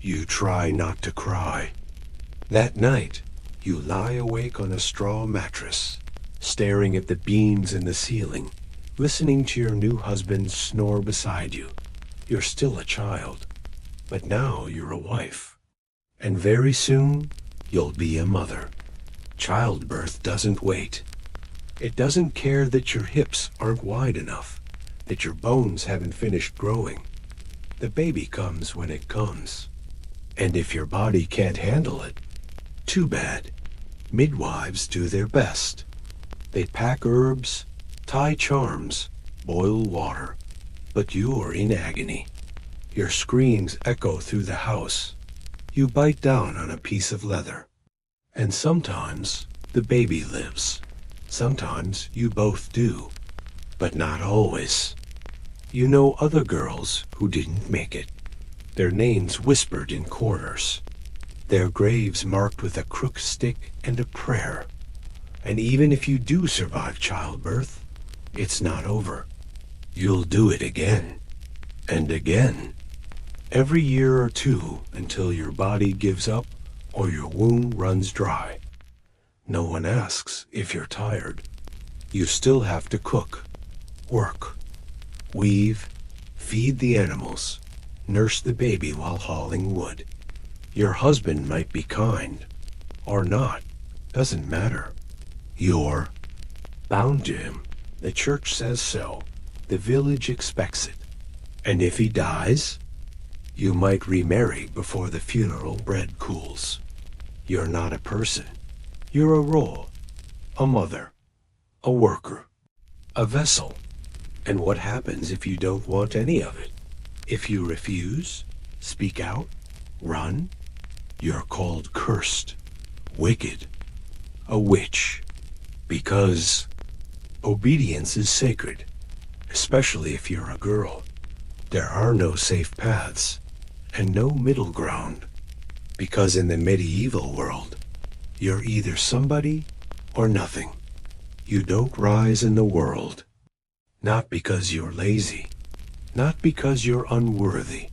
You try not to cry. That night, you lie awake on a straw mattress, staring at the beams in the ceiling, listening to your new husband snore beside you. You're still a child, but now you're a wife. And very soon, you'll be a mother. Childbirth doesn't wait. It doesn't care that your hips aren't wide enough, that your bones haven't finished growing. The baby comes when it comes. And if your body can't handle it, too bad. Midwives do their best. They pack herbs, tie charms, boil water. But you're in agony. Your screams echo through the house. You bite down on a piece of leather. And sometimes the baby lives. Sometimes you both do. But not always. You know other girls who didn't make it. Their names whispered in corners. Their graves marked with a crook stick and a prayer. And even if you do survive childbirth, it's not over. You'll do it again. And again. Every year or 2 until your body gives up or your womb runs dry. No one asks if you're tired. You still have to cook, work, weave, feed the animals, nurse the baby while hauling wood. Your husband might be kind, or not, doesn't matter. You're bound to him. The church says so. The village expects it. And if he dies, you might remarry before the funeral bread cools. You're not a person. You're a role, a mother, a worker, a vessel. And what happens if you don't want any of it? If you refuse, speak out, run, you're called cursed, wicked, a witch. Because obedience is sacred, especially if you're a girl. There are no safe paths and no middle ground. Because in the medieval world, you're either somebody or nothing. You don't rise in the world. Not because you're lazy, not because you're unworthy,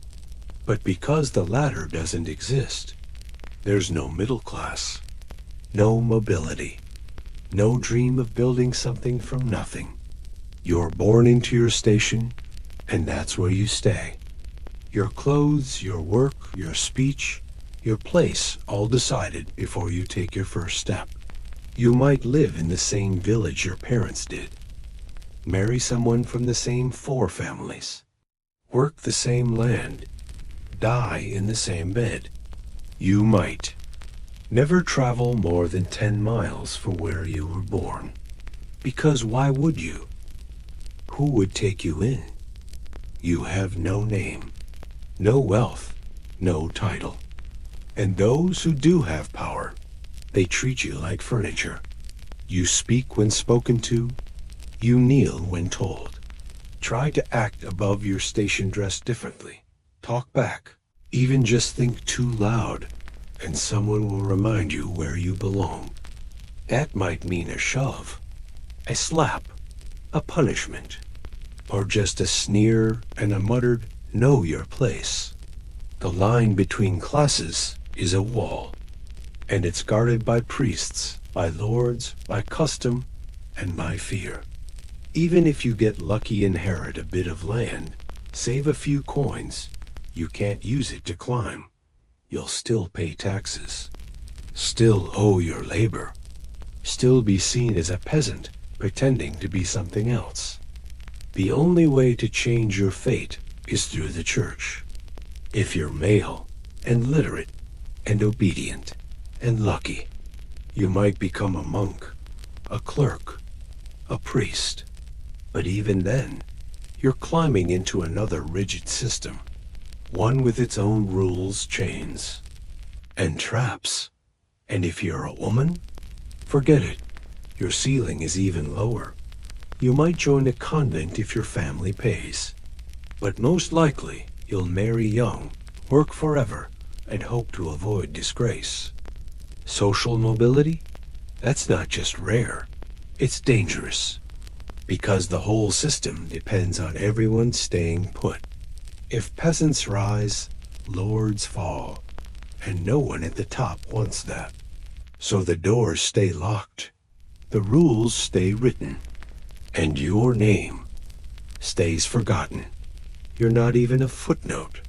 but because the latter doesn't exist. There's no middle class, no mobility, no dream of building something from nothing. You're born into your station, and that's where you stay. Your clothes, your work, your speech, your place, all decided before you take your first step. You might live in the same village your parents did, marry someone from the same 4 families, work the same land, die in the same bed. You might never travel more than 10 miles from where you were born. Because why would you? Who would take you in? You have no name, no wealth, no title. And those who do have power, they treat you like furniture. You speak when spoken to, you kneel when told. Try to act above your station, dress differently. Talk back. Even just think too loud, and someone will remind you where you belong. That might mean a shove, a slap, a punishment, or just a sneer and a muttered, "Know your place." The line between classes is a wall, and it's guarded by priests, by lords, by custom, and by fear. Even if you get lucky inherit a bit of land, save a few coins, you can't use it to climb. You'll still pay taxes, still owe your labor, still be seen as a peasant pretending to be something else. The only way to change your fate is through the church. If you're male and literate and obedient and lucky, you might become a monk, a clerk, a priest. But even then, you're climbing into another rigid system, one with its own rules, chains, and traps. And if you're a woman, forget it. Your ceiling is even lower. You might join a convent if your family pays. But most likely, you'll marry young, work forever, and hope to avoid disgrace. Social mobility? That's not just rare. It's dangerous. Because the whole system depends on everyone staying put. If peasants rise, lords fall. And no one at the top wants that. So the doors stay locked. The rules stay written. And your name stays forgotten. You're not even a footnote.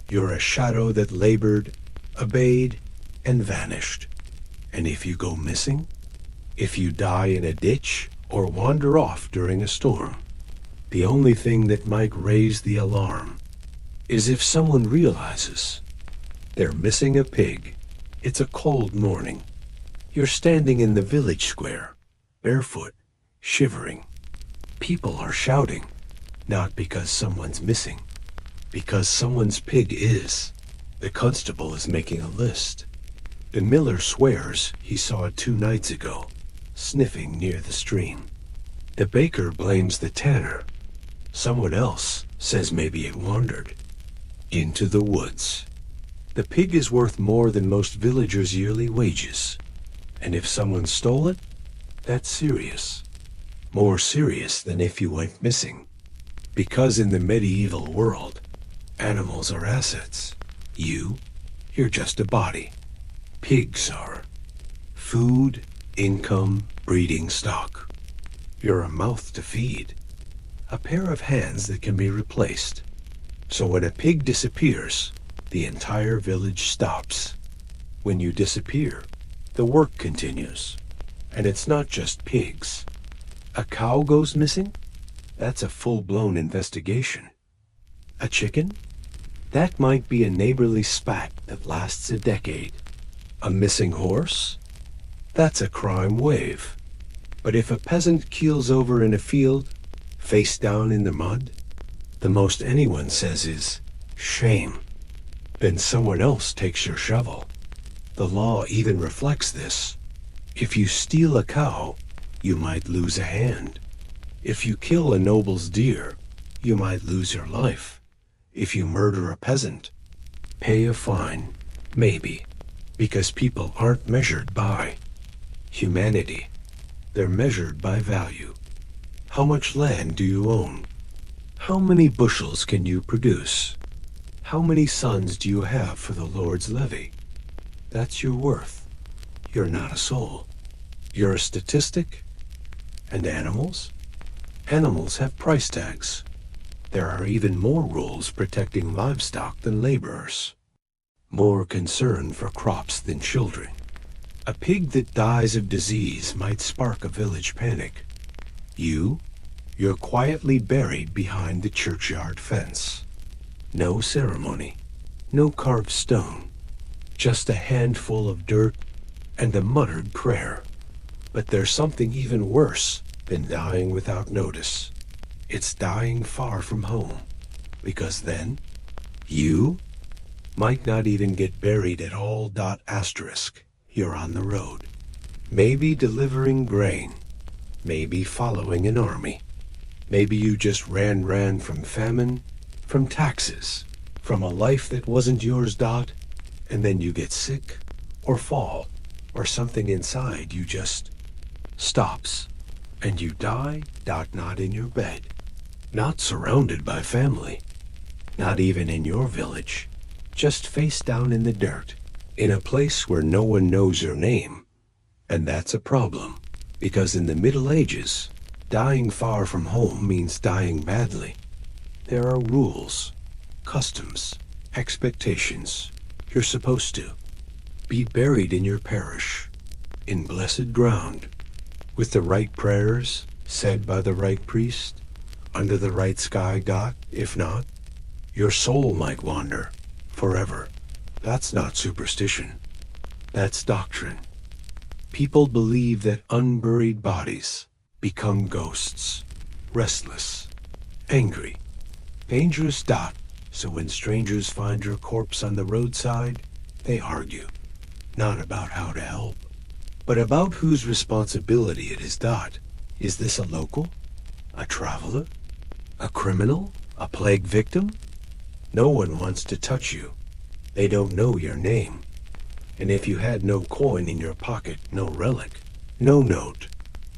You're a shadow that labored, obeyed, and vanished. And if you go missing, if you die in a ditch or wander off during a storm, the only thing that might raise the alarm is if someone realizes they're missing a pig. It's a cold morning. You're standing in the village square, barefoot, shivering. People are shouting, not because someone's missing, because someone's pig is. The constable is making a list. The miller swears he saw it 2 nights ago, sniffing near the stream. The baker blames the tanner. Someone else says maybe it wandered into the woods. The pig is worth more than most villagers' yearly wages. And if someone stole it, that's serious. More serious than if you went missing. Because in the medieval world, animals are assets. You're just a body. Pigs are food, income, breeding stock. You're a mouth to feed, a pair of hands that can be replaced. So when a pig disappears, the entire village stops. When you disappear, the work continues. And it's not just pigs. A cow goes missing? That's a full-blown investigation. A chicken? That might be a neighborly spat that lasts a decade. A missing horse? That's a crime wave. But if a peasant keels over in a field, face down in the mud, the most anyone says is, shame. Then someone else takes your shovel. The law even reflects this. If you steal a cow, you might lose a hand. If you kill a noble's deer, you might lose your life. If you murder a peasant, pay a fine, maybe, because people aren't measured by humanity. They're measured by value. How much land do you own? How many bushels can you produce? How many sons do you have for the Lord's levy? That's your worth. You're not a soul. You're a statistic. And animals? Animals have price tags. There are even more rules protecting livestock than laborers. More concern for crops than children. A pig that dies of disease might spark a village panic. You're quietly buried behind the churchyard fence. No ceremony, no carved stone, just a handful of dirt and a muttered prayer. But there's something even worse than dying without notice. It's dying far from home, because then you might not even get buried at all. Asterisk. You're on the road, maybe delivering grain, maybe following an army. Maybe you just ran from famine, from taxes, from a life that wasn't yours. And then you get sick, or fall, or something inside you just stops, and you die, not in your bed, not surrounded by family, not even in your village, just face down in the dirt, in a place where no one knows your name. And that's a problem, because in the Middle Ages, dying far from home means dying badly. There are rules, customs, expectations. You're supposed to be buried in your parish, in blessed ground, with the right prayers said by the right priest, under the right sky. If not, your soul might wander forever. That's not superstition. That's doctrine. People believe that unburied bodies become ghosts, restless, angry, dangerous. So when strangers find your corpse on the roadside, they argue, not about how to help, but about whose responsibility it is. Is this a local? A traveler? A criminal? A plague victim? No one wants to touch you. They don't know your name. And if you had no coin in your pocket, no relic, no note,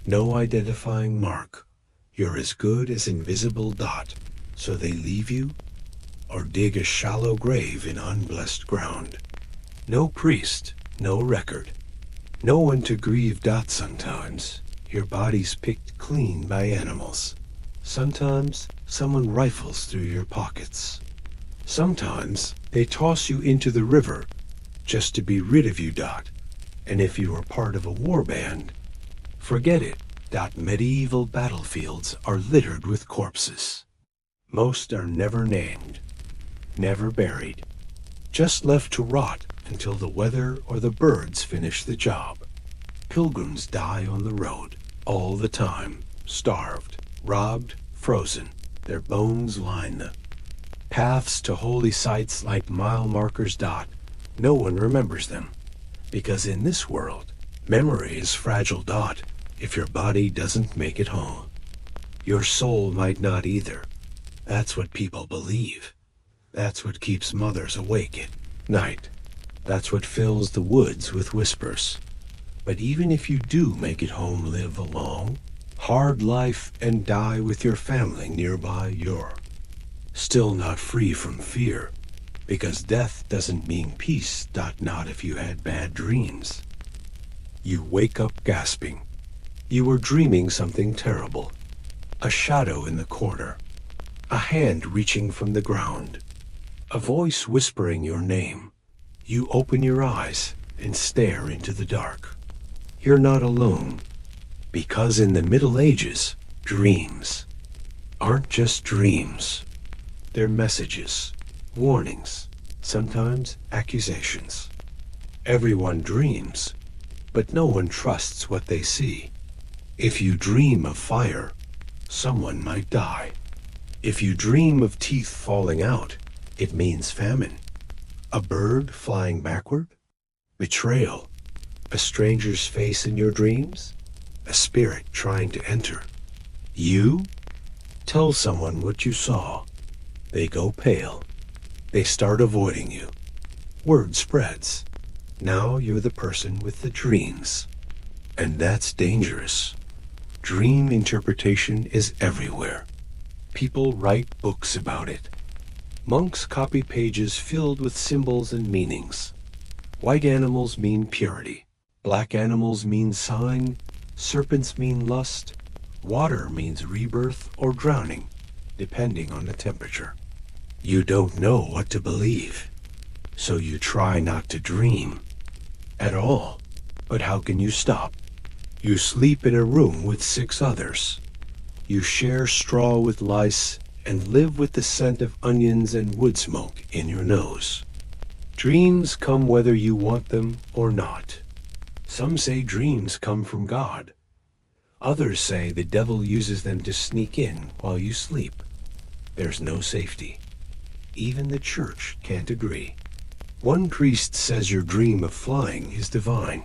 no identifying mark, you're as good as invisible. So they leave you, or dig a shallow grave in unblessed ground. No priest, no record, no one to grieve. Sometimes your body's picked clean by animals. Sometimes someone rifles through your pockets. Sometimes they toss you into the river just to be rid of you. And if you are part of a war band, forget it. Medieval battlefields are littered with corpses. Most are never named, never buried, just left to rot until the weather or the birds finish the job. Pilgrims die on the road all the time, starved, robbed, frozen. Their bones line the paths to holy sites like mile markers. No one remembers them, because in this world, memory is fragile. If your body doesn't make it home, your soul might not either. That's what people believe. That's what keeps mothers awake at night. That's what fills the woods with whispers. But even if you do make it home, live a long, hard life and die with your family nearby, you're still not free from fear, because death doesn't mean peace. Not if you had bad dreams. You wake up gasping. You were dreaming something terrible. A shadow in the corner. A hand reaching from the ground. A voice whispering your name. You open your eyes and stare into the dark. You're not alone, because in the Middle Ages, dreams aren't just dreams. They're messages, warnings, sometimes accusations. Everyone dreams, but no one trusts what they see. If you dream of fire, someone might die. If you dream of teeth falling out, it means famine. A bird flying backward? Betrayal. A stranger's face in your dreams? A spirit trying to enter. You? Tell someone what you saw. They go pale. They start avoiding you. Word spreads. Now you're the person with the dreams. And that's dangerous. Dream interpretation is everywhere. People write books about it. Monks copy pages filled with symbols and meanings. White animals mean purity. Black animals mean sign. Serpents mean lust. Water means rebirth or drowning, depending on the temperature. You don't know what to believe, so you try not to dream at all. But how can you stop? You sleep in a room with 6 others. You share straw with lice and live with the scent of onions and wood smoke in your nose. Dreams come whether you want them or not. Some say dreams come from God. Others say the devil uses them to sneak in while you sleep. There's no safety. Even the church can't agree. One priest says your dream of flying is divine.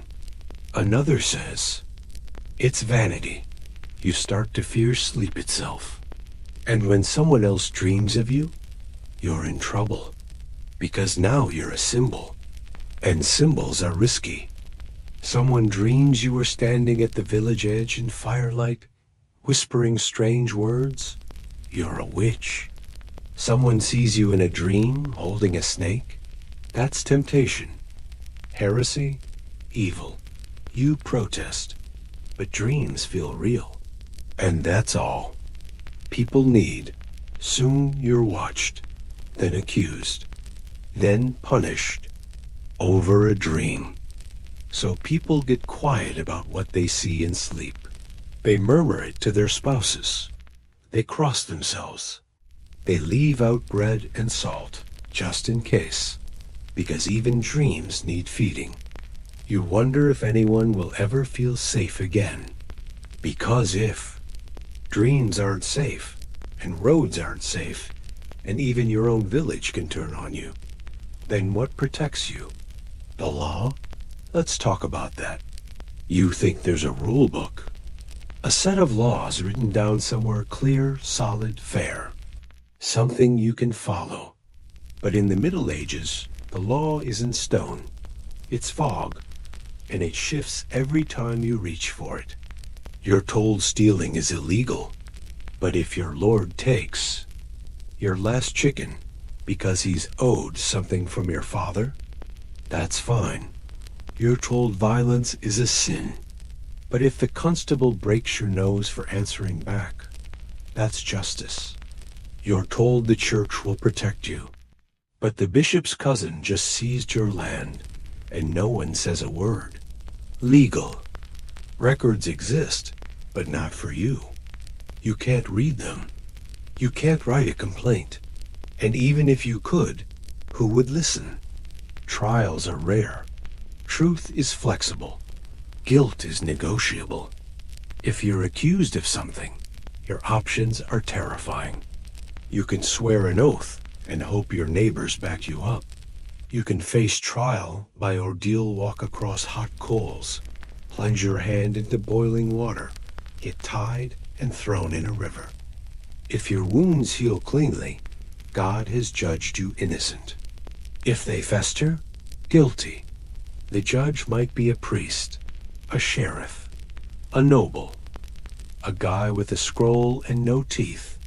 Another says it's vanity. You start to fear sleep itself. And when someone else dreams of you, you're in trouble. Because now you're a symbol. And symbols are risky. Someone dreams you were standing at the village edge in firelight, whispering strange words. You're a witch. Someone sees you in a dream holding a snake. That's temptation. Heresy, evil. You protest, but dreams feel real. And that's all people need. Soon you're watched, then accused, then punished over a dream. So people get quiet about what they see in sleep. They murmur it to their spouses. They cross themselves. They leave out bread and salt, just in case, because even dreams need feeding. You wonder if anyone will ever feel safe again. Because if dreams aren't safe, and roads aren't safe, and even your own village can turn on you, then what protects you? The law? Let's talk about that. You think there's a rule book, a set of laws written down somewhere clear, solid, fair, something you can follow. But in the Middle Ages, the law isn't stone, it's fog, and it shifts every time you reach for it. You're told stealing is illegal, but if your lord takes your last chicken because he's owed something from your father, that's fine. You're told violence is a sin, but if the constable breaks your nose for answering back, that's justice. You're told the church will protect you, but the bishop's cousin just seized your land, and no one says a word. Legal. Records exist, but not for you. You can't read them. You can't write a complaint. And even if you could, who would listen? Trials are rare. Truth is flexible. Guilt is negotiable. If you're accused of something, your options are terrifying. You can swear an oath and hope your neighbors back you up. You can face trial by ordeal, walk across hot coals, plunge your hand into boiling water, get tied and thrown in a river. If your wounds heal cleanly, God has judged you innocent. If they fester, guilty. The judge might be a priest, a sheriff, a noble, a guy with a scroll and no teeth.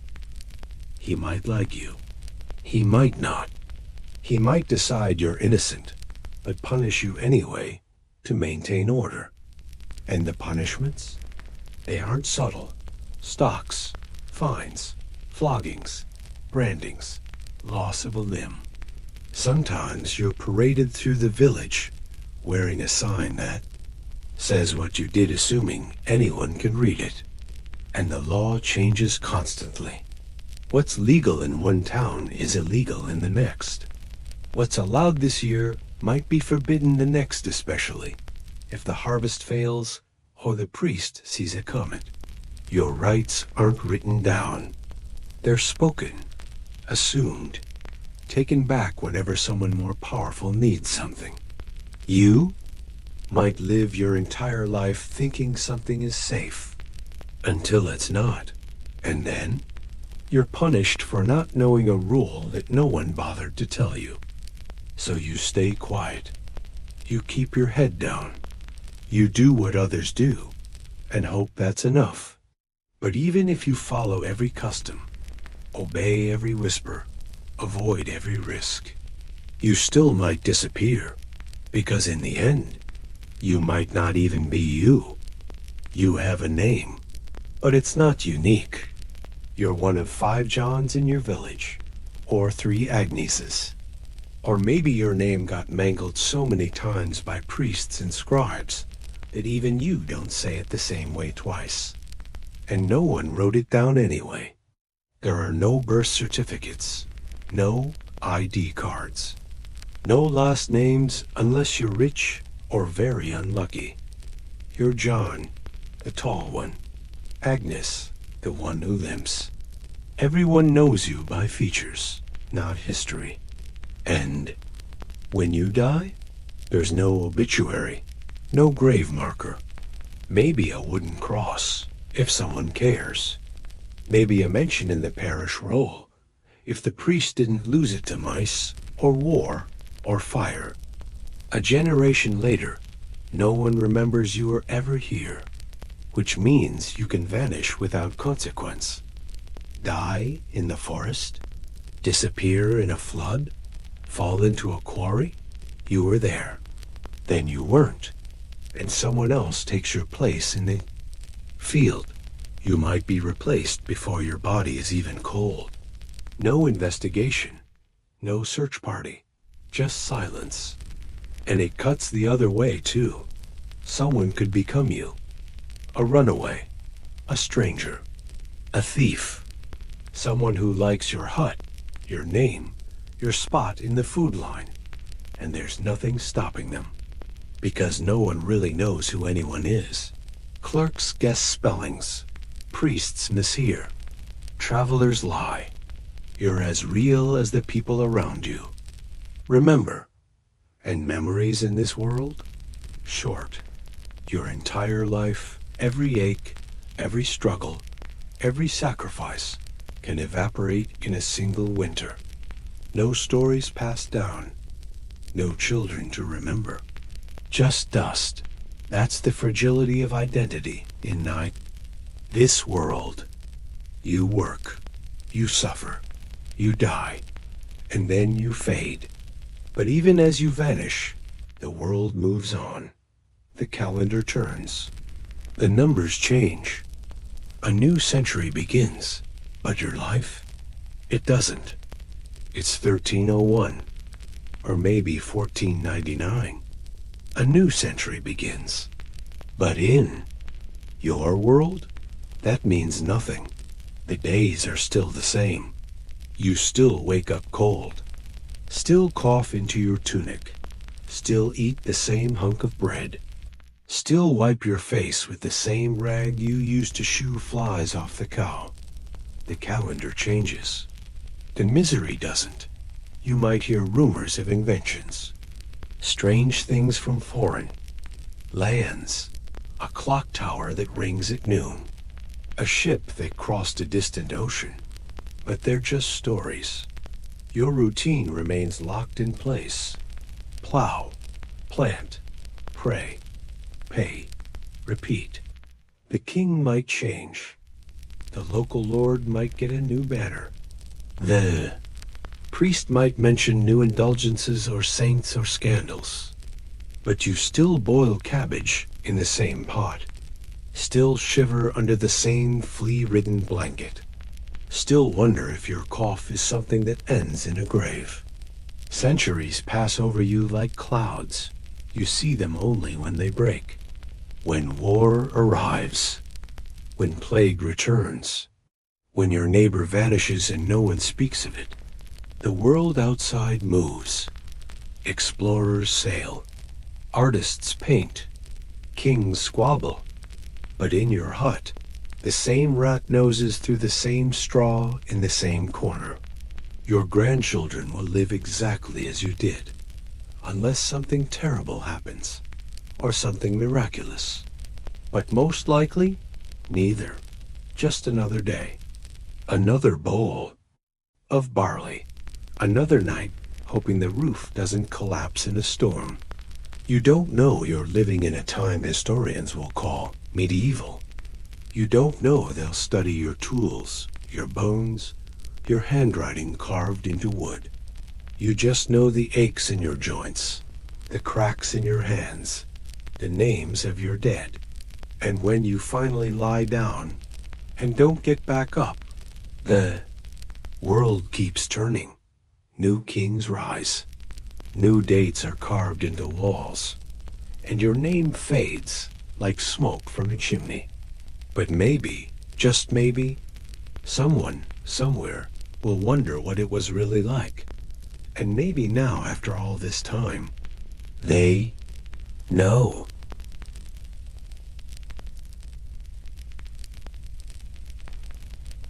He might like you. He might not. He might decide you're innocent, but punish you anyway to maintain order. And the punishments? They aren't subtle. Stocks, fines, floggings, brandings, loss of a limb. Sometimes you're paraded through the village wearing a sign that says what you did, assuming anyone can read it. And the law changes constantly. What's legal in one town is illegal in the next. What's allowed this year might be forbidden the next, especially if the harvest fails or the priest sees a comet. Your rights aren't written down. They're spoken, assumed, taken back whenever someone more powerful needs something. You might live your entire life thinking something is safe, until it's not. And then you're punished for not knowing a rule that no one bothered to tell you. So you stay quiet. You keep your head down. You do what others do, and hope that's enough. But even if you follow every custom, obey every whisper, avoid every risk, you still might disappear, because in the end, you might not even be you. You have a name, but it's not unique. You're one of 5 Johns in your village, or 3 Agneses. Or maybe your name got mangled so many times by priests and scribes that even you don't say it the same way twice. And no one wrote it down anyway. There are no birth certificates, no ID cards, no last names unless you're rich or very unlucky. You're John, the tall one. Agnes, the one who limps. Everyone knows you by features, not history. And when you die, there's no obituary, no grave marker. Maybe a wooden cross, if someone cares. Maybe a mention in the parish roll, if the priest didn't lose it to mice, or war, or fire. A generation later, No one remembers you were ever here, which means you can vanish without consequence. Die in the forest? Disappear in a flood? Fall into a quarry? You were there. Then you weren't, and someone else takes your place in the field. You might be replaced before your body is even cold. No investigation, no search party, just silence. And it cuts the other way, too. Someone could become you. A runaway, a stranger, a thief, someone who likes your hut, your name, your spot in the food line. And there's nothing stopping them, because no one really knows who anyone is. Clerks guess spellings, priests mishear, travelers lie. You're as real as the people around you. Remember, and memories in this world? Short. Your entire life, every ache, every struggle, every sacrifice can evaporate in a single winter. No stories passed down, no children to remember. Just dust. That's the fragility of identity in night. This world. You work, you suffer, you die, and then you fade. But even as you vanish, the world moves on. The calendar turns. The numbers change. A new century begins. But your life? It doesn't. It's 1301. Or maybe 1499. A new century begins. But in your world, that means nothing. The days are still the same. You still wake up cold. Still cough into your tunic. Still eat the same hunk of bread. Still wipe your face with the same rag you used to shoo flies off the cow. The calendar changes. The misery doesn't. You might hear rumors of inventions. Strange things from foreign lands. A clock tower that rings at noon. A ship that crossed a distant ocean. But they're just stories. Your routine remains locked in place. Plow, plant, pray, pay, repeat. The king might change. The local lord might get a new banner. The priest might mention new indulgences or saints or scandals. But you still boil cabbage in the same pot. Still shiver under the same flea-ridden blanket. Still wonder if your cough is something that ends in a grave. Centuries pass over you like clouds. You see them only when they break. When war arrives. When plague returns. When your neighbor vanishes and no one speaks of it. The world outside moves. Explorers sail. Artists paint. Kings squabble. But in your hut, the same rat noses through the same straw in the same corner. Your grandchildren will live exactly as you did, unless something terrible happens, or something miraculous. But most likely, neither. Just another day. Another bowl of barley. Another night, hoping the roof doesn't collapse in a storm. You don't know you're living in a time historians will call medieval. You don't know they'll study your tools, your bones, your handwriting carved into wood. You just know the aches in your joints, the cracks in your hands, the names of your dead. And when you finally lie down and don't get back up, the world keeps turning. New kings rise. New dates are carved into walls. And your name fades like smoke from a chimney. But maybe, just maybe, someone, somewhere, will wonder what it was really like. And maybe now, after all this time, they know.